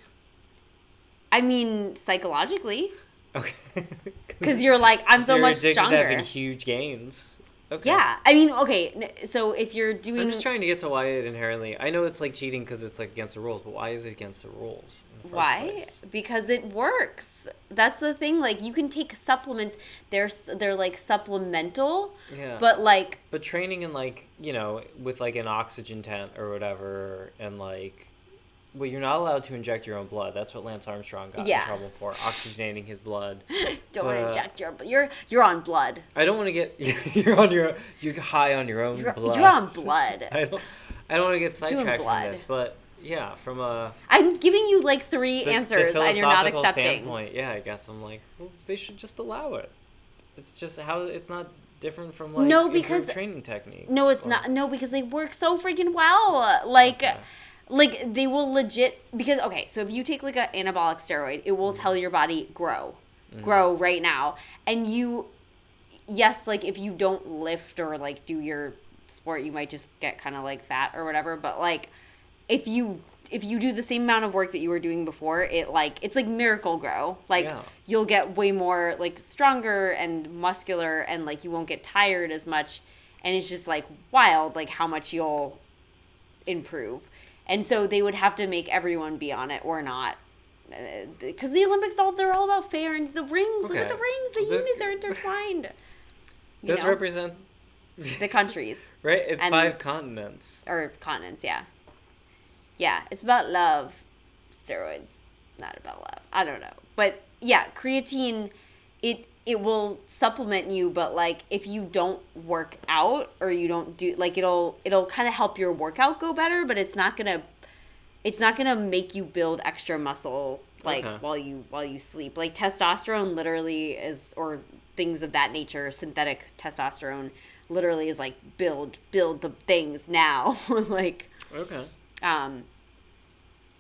I mean, psychologically. Okay. Because you're like, I'm so much stronger. You're having huge gains. Okay. Yeah, I mean, okay, so if you're doing... I'm just trying to get to why it inherently... I know it's like cheating because it's like against the rules, but why is it against the rules in the first place? Because it works. That's the thing. Like, you can take supplements. They're like supplemental. Yeah. But like... But training in like, you know, with like an oxygen tent or whatever, and like... Well, you're not allowed to inject your own blood. That's what Lance Armstrong got in trouble for, oxygenating his blood. Don't inject your blood. You're on blood. I don't want to get you're high on your own blood. You're on blood. I don't want to get sidetracked from this, but Yeah, from a I'm giving you like three the answers and you're not philosophical accepting. standpoint, yeah, I guess I'm like, well, they should just allow it. It's just how it's not different from like No, improved because training techniques. no, it's or- not. No, because they work so freaking well. Like, Okay. like they will legit because okay, so if you take like an anabolic steroid, it will tell your body grow right now, and you, yes, like if you don't lift or like do your sport, you might just get kind of like fat or whatever. But like, if you do the same amount of work that you were doing before, it's like miracle grow. Like Yeah. you'll get way more like stronger and muscular, and like you won't get tired as much, and it's just like wild like how much you'll improve. And so they would have to make everyone be on it or not. Because the Olympics, they're all about fair, and the rings, look at the Okay. rings, the This- unit, they're intertwined. You Does know? represent The countries. right? It's And- 5 continents. Or continents, yeah. Yeah, it's about love. Steroids, not about love. I don't know. But yeah, creatine, it will supplement you, but like if you don't work out or you don't do like it'll kind of help your workout go better, but it's not gonna make you build extra muscle like Okay. while you sleep. Like testosterone literally is, or things of that nature, synthetic testosterone literally is like build the things now. Like Okay.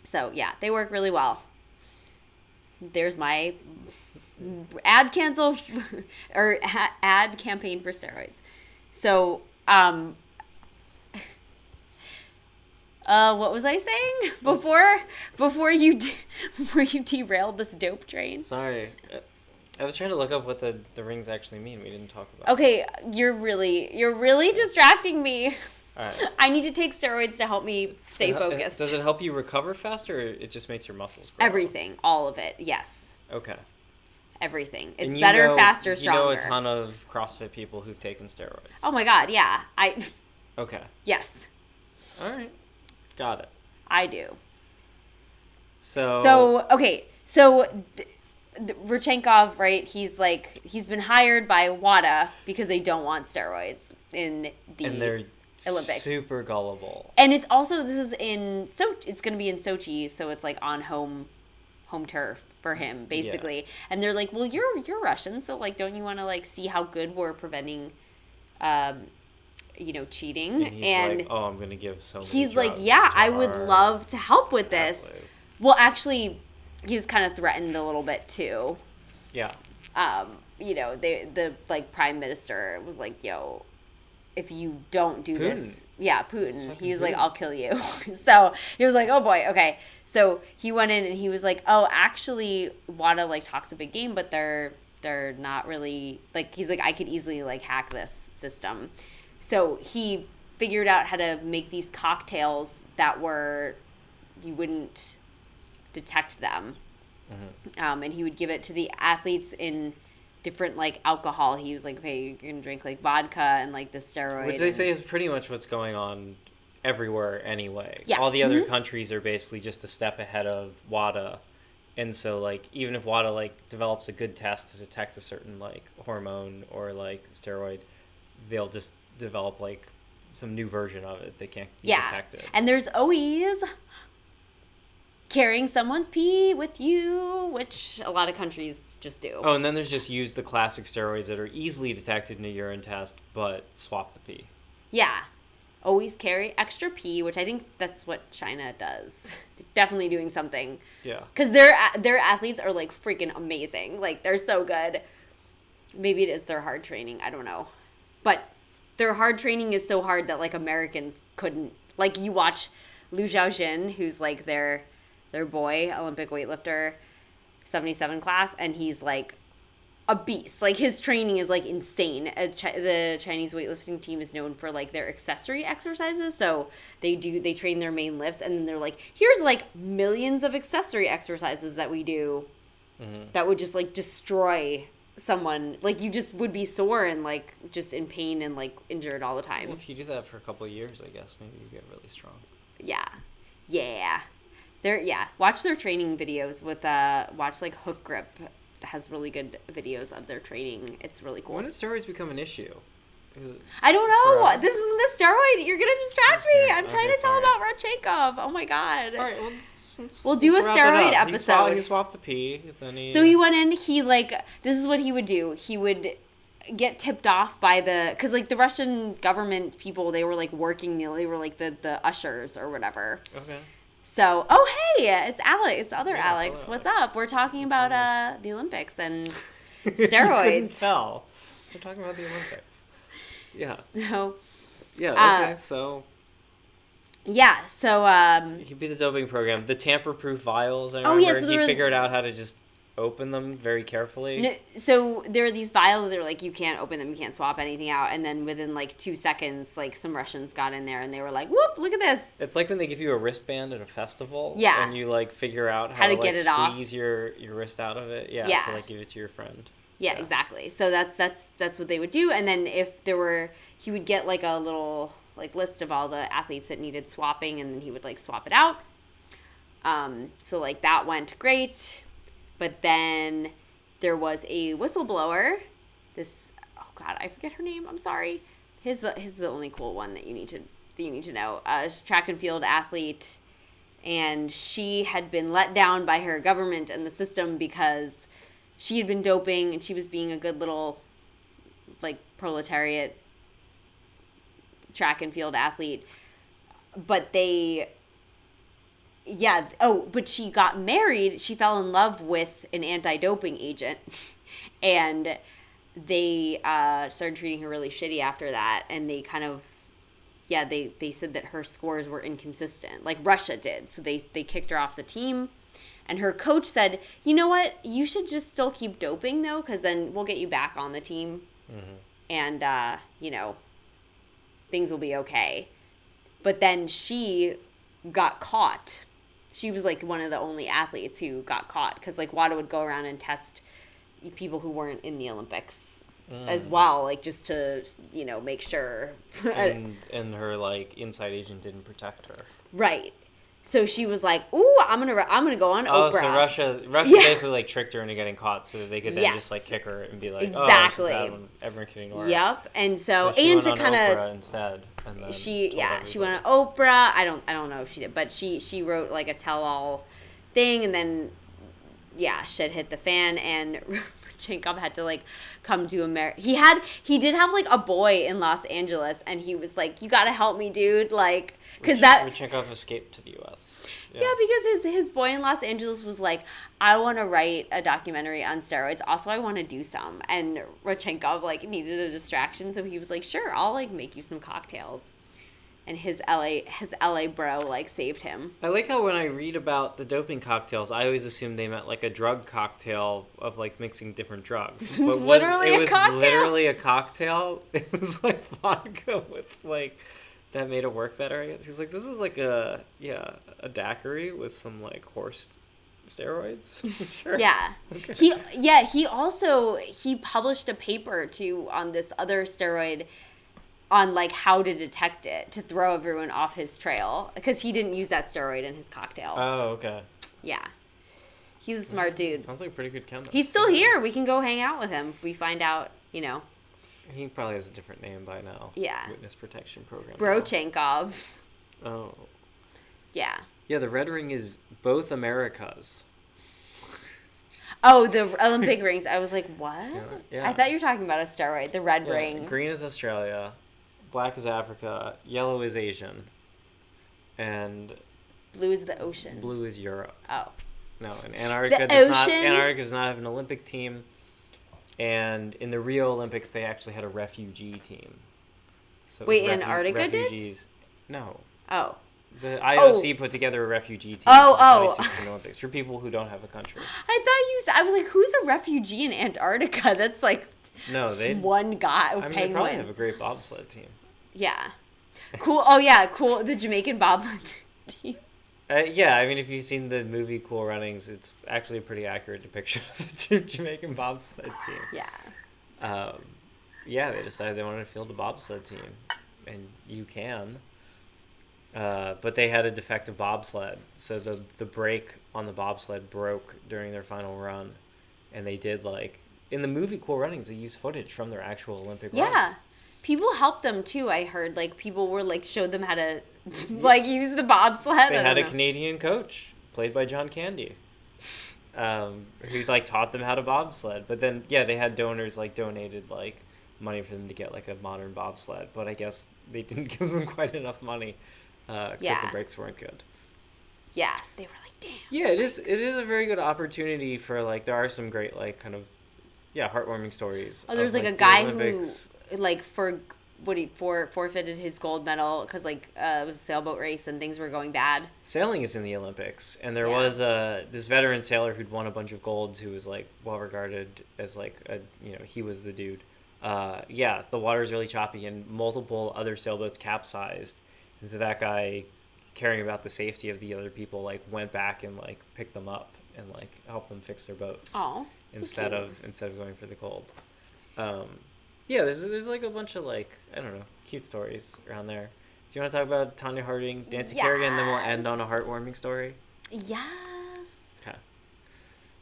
so yeah, they work really well. There's my ad cancel or ad campaign for steroids. So, what was I saying before you derailed this dope train? Sorry. I was trying to look up what the rings actually mean. We didn't talk about. Okay, you're really distracting me. All right. I need to take steroids to help me stay focused. Does it help you recover faster, or it just makes your muscles grow? Everything, all of it. Yes, Okay. everything. It's And better, faster, stronger. You know a ton of CrossFit people who've taken steroids. Oh my god, yeah. Okay. Yes, All right. Got it. I do. So Okay, so Rodchenkov, right? He's been hired by WADA because they don't want steroids in the and they're Olympics. super gullible. And it's also, this is in it's going to be in Sochi, so it's like on home turf for him basically. And they're like, "Well, you're Russian, so like don't you want to like see how good we're preventing cheating?" And he's like, "Oh, I'm going to give so many he's like, drugs "Yeah, to I would our love to help with this." athletes." Well, actually, he was kind of threatened a little bit too. Yeah. The like prime minister was like, "Yo, if you don't do this," yeah, Putin. Fucking He was like, Putin. "I'll kill you." So he was like, "Oh boy, okay." So he went in and he was like, "Oh, actually, WADA like talks a big game, but they're not really like." He's like, "I could easily like hack this system." So he figured out how to make these cocktails that you wouldn't detect them. And he would give it to the athletes in different like alcohol. He was like, "Okay, you're gonna drink like vodka and like the steroid." Which they say is pretty much what's going on everywhere anyway. Yeah. All the other countries are basically just a step ahead of WADA. And so like even if WADA like develops a good test to detect a certain like hormone or like steroid, they'll just develop like some new version of it. They can't be detected. And there's always carrying someone's pee with you, which a lot of countries just do. Oh, and then there's just use the classic steroids that are easily detected in a urine test, but swap the pee. Yeah. Always carry extra pee, which I think that's what China does. They're definitely doing something. Yeah. Because their athletes are like freaking amazing. Like they're so good. Maybe it is their hard training. I don't know. But their hard training is so hard that like Americans couldn't. Like you watch Liu Xiaojin, who's like their boy, Olympic weightlifter, 77 class, and he's like a beast. Like his training is like insane. The Chinese weightlifting team is known for like their accessory exercises. So they train their main lifts, and then they're like, here's like millions of accessory exercises that we do that would just like destroy someone. Like you just would be sore and like just in pain and like injured all the time. Well, if you do that for a couple of years, I guess maybe you get really strong. Yeah. Watch their training videos with watch like Hook Grip has really good videos of their training. It's really cool. When did steroids become an issue? I don't know. Forever. This isn't the steroid. You're gonna distract me. I'm trying to tell sorry. about Rodchenkov. Oh my god. All right, We'll do a let's wrap it steroid up. episode. He swapped the pee. Then So he went in. He this is what he would do. He would get tipped off by because the Russian government people, they were working. They were the ushers or whatever. Okay. So hey, it's Alex. It's other Yeah, Alex. hello, What's Alex. up? We're talking about the Olympics and You couldn't steroids. tell. We're talking about the Olympics. Yeah. So. Yeah. Okay. So. Yeah. So. He beat the doping program. The tamper-proof vials. I Oh, remember. yeah, so there he were- figured out how to just open them very carefully. No, so there are these vials that are you can't open them, you can't swap anything out, and then within 2 seconds, some Russians got in there and they were like, "Whoop! Look at this!" It's like when they give you a wristband at a festival. Yeah. And you figure out How to get it off. squeeze your wrist out of it. Yeah. Yeah. To give it to your friend. Yeah, exactly. So that's what they would do, and then if there were, he would get a little list of all the athletes that needed swapping, and then he would swap it out. So that went great, but then there was a whistleblower. This I forget her name. I'm sorry. His is the only cool one that you need to know. Track and field athlete, and she had been let down by her government and the system because she had been doping and she was being a good little proletariat track and field athlete, but but she got married. She fell in love with an anti-doping agent, and they started treating her really shitty after that. And they they said that her scores were inconsistent, like Russia did. So they kicked her off the team. And her coach said, "You know what? You should just still keep doping, though, because then we'll get you back on the team. Mm-hmm. And, things will be okay." But then she got caught. She was, one of the only athletes who got caught. Because, WADA would go around and test people who weren't in the Olympics as well, just to, make sure. and her, inside agent didn't protect her. Right. So she was like, "Ooh, I'm gonna go on Oprah." Oh, so Russia basically tricked her into getting caught, so that they could then Yes. just kick her and be like, Exactly. "Oh, she's bad one. Everyone can ignore her." Yep. And so she and went to on kind Oprah of instead, and then she told went on Oprah. I don't know if she did, but she wrote a tell-all thing, and then shit hit the fan, and Rodchenkov had to come to America. He did have a boy in Los Angeles, and he was like, "You gotta help me, dude," because Rodchenkov escaped to the U.S. Yeah, because his boy in Los Angeles was like, "I want to write a documentary on steroids. Also, I want to do some." And Rodchenkov needed a distraction, so he was like, "Sure, I'll make you some cocktails." And his LA bro saved him. I like how when I read about the doping cocktails, I always assume they meant a drug cocktail of mixing different drugs. But Literally a cocktail. Literally a cocktail. It was vodka with that made it work better, I guess. He's this is a daiquiri with some horse steroids. Sure. Yeah. Okay. He also published a paper too on this other steroid on how to detect it, to throw everyone off his trail, because he didn't use that steroid in his cocktail. Oh, okay. Yeah. He's a smart dude. Sounds like a pretty good chemist. He's still here. We can go hang out with him if we find out, He probably has a different name by now. Yeah. Witness protection program. Rodchenkov. Oh. Yeah. Yeah, the red ring is both Americas. Oh, the Olympic rings. I was like, what? Yeah. I thought you were talking about a steroid. The red ring. Green is Australia, black is Africa, yellow is Asian, and Blue is the ocean. blue is Europe. Oh. No, and Antarctica does not have an Olympic team. And in the Rio Olympics, they actually had a refugee team. So Wait, Antarctica did? No. Oh. The IOC put together a refugee team Oh, for the 2016 Olympics for people who don't have a country. I was like, who's a refugee in Antarctica? That's No, they one guy, I mean, they probably have a great bobsled team. Yeah. Cool. Oh, yeah, cool. The Jamaican bobsled team. Yeah, I mean, if you've seen the movie Cool Runnings, it's actually a pretty accurate depiction of the Jamaican bobsled team. Yeah. Yeah, they decided they wanted to field a bobsled team, and you can. But they had a defective bobsled, so the brake on the bobsled broke during their final run, and they did in the movie Cool Runnings, they used footage from their actual Olympic run. Yeah. People helped them too. I heard like people were like showed them how to like use the bobsled. They I had don't a know. Canadian coach played by John Candy, who like taught them how to bobsled. But then they had donors like donated like money for them to get like a modern bobsled. But I guess they didn't give them quite enough money because the brakes weren't good. Yeah, they were like, damn. Yeah, it is. It is a very good opportunity for like there are some great like kind of heartwarming stories. Oh, there's of, like a the guy Olympics. who like forfeited his gold medal because like it was a sailboat race and things were going bad. Sailing is in the Olympics, and there Yeah. was this veteran sailor who'd won a bunch of golds who was like well regarded as like he was the dude. The water's really choppy and multiple other sailboats capsized, and so that guy, caring about the safety of the other people, like went back and like picked them up and like helped them fix their boats. Oh, instead of going for the gold. There's like a bunch of like I don't know cute stories around there. Do you want to talk about Tanya Harding, Nancy Kerrigan, and then we'll end on a heartwarming story? Yes. Okay.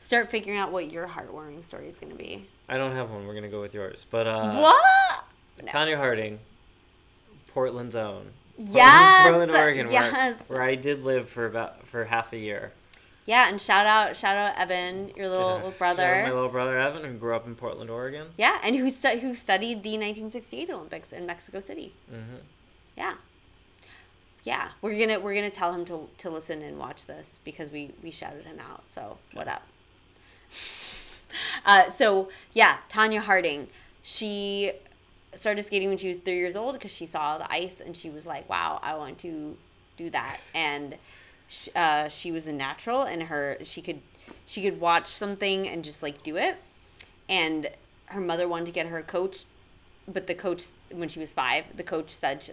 Start figuring out what your heartwarming story is going to be. I don't have one. We're gonna go with yours, but What? No. Tanya Harding, Portland's own. Yes. Portland, Oregon, Yes. where I did live for half a year. Yeah, and shout out Evan, your little brother. Shout out my little brother Evan, who grew up in Portland, Oregon. Yeah, and who studied the 1968 Olympics in Mexico City. Mm-hmm. Yeah. Yeah, we're gonna tell him to listen and watch this because we shouted him out. So what up? Tanya Harding, she started skating when she was 3 years old because she saw the ice and she was like, "Wow, I want to do that." And she was a natural, and she could watch something and just like do it. And her mother wanted to get her a coach, but the coach, when she was 5, the coach said,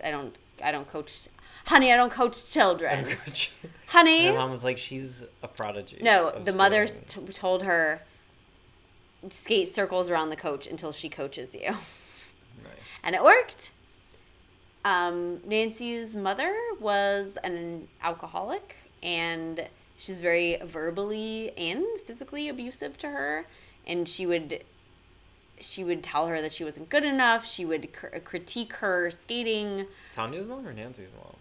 "I don't coach." Honey, I don't coach children. Honey. And her mom was like, she's a prodigy. No, the mother told her, skate circles around the coach until she coaches you. Nice. And it worked. Nancy's mother was an alcoholic, and she's very verbally and physically abusive to her. And she would tell her that she wasn't good enough. She would critique her skating. Tanya's mom or Nancy's mom?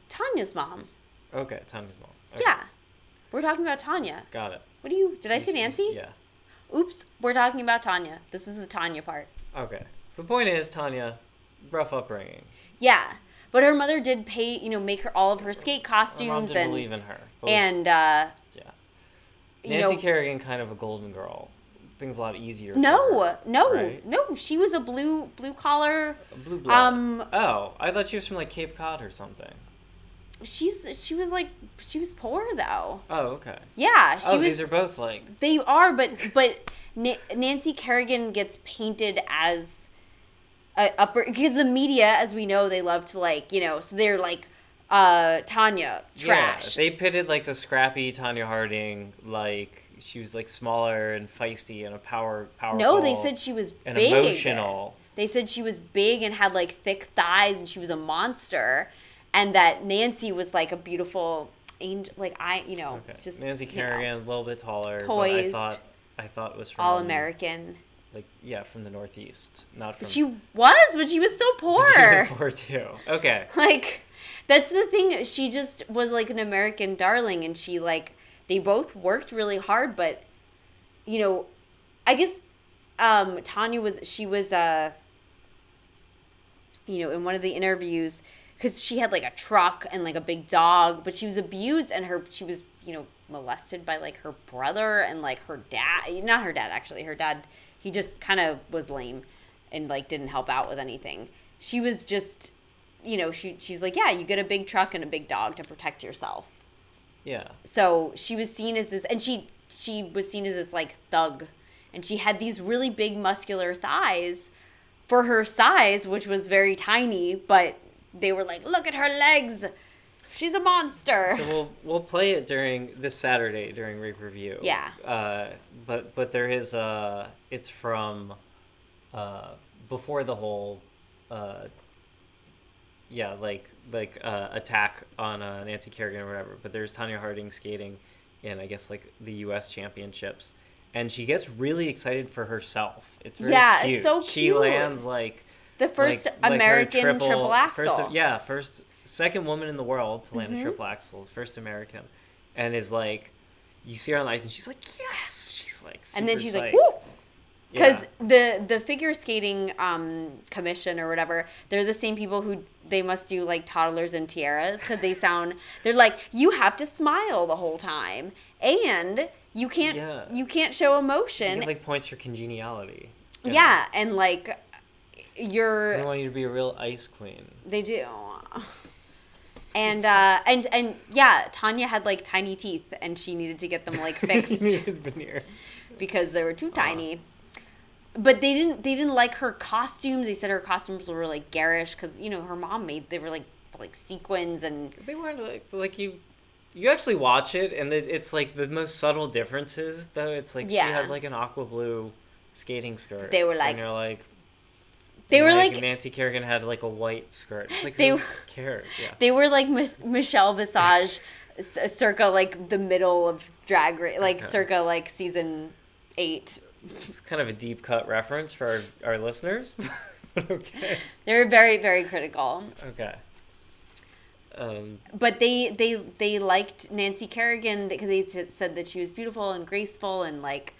Tanya's mom. Okay, Tanya's mom. Okay. Yeah. We're talking about Tanya. Got it. Did I say Nancy? Yeah. Oops, we're talking about Tanya. This is the Tanya part. Okay. So the point is, Tanya, rough upbringing. Yeah. But her mother did make her all of her skate costumes. Her mom didn't believe in her. Nancy Kerrigan, kind of a golden girl. Things a lot easier. No. Right? No. She was a blue collar. Blue blood. I thought she was from like Cape Cod or something. She was poor though. Oh, okay. Yeah, she was. These are both like. They are, but Nancy Kerrigan gets painted as upper, because the media, as we know, they love to so they're like Tanya trash. Yeah, they pitted like the scrappy Tanya Harding, like she was like smaller and feisty and powerful. No, they said she was and big. Emotional. They said she was big and had like thick thighs and she was a monster, and that Nancy was like a beautiful angel, just Nancy Kerrigan, a little bit taller, poised. But I thought was from all American. From the Northeast, not from. She was, but she was so poor. Poor too. Okay. That's the thing. She just was like an American darling, and she they both worked really hard, but I guess Tanya was in one of the interviews, because she had like a truck and like a big dog, but she was abused, and she was molested by like her brother and like her dad. Not her dad, actually. Her dad, he just kind of was lame and like didn't help out with anything. She was just, she's like, yeah, you get a big truck and a big dog to protect yourself. Yeah. So she was seen as this, and she was seen as this like thug, and she had these really big muscular thighs for her size, which was very tiny, but they were like, look at her legs. She's a monster. So we'll play it during this Saturday during Rave Review. Yeah. But there is it's from before the whole attack on Nancy Kerrigan or whatever. But there's Tanya Harding skating in, I guess, like the U.S. championships, and she gets really excited for herself. It's very cute. It's so cute. She lands like the first her American triple axel. Second woman in the world to land a triple axel, first American, and is like, you see her on the ice, and she's like, yes. She's like, super and then she's psyched. like, woo. Because the figure skating commission or whatever, they're the same people who they must do like toddlers and tiaras because they're like, you have to smile the whole time and you can't show emotion. You get like points for congeniality. Yeah, and like They want you to be a real ice queen. They do. And Tanya had like tiny teeth and she needed to get them like fixed. Needed veneers because they were too tiny. But they didn't like her costumes. They said her costumes were like garish because her mom they were like sequins and they weren't like you actually watch it and it's like the most subtle differences though. It's like she had like an aqua blue skating skirt. They were like, and you're like. They were like Nancy Kerrigan had like a white skirt. It's like who cares? Yeah. They were like Michelle Visage, circa like the middle of Drag Race, like circa like season 8. It's kind of a deep cut reference for our listeners. Okay. They were very, very critical. Okay. But they liked Nancy Kerrigan because they said that she was beautiful and graceful and like,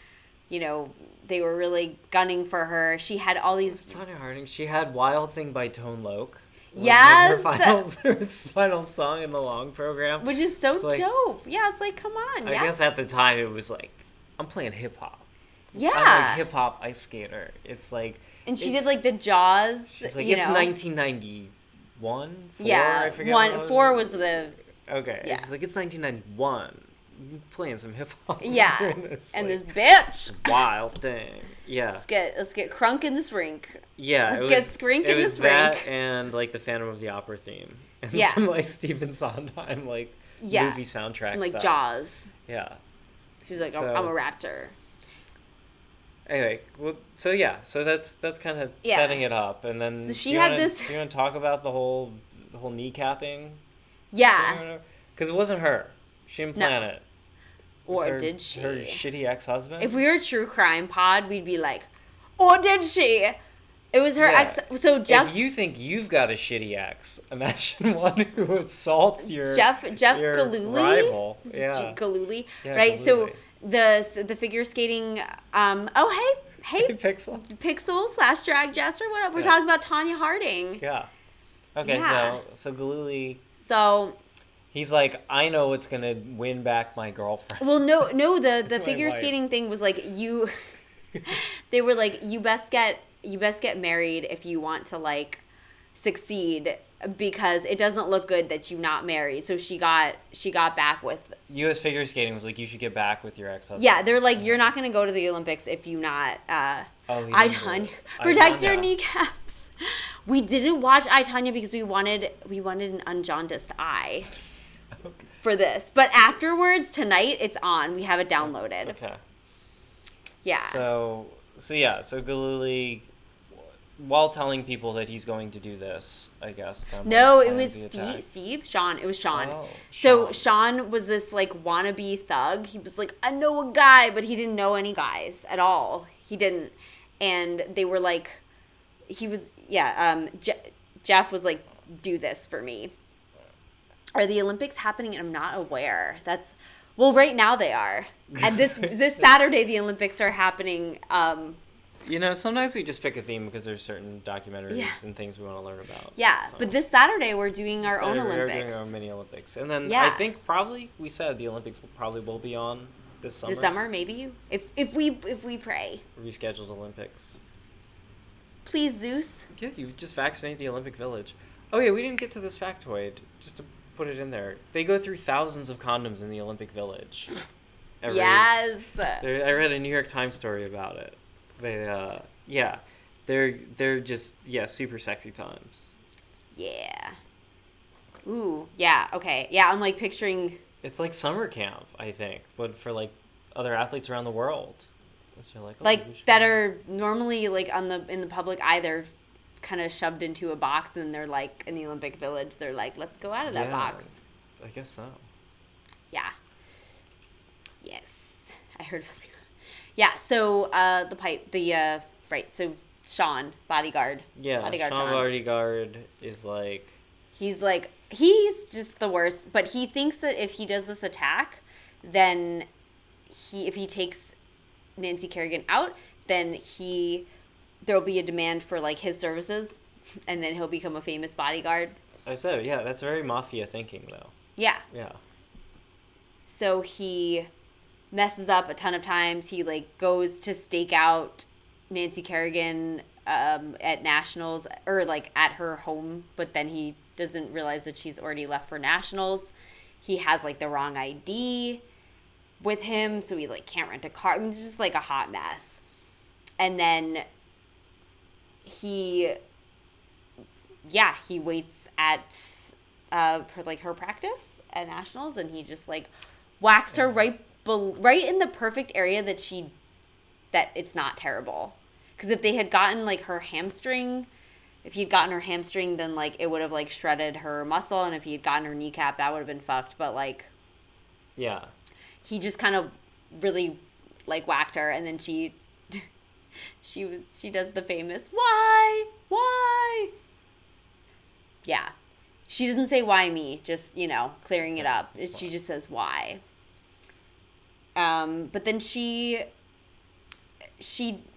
they were really gunning for her. She had all these. Tanya Harding. She had "Wild Thing" by Tone Loc. Yes. Her final song in the long program, which is so dope. Yeah, it's like, come on. I guess at the time it was like, I'm playing hip hop. Yeah. I'm like hip-hop ice skater. It's like... And she did, like, the Jaws, she's like, it's 1991? 4? Yeah. I forget 4 was the... Okay. Yeah. It's like, it's 1991. You playing some hip-hop. Yeah. And this bitch. Wild thing. Yeah. Let's get crunk in this rink. Yeah. Let's get skrink in this rink. It was that and, like, the Phantom of the Opera theme. And some, like, Stephen Sondheim, like, movie soundtrack some, like, stuff. Jaws. Yeah. She's like, I'm a raptor. Anyway, well, so that's kind of setting it up, and then so she had this. Do you want to talk about the whole kneecapping? Yeah, because it wasn't her. She didn't plan it. Or did she? Her shitty ex-husband. If we were a true crime pod, we'd be like, or did she? It was her ex. So Jeff. If you think you've got a shitty ex, imagine one who assaults your Jeff your Gillooly. Rival. Yeah. Gillooly. Yeah, right. Gillooly. So. The figure skating hey Pixel / drag jester, what up? We're talking about Tanya Harding. Yeah. Okay, so Gillooly. So he's like, I know what's gonna win back my girlfriend. Well, no, the figure skating thing was like they were like, you best get married if you want to like succeed, because it doesn't look good that you not married. So she got back with U.S. figure skating was like, you should get back with your ex-husband. Yeah, they're like, you're not going to go to the Olympics if you not protect your kneecaps. We didn't watch I, Tanya because we wanted an unjaundiced eye for this. But afterwards tonight it's on. We have it downloaded. Okay. Yeah. So Gillooly, while telling people that he's going to do this, I guess. No, it was Steve? Sean. It was Sean. Oh, so Sean was this, like, wannabe thug. He was like, I know a guy, but he didn't know any guys at all. He didn't. And they were like, Jeff was like, do this for me. Are the Olympics happening? And I'm not aware. Right now they are. And this Saturday, the Olympics are happening. Sometimes we just pick a theme because there's certain documentaries and things we want to learn about. Yeah, so. But this Saturday we're doing our own Olympics. We're doing our mini Olympics. And then I think probably we said the Olympics will be on this summer. This summer, maybe. If we pray. Rescheduled Olympics. Please, Zeus. Yeah, you just vaccinate the Olympic Village. Oh yeah, we didn't get to this factoid. Just to put it in there. They go through thousands of condoms in the Olympic Village. Yes. I read a New York Times story about it. They're just super sexy times. Yeah. Ooh, yeah, okay. Yeah, I'm like picturing. It's like summer camp, I think, but for like other athletes around the world. Which are like that are normally like in the public eye, they're kind of shoved into a box, and they're like in the Olympic Village, they're like, let's go out of that box. I guess so. Yeah. Yes. I heard. Yeah, so right, so Sean, bodyguard. Yeah, Bodyguard Sean Bodyguard is like... He's just the worst, but he thinks that if he does this attack, then if he takes Nancy Kerrigan out, then there'll be a demand for, like, his services, and then he'll become a famous bodyguard. I said, yeah, that's very mafia thinking, though. Yeah. Yeah. So he messes up a ton of times. He, like, goes to stake out Nancy Kerrigan at nationals, or, like, at her home, but then he doesn't realize that she's already left for nationals. He has, like, the wrong ID with him, so he, like, can't rent a car. I mean, it's just, like, a hot mess. And then he waits at her practice at nationals, and he just, like, whacks her right in the perfect area that it's not terrible. Because if they had gotten, like, her hamstring, if he'd gotten her hamstring, then, like, it would have, like, shredded her muscle, and if he had gotten her kneecap, that would have been fucked. But, like, yeah, he just kind of really, like, whacked her, and then she does the famous why yeah, she doesn't say why me, just, you know, clearing it up. She just says why. But then she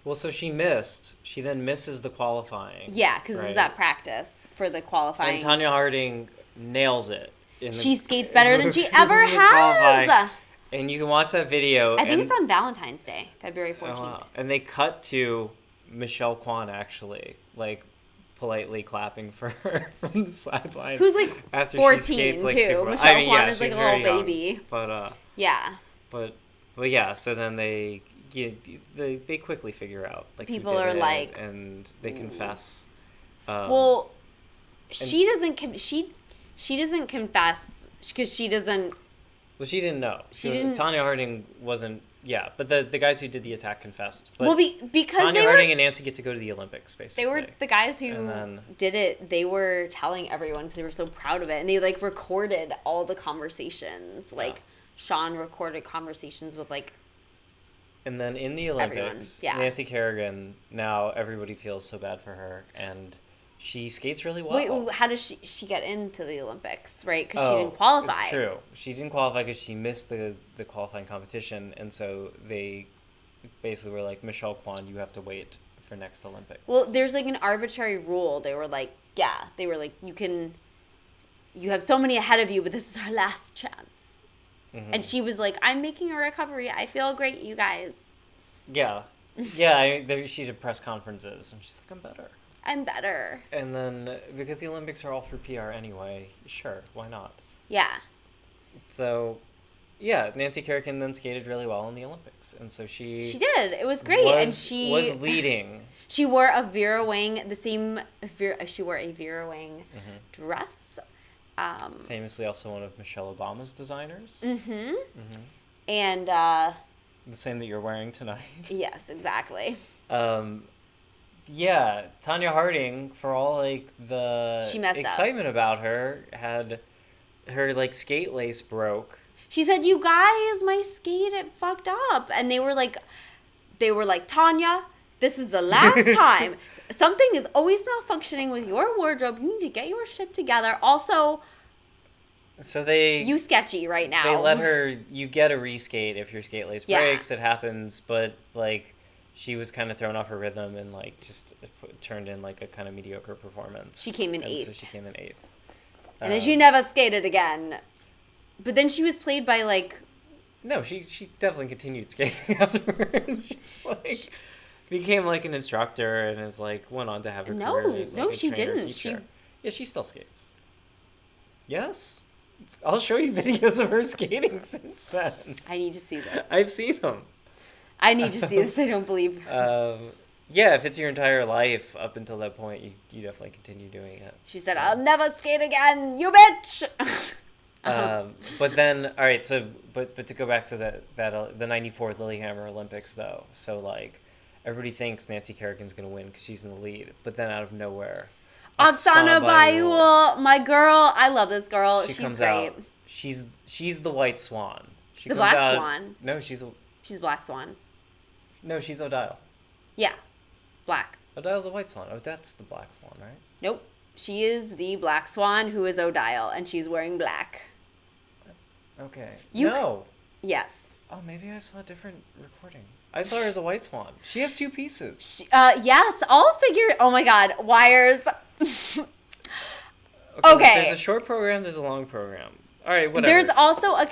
well, so she then misses the qualifying. Yeah, because it was at practice for the qualifying. And Tanya Harding nails it. She skates better than she ever has. And you can watch that video. I think it's on Valentine's Day, February 14th. Oh, wow. And they cut to Michelle Kwan actually, like, politely clapping for her from the sideline. Who's, like, after 14, she skates, like, too. Michelle Kwan is, like, a little baby. Young, but, yeah. But yeah, so then they quickly figure out, like, people are like, and they confess. Well, she doesn't confess because she doesn't. Well, she didn't know. She didn't. Tanya Harding wasn't. Yeah, but the guys who did the attack confessed. But well, because Tanya Harding and Nancy get to go to the Olympics, basically. They were the guys who did it. They were telling everyone because they were so proud of it, and they, like, recorded all the conversations. Like, Sean recorded conversations with, like. And then in the Olympics, Nancy Kerrigan, now everybody feels so bad for her, and she skates really well. Wait, how does she get into the Olympics, right? Because she didn't qualify. It's true. She didn't qualify because she missed the qualifying competition, and so they basically were like, Michelle Kwan, you have to wait for next Olympics. Well, there's, like, an arbitrary rule. They were like, you have so many ahead of you, but this is our last chance. Mm-hmm. And she was like, I'm making a recovery. I feel great, you guys. Yeah. Yeah, she did press conferences, and she's like, I'm better. And then, because the Olympics are all for PR anyway, sure, why not? Yeah. So, yeah, Nancy Kerrigan then skated really well in the Olympics, and so she did. It was great, and she was leading. She wore a Vera Wang, she wore a Vera Wang dress. Famously also one of Michelle Obama's designers. And the same that you're wearing tonight. Yes, exactly. Yeah, Tanya Harding, for all, like, the excitement about her, had her, like, skate lace broke. She said, you guys, my skate, it fucked up. And they were like, Tanya, this is the last time. Something is always malfunctioning with your wardrobe. You need to get your shit together. Also, you sketchy right now. They let her, you get a reskate if your skate lace breaks. It happens, but, like, she was kind of thrown off her rhythm and, like, just turned in, like, a kind of mediocre performance. She came in 8th. So she came in 8th. And then she never skated again. But then she was played by, like... No, she definitely continued skating afterwards. She's, like, became, like, an instructor and is, like, went on to have her career as, like, no, a she trainer, didn't. teacher. Yeah, she still skates. Yes. I'll show you videos of her skating since then. I need to see this. I've seen them. I need to see this. I don't believe. Yeah, if it's your entire life up until that point, you definitely continue doing it. She said, I'll never skate again, you bitch! But then, all right, so, but to go back to the 94 Lillehammer Olympics, though, so, like, everybody thinks Nancy Kerrigan's going to win because she's in the lead, but then out of nowhere, Oksana Bayul, my girl, I love this girl. She's great. Out. She's the white swan. The black swan. No, she's Black swan. No, she's Odile. Yeah, black. Odile's a white swan. Odette's the black swan, right? Nope. She is the black swan who is Odile, and she's wearing black. Okay. No. Yes. Oh, maybe I saw a different recording. I saw her as a white swan. She has two pieces. Yes, all figure. Oh my God, wires. Okay. There's a short program. There's a long program. All right, whatever. There's also a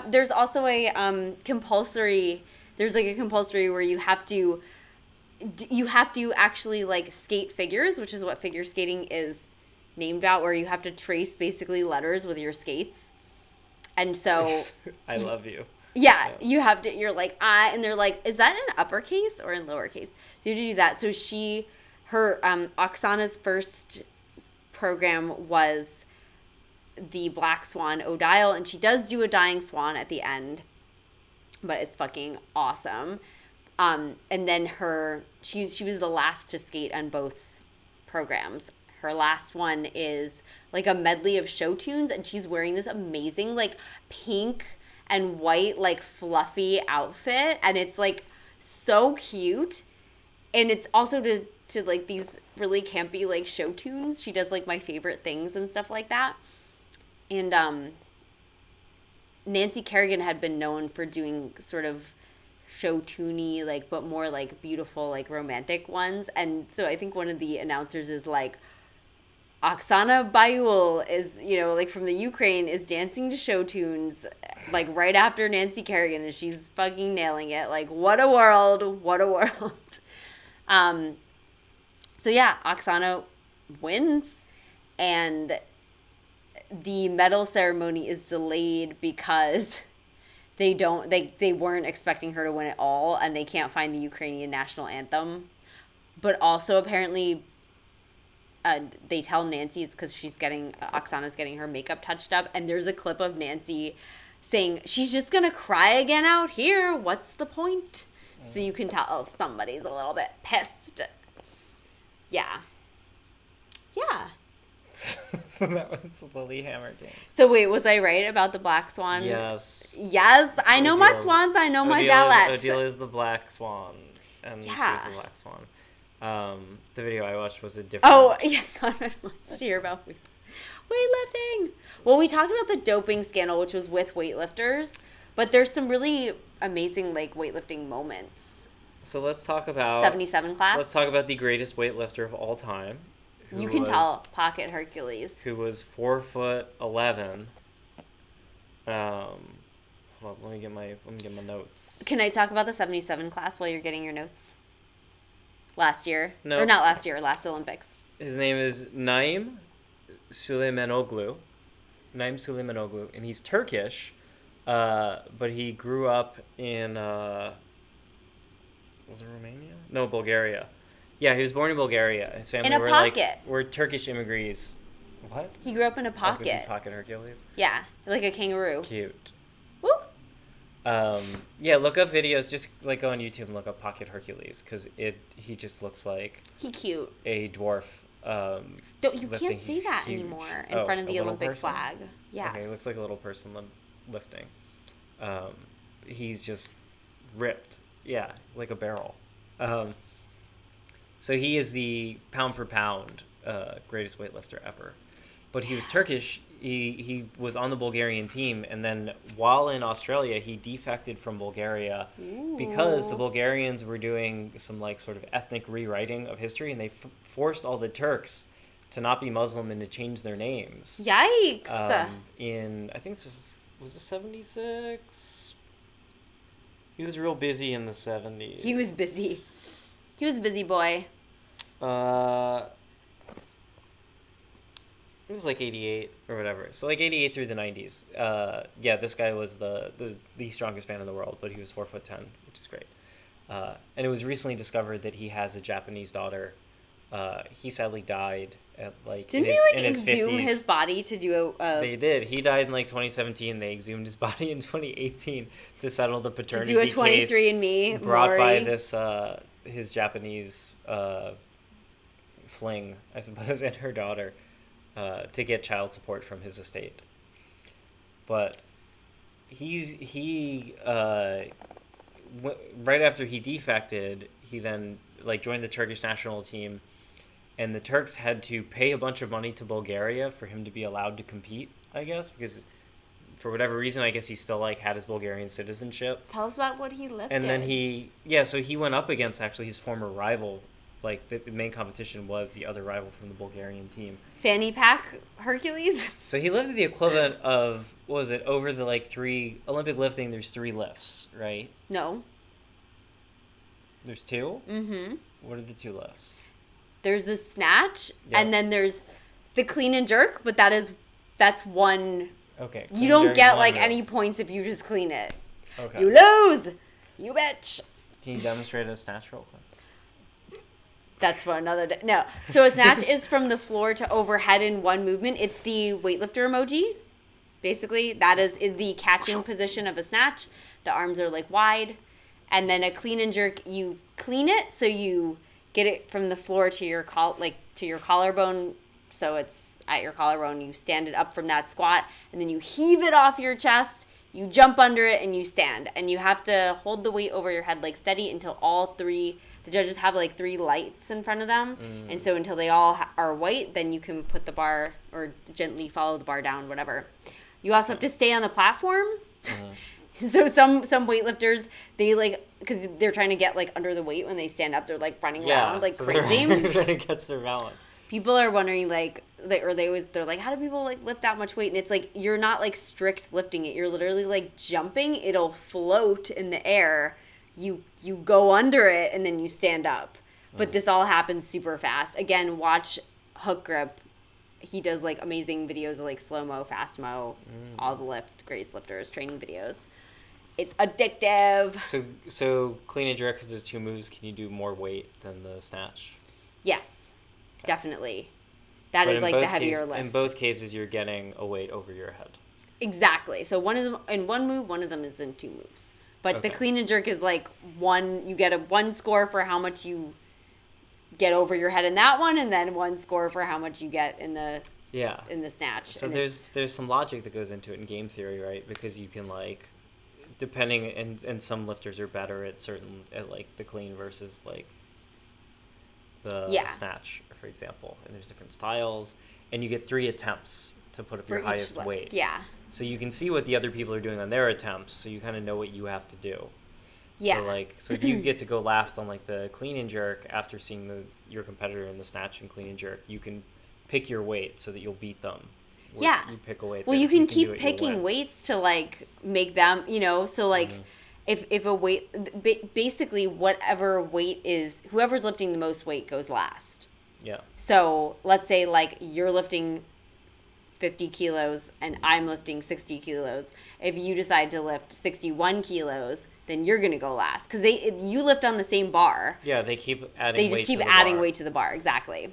There's also a compulsory. There's like a compulsory where you have to actually like skate figures, which is what figure skating is named out, where you have to trace basically letters with your skates. And so I love you. Yeah, you have to, you're like, and they're like, is that in uppercase or in lowercase? So you have to do that. So Oksana's first program was the Black Swan Odile, and she does do a dying swan at the end, but it's fucking awesome. And then she was the last to skate on both programs. Her last one is like a medley of show tunes, and she's wearing this amazing like pink and white like fluffy outfit, and it's like so cute. And it's also to like these really campy like show tunes. She does like My Favorite Things and stuff like that. And Nancy Kerrigan had been known for doing sort of show tuney like but more like beautiful like romantic ones. And so I think one of the announcers is like, Oksana Bayul is, like from the Ukraine, is dancing to show tunes like right after Nancy Kerrigan, and she's fucking nailing it. Like, what a world, what a world. So yeah, Oksana wins, and the medal ceremony is delayed because they weren't expecting her to win at all, and they can't find the Ukrainian national anthem. But also apparently they tell Nancy it's because Oksana's getting her makeup touched up, and there's a clip of Nancy saying she's just gonna cry again out here. What's the point? So you can tell somebody's a little bit pissed. Yeah. So that was the Lilyhammer dance. So wait, was I right about the black swan? Yes. So I know my swans. I know my dialect. Odile is the black swan, and she's the black swan. The video I watched was a different... Oh, yeah, Conrad wants to hear about weightlifting. Well, we talked about the doping scandal, which was with weightlifters, but there's some really amazing, like, weightlifting moments. So let's talk about... 77 class? Let's talk about the greatest weightlifter of all time. You can tell, Pocket Hercules. Who was 4'11". Hold on, let me get my notes. Can I talk about the 77 class while you're getting your notes? Last year. No. Or not last year, last Olympics. His name is Naim Süleymanoglu, and he's Turkish, but he grew up in, was it Romania? No, Bulgaria. Yeah, he was born in Bulgaria. His family in a pocket. We're Turkish immigrants. What? He grew up in a pocket. Because he's Pocket Hercules? Yeah, like a kangaroo. Cute. Woo! Yeah, look up videos. Just like go on YouTube and look up Pocket Hercules, because he just looks like cute a dwarf. You can't say that huge. Anymore in front of the Olympic flag. Yes. Okay, he looks like a little person lifting. He's just ripped. Yeah, like a barrel. So he is the pound for pound greatest weightlifter ever. But he was Turkish. He was on the Bulgarian team, and then while in Australia, he defected from Bulgaria because the Bulgarians were doing some like sort of ethnic rewriting of history, and they forced all the Turks to not be Muslim and to change their names. Yikes! I think this was it 76? He was real busy in the 70s. He was busy. He was a busy boy. It was like 88 or whatever. So like 88 through the 90s. Yeah, this guy was the strongest man in the world, but he was 4'10", which is great. And it was recently discovered that he has a Japanese daughter. He sadly died at like Didn't in they his exhume 50s. his body to do a They did. He died in like 2017. They exhumed his body in 2018 to settle the paternity to do a 23andMe brought by this his Japanese fling, I suppose, and her daughter. To get child support from his estate. But he right after he defected, he then like joined the Turkish national team, and the Turks had to pay a bunch of money to Bulgaria for him to be allowed to compete, I guess, because for whatever reason, I guess he still like had his Bulgarian citizenship. Tell us about what he lifted. And then so he went up against actually his former rival. Like the main competition was the other rival from the Bulgarian team. Fanny pack Hercules. So he lifted the equivalent of, what was it, over the like 3 Olympic lifting, there's 3 lifts, right? No. There's 2? Mm-hmm. What are the 2 lifts? There's the snatch, Yep. and then there's the clean and jerk, but that's one. Okay. You don't get like any points if you just clean it. Okay. You lose. You bitch. Can you demonstrate a snatch real quick? That's for another day. No. So a snatch is from the floor to overhead in one movement. It's the weightlifter emoji. Basically, that is in the catching position of a snatch. The arms are like wide. And then a clean and jerk, you clean it so you get it from the floor to your to your collarbone. So it's at your collarbone. You stand it up from that squat, and then you heave it off your chest. You jump under it and you stand, and you have to hold the weight over your head like steady until all 3. The judges have like 3 lights in front of them, and so until they all are white, then you can put the bar or gently follow the bar down, whatever. You also have to stay on the platform. So some weightlifters, they like, because they're trying to get like under the weight when they stand up, they're like running around like crazy. They're trying to catch their balance. People are wondering like, they're like, how do people like lift that much weight? And it's like, you're not like strict lifting it. You're literally like jumping. It'll float in the air. You go under it and then you stand up. But this all happens super fast. Again, watch Hook Grip. He does like amazing videos of like slow-mo, fast-mo, all the greatest lifters, training videos. It's addictive. So clean and jerk, because there's 2 moves, can you do more weight than the snatch? Yes, definitely. That is like the heavier lift. In both cases, you're getting a weight over your head. Exactly. So one is in one move, one of them is in 2 moves. But the clean and jerk is like you get a 1 score for how much you get over your head in that one, and then 1 score for how much you get in the snatch. So there's some logic that goes into it in game theory, right? Because you can like, depending, and some lifters are better at like the clean versus like the snatch, for example. And there's different styles, and you get 3 attempts to put up your highest weight. Yeah. So you can see what the other people are doing on their attempts, so you kind of know what you have to do. Yeah. So if you get to go last on like the clean and jerk after seeing your competitor in the snatch and clean and jerk, you can pick your weight so that you'll beat them. Yeah. You pick a weight. Well, you can keep picking weights to like make them, so like if a weight, basically whatever weight is, whoever's lifting the most weight goes last. Yeah. So let's say like you're lifting 50 kilos and I'm lifting 60 kilos. If you decide to lift 61 kilos, then you're going to go last. Because you lift on the same bar. Yeah, they keep adding weight They just keep adding weight to the bar. Exactly.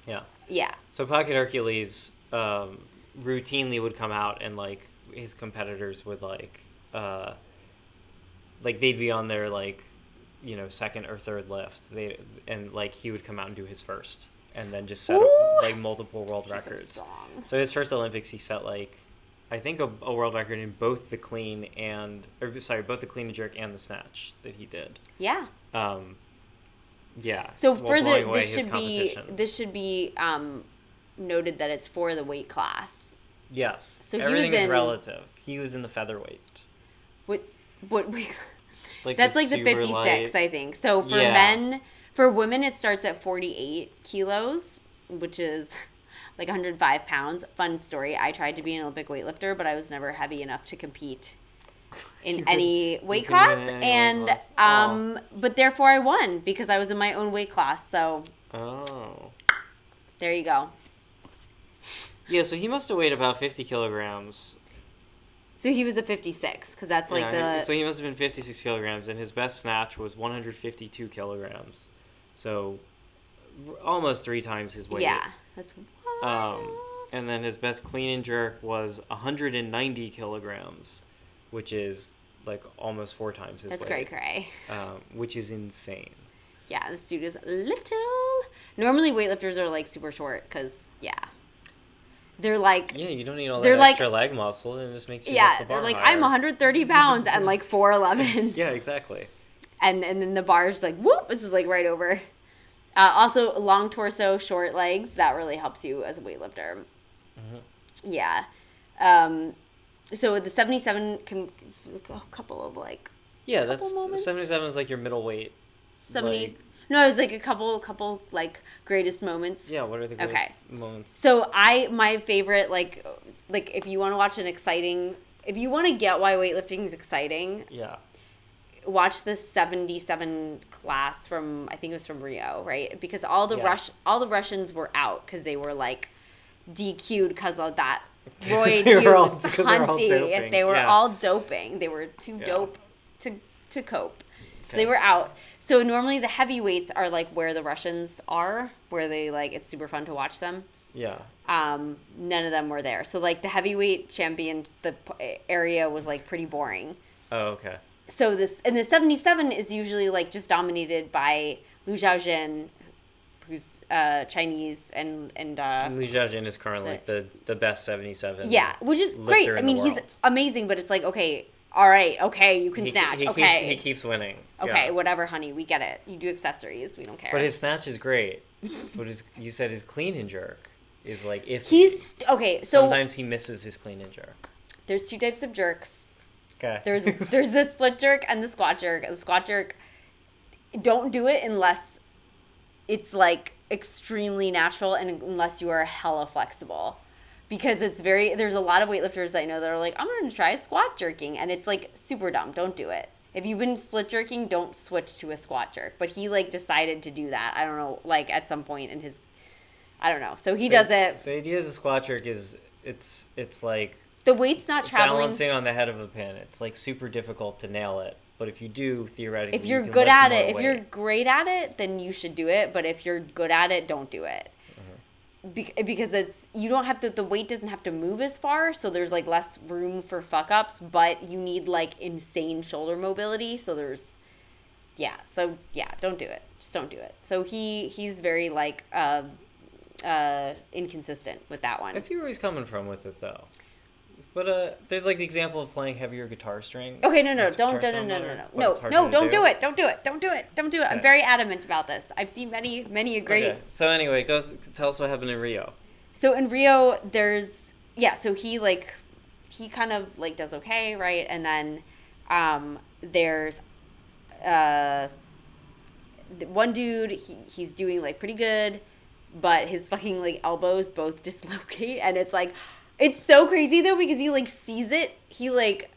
Yeah. Yeah. So Pocket Hercules routinely would come out, and like his competitors would like they'd be on their like, 2nd or 3rd lift. And like he would come out and do his first. And then just set like multiple world records. So his first Olympics, he set like, I think a world record in both the clean and jerk and the snatch that he did. Yeah. Yeah. So this should be noted that it's for the weight class. Yes. So everything is relative. He was in the featherweight. What weight? Like that's like the 56, light. I think. So for men. For women, it starts at 48 kilos, which is like 105 pounds. Fun story. I tried to be an Olympic weightlifter, but I was never heavy enough to compete in any weight class. And but therefore I won because I was in my own weight class. So there you go. Yeah, so he must have weighed about 50 kilograms. So he was a 56 because that's like So he must have been 56 kilograms, and his best snatch was 152 kilograms. So almost 3 times his weight. Yeah, that's wild. And then his best clean and jerk was 190 kilograms, which is like almost 4 times his weight. That's cray. Which is insane. Yeah, this dude is little. Normally weightlifters are like super short because, they're like, Yeah, you don't need all they're that like, extra leg muscle. It just makes you yeah, lift the bar they're like, higher. I'm 130 pounds and like 4'11". Yeah, exactly. And then the bar is like, whoop, this is like right over. Also, long torso, short legs, that really helps you as a weightlifter. Mm-hmm. Yeah. So the 77 can a couple of like. Yeah, that's moments. 77 is like your middle-weight. 70. Like, no, it was like a couple like greatest moments. yeah, what are the greatest moments? So my favorite like if you want to watch if you want to get why weightlifting is exciting. Yeah. Watch the 77 class from, I think it was from Rio, right? Because all the Russians were out because they were like DQ'd because of that roid use hunty. They were all doping. They were too dope to cope. So they were out. So normally the heavyweights are like where the Russians are, where they like, it's super fun to watch them. Yeah. None of them were there. So like the heavyweight champion, the area was like pretty boring. Oh, okay. So the 77 is usually like just dominated by Liu Xiaojin, who's Chinese, and Liu Xiaojin is currently like the best 77. Yeah, which is great. I mean, he's amazing, but it's like, okay, all right, okay, you can snatch. He keeps winning. Okay, whatever, honey, we get it. You do accessories, we don't care. But his snatch is great. But you said his clean and jerk is like if sometimes he misses his clean and jerk. There's two types of jerks. Okay. There's the split jerk and the squat jerk. The squat jerk, don't do it unless it's like extremely natural and unless you are hella flexible. Because there's a lot of weightlifters I know that are like, I'm going to try squat jerking. And it's like super dumb. Don't do it. If you've been split jerking, don't switch to a squat jerk. But he like decided to do that. I don't know, like at some point in his, I don't know. So he does it. So the idea of the squat jerk is it's like, the weight's not traveling. Balancing on the head of a pin. It's like super difficult to nail it. But if you do, theoretically, if you're good at it, if you're great at it, then you should do it. But if you're good at it, don't do it. Mm-hmm. Because you don't have to, the weight doesn't have to move as far. So there's like less room for fuck ups, but you need like insane shoulder mobility. So don't do it. Just don't do it. So he's very like inconsistent with that one. I see where he's coming from with it though. But there's like the example of playing heavier guitar strings. Okay, no, don't do it. I'm very adamant about this. I've seen many a great. Okay. So anyway, tell us what happened in Rio. So in Rio, so he kind of like does okay, right? And then there's one dude, he's doing like pretty good, but his fucking like elbows both dislocate, and it's like. It's so crazy, though, because he, like, sees it. He, like,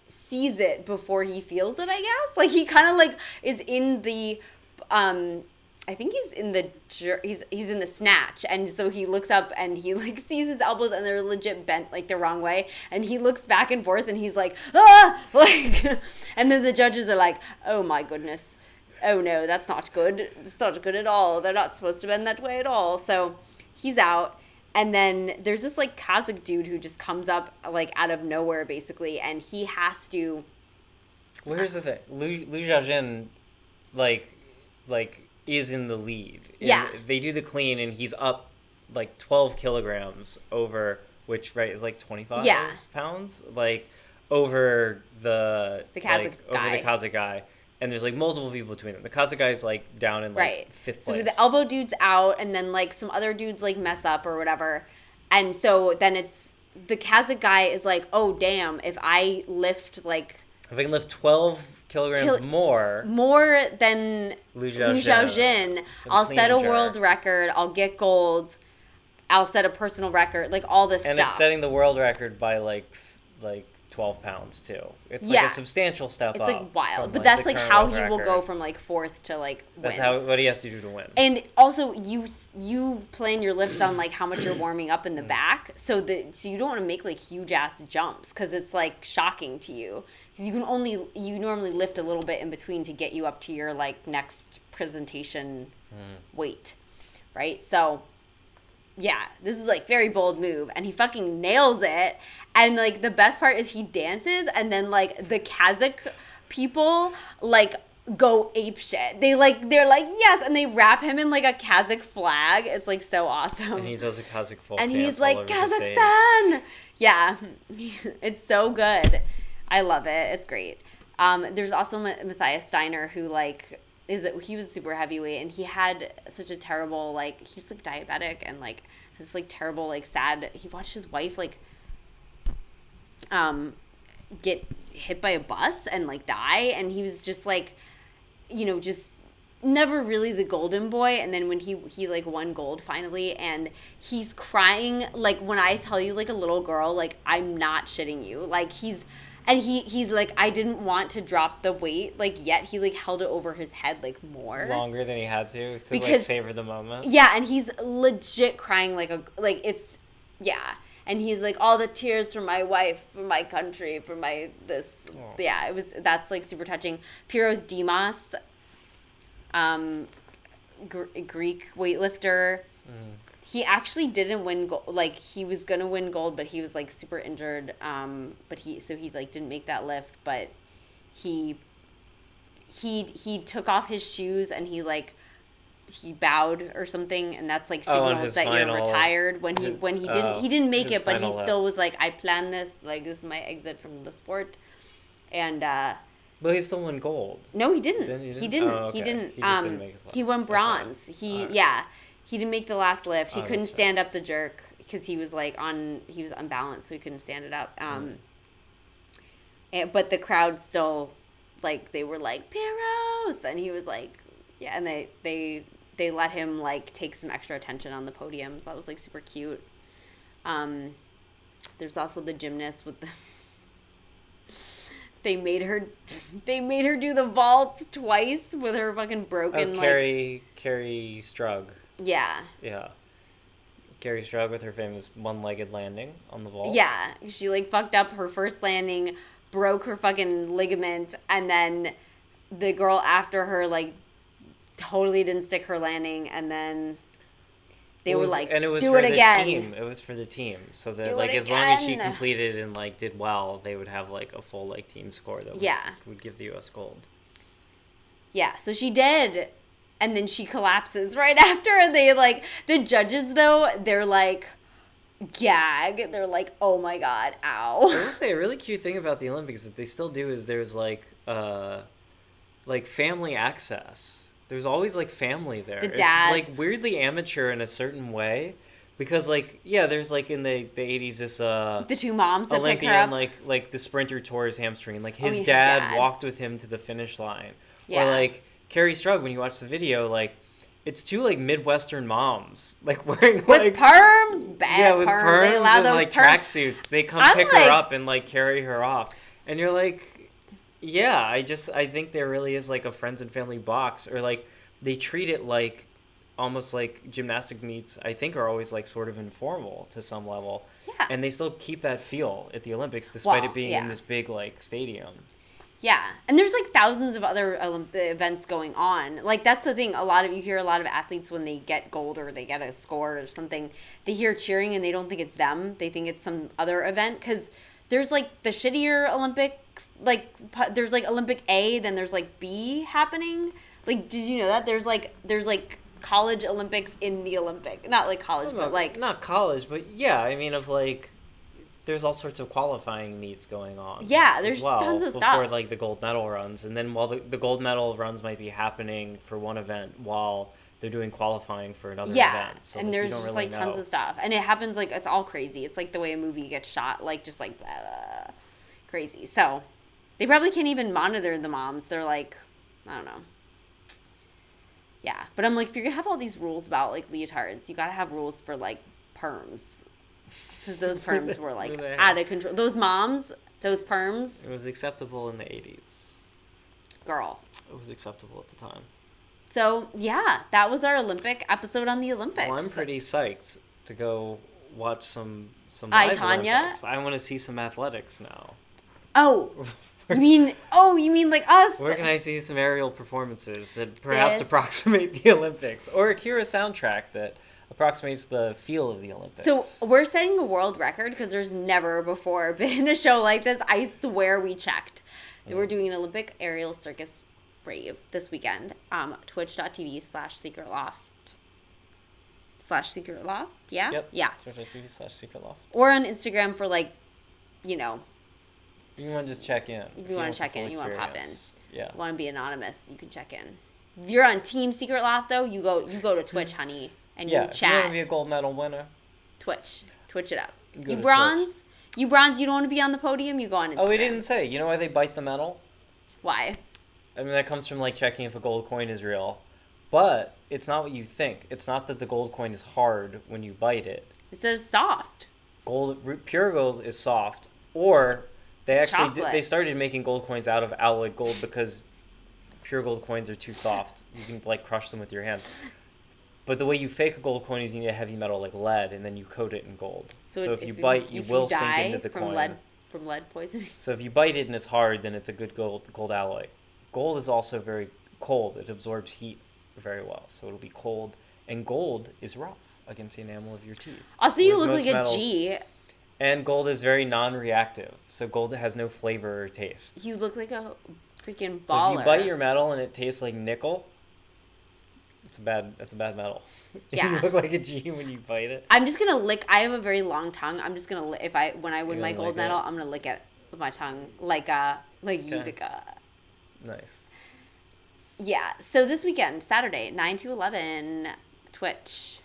sees it before he feels it, I guess. Like, he kind of, like, is in the, I think he's in the, he's in the snatch. And so he looks up and he, like, sees his elbows and they're legit bent, like, the wrong way. And he looks back and forth and he's like, ah! Like, and then the judges are like, oh, my goodness. Oh, no, that's not good. It's not good at all. They're not supposed to bend that way at all. So he's out. And then there's this, like, Kazakh dude who just comes up, like, out of nowhere, basically, and he has to... Well, here's the thing. Liu Xiaojin, like, is in the lead. Yeah. They do the clean, and he's up, like, 12 kilograms over, which, right, is, like, 25 pounds? Like, over the Kazakh guy. Over the Kazakh guy. And there's, like, multiple people between them. The Kazakh guy's, like, down in, like, 5th place. So the elbow dude's out, and then, like, some other dudes, like, mess up or whatever. And so then it's... The Kazakh guy is like, oh, damn, if I lift, like... If I can lift 12 kilograms more... More than Liu Xiaojin, I'll set a world record, I'll get gold, I'll set a personal record, like, all this stuff. And it's setting the world record by, like 12 pounds too. It's like a substantial step up. It's like wild, from, but that's like how he record. will go from like 4th to like win. That's what he has to do to win. And also you plan your lifts on like how much you're warming up in the back, so you don't want to make like huge ass jumps because it's like shocking to you because you normally lift a little bit in between to get you up to your like next presentation weight, right? So. Yeah, this is like very bold move, and he fucking nails it. And like the best part is he dances, and then like the Kazakh people like go ape shit. They're like, yes, and they wrap him in like a Kazakh flag. It's like so awesome. And he does a Kazakh folk and dance he's like, all over the stage. Kazakhstan. Yeah, it's so good. I love it. It's great. There's also Matthias Steiner, who like he was super heavyweight, and he had such a terrible, like, he was like diabetic and like this like terrible, like sad. He watched his wife like get hit by a bus and like die, and he was just like, you know, just never really the golden boy. And then when he like won gold finally, and he's crying, like, when I tell you, like a little girl, like, I'm not shitting you, like he's like, I didn't want to drop the weight, like, yet he like held it over his head like more longer than he had to because, like savor the moment. Yeah, and he's legit crying like it's, yeah. And he's like, all the tears for my wife, for my country, for my this. Oh. Yeah, that's like super touching. Pyros Dimas, Greek weightlifter. He actually didn't win gold. Like, he was gonna win gold, but he was like super injured. But he like didn't make that lift. But he took off his shoes and he bowed or something, and that's like signals that you're retired. When he didn't make it, but he still was like, I planned this, like, this is my exit from the sport. And well, he still won gold. No, he didn't. He didn't. Oh, okay. He didn't. He just didn't make his last. He won bronze. Okay. He didn't make the last lift. He couldn't stand right. up the jerk because he was unbalanced, so he couldn't stand it up. But the crowd still, like, they were like, Pyros, and he was like, yeah, and they let him like take some extra attention on the podium, so that was like super cute. There's also the gymnast with the they made her do the vault twice with her fucking broken Carrie Strug. Yeah. Carrie Strug with her famous one-legged landing on the vault. Yeah, she like fucked up her first landing, broke her fucking ligament, and then the girl after her like totally didn't stick her landing, and then they were like, and it was do for it the again. Team. It was for the team, so that do like it as long as she again. completed and like did well, they would have like a full like team score that would give the U.S. gold. Yeah, so she did, and then she collapses right after, and they like, the judges though, they're like, gag. They're like, oh my god, ow. I will say a really cute thing about the Olympics that they still do is there's like family access. There's always like family there. The dads. It's like weirdly amateur in a certain way, because like, yeah, there's like in the 80s this the two moms that Olympian pick her up. like the sprinter tore his hamstring. Like his dad walked with him to the finish line. Yeah. Or like Carrie Strug, when you watch the video, like it's two like Midwestern moms like wearing with like perms, bad with perms. They allow and those like tracksuits. They come pick her up and like carry her off, and you're like, yeah, I think there really is like a friends and family box, or like they treat it like almost like gymnastic meets. I think are always like sort of informal to some level. Yeah. And they still keep that feel at the Olympics despite it being in this big like stadium. Yeah, and there's like thousands of other events going on. Like that's the thing. You hear a lot of athletes when they get gold or they get a score or something, they hear cheering and they don't think it's them. They think it's some other event, because there's like the shittier Olympics. Like there's like Olympic A, then there's like B happening. Like, did you know that there's like college Olympics in the Olympic? Not like college, but like not college, but yeah. I mean, of like. There's all sorts of qualifying meets going on. Yeah, there's tons of stuff. Before, like, the gold medal runs. And then while the gold medal runs might be happening for one event while they're doing qualifying for another event. So, and there's just, like, tons of stuff. And it happens, like, it's all crazy. It's like the way a movie gets shot, like, just, like, blah, blah, crazy. So, they probably can't even monitor the moms. They're, like, I don't know. Yeah. But I'm like, if you're going to have all these rules about, like, leotards, you got to have rules for, like, perms. Because those perms were, like, out of control. Those moms, those perms. It was acceptable in the 80s. Girl. It was acceptable at the time. So, yeah, that was our Olympic episode on the Olympics. Well, I'm pretty psyched to go watch some live Tanya? Olympics. I want to see some athletics now. Oh, you mean like us? Where can I see some aerial performances that perhaps approximate the Olympics? Or hear a soundtrack that approximates the feel of the Olympics. So we're setting a world record because there's never before been a show like this. I swear we checked. We're doing an Olympic aerial circus brave this weekend. Twitch.tv/secretloft/secretloft. Yeah? Yep. Yeah. Twitch.tv/secretloft. Or on Instagram for like, you know. If you want to just check in. If you want to check in, you want to pop in. Yeah. Want to be anonymous, you can check in. If you're on Team Secret Loft though, you go to Twitch, honey, and you If you chat. want to be a gold medal winner. Twitch it up. Go You to bronze, you don't want to be on the podium. You go on Instagram. Oh, we didn't say. You know why they bite the medal? Why? I mean, that comes from like checking if a gold coin is real, but it's not what you think. It's not that the gold coin is hard when you bite it. It says soft. Pure gold is soft, or It's chocolate. they started making gold coins out of alloyed gold because pure gold coins are too soft. You can like crush them with your hand. But the way you fake a gold coin is you need a heavy metal like lead, and then you coat it in gold. So if you bite, you will sink into the coin. From lead poisoning. So if you bite it and it's hard, then it's a good gold alloy. Gold is also very cold. It absorbs heat very well, so it'll be cold. And gold is rough against the enamel of your teeth. Also, you look like a G. And gold is very non-reactive, so gold has no flavor or taste. You look like a freaking baller. So if you bite your metal and it tastes like nickel, that's a bad metal. Yeah. You look like a G when you bite it. I'm just gonna lick. I have a very long tongue. I'm just gonna when I win my gold medal, I'm gonna lick it with my tongue like Utica. Nice. Yeah. So this weekend, Saturday, 9 to 11, Twitch,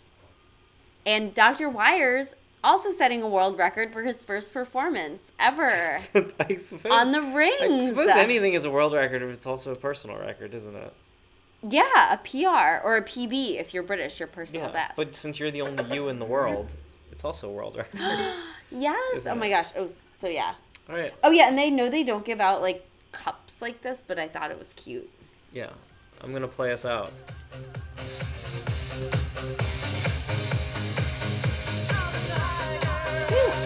and Dr. Wires also setting a world record for his first performance ever I suppose, on the rings. I suppose anything is a world record if it's also a personal record, isn't it? Yeah, a PR or a PB if you're British, your personal best. But since you're the only you in the world, it's also a world record. Yes. Isn't Oh my it? gosh. Oh, so yeah. All right. Oh yeah, and they don't give out like cups like this, but I thought it was cute. Yeah. I'm going to play us out.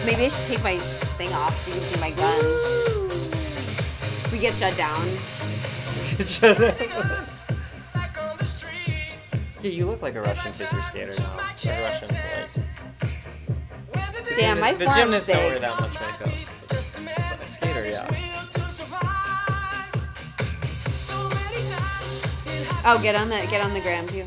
Maybe I should take my thing off so you can see my guns. We get shut down. Yeah, you look like a Russian figure skater now. Like a Russian boy. Damn, my The forearm's gymnasts don't wear big. that much makeup. But a skater, yeah. Oh, get on the gram too.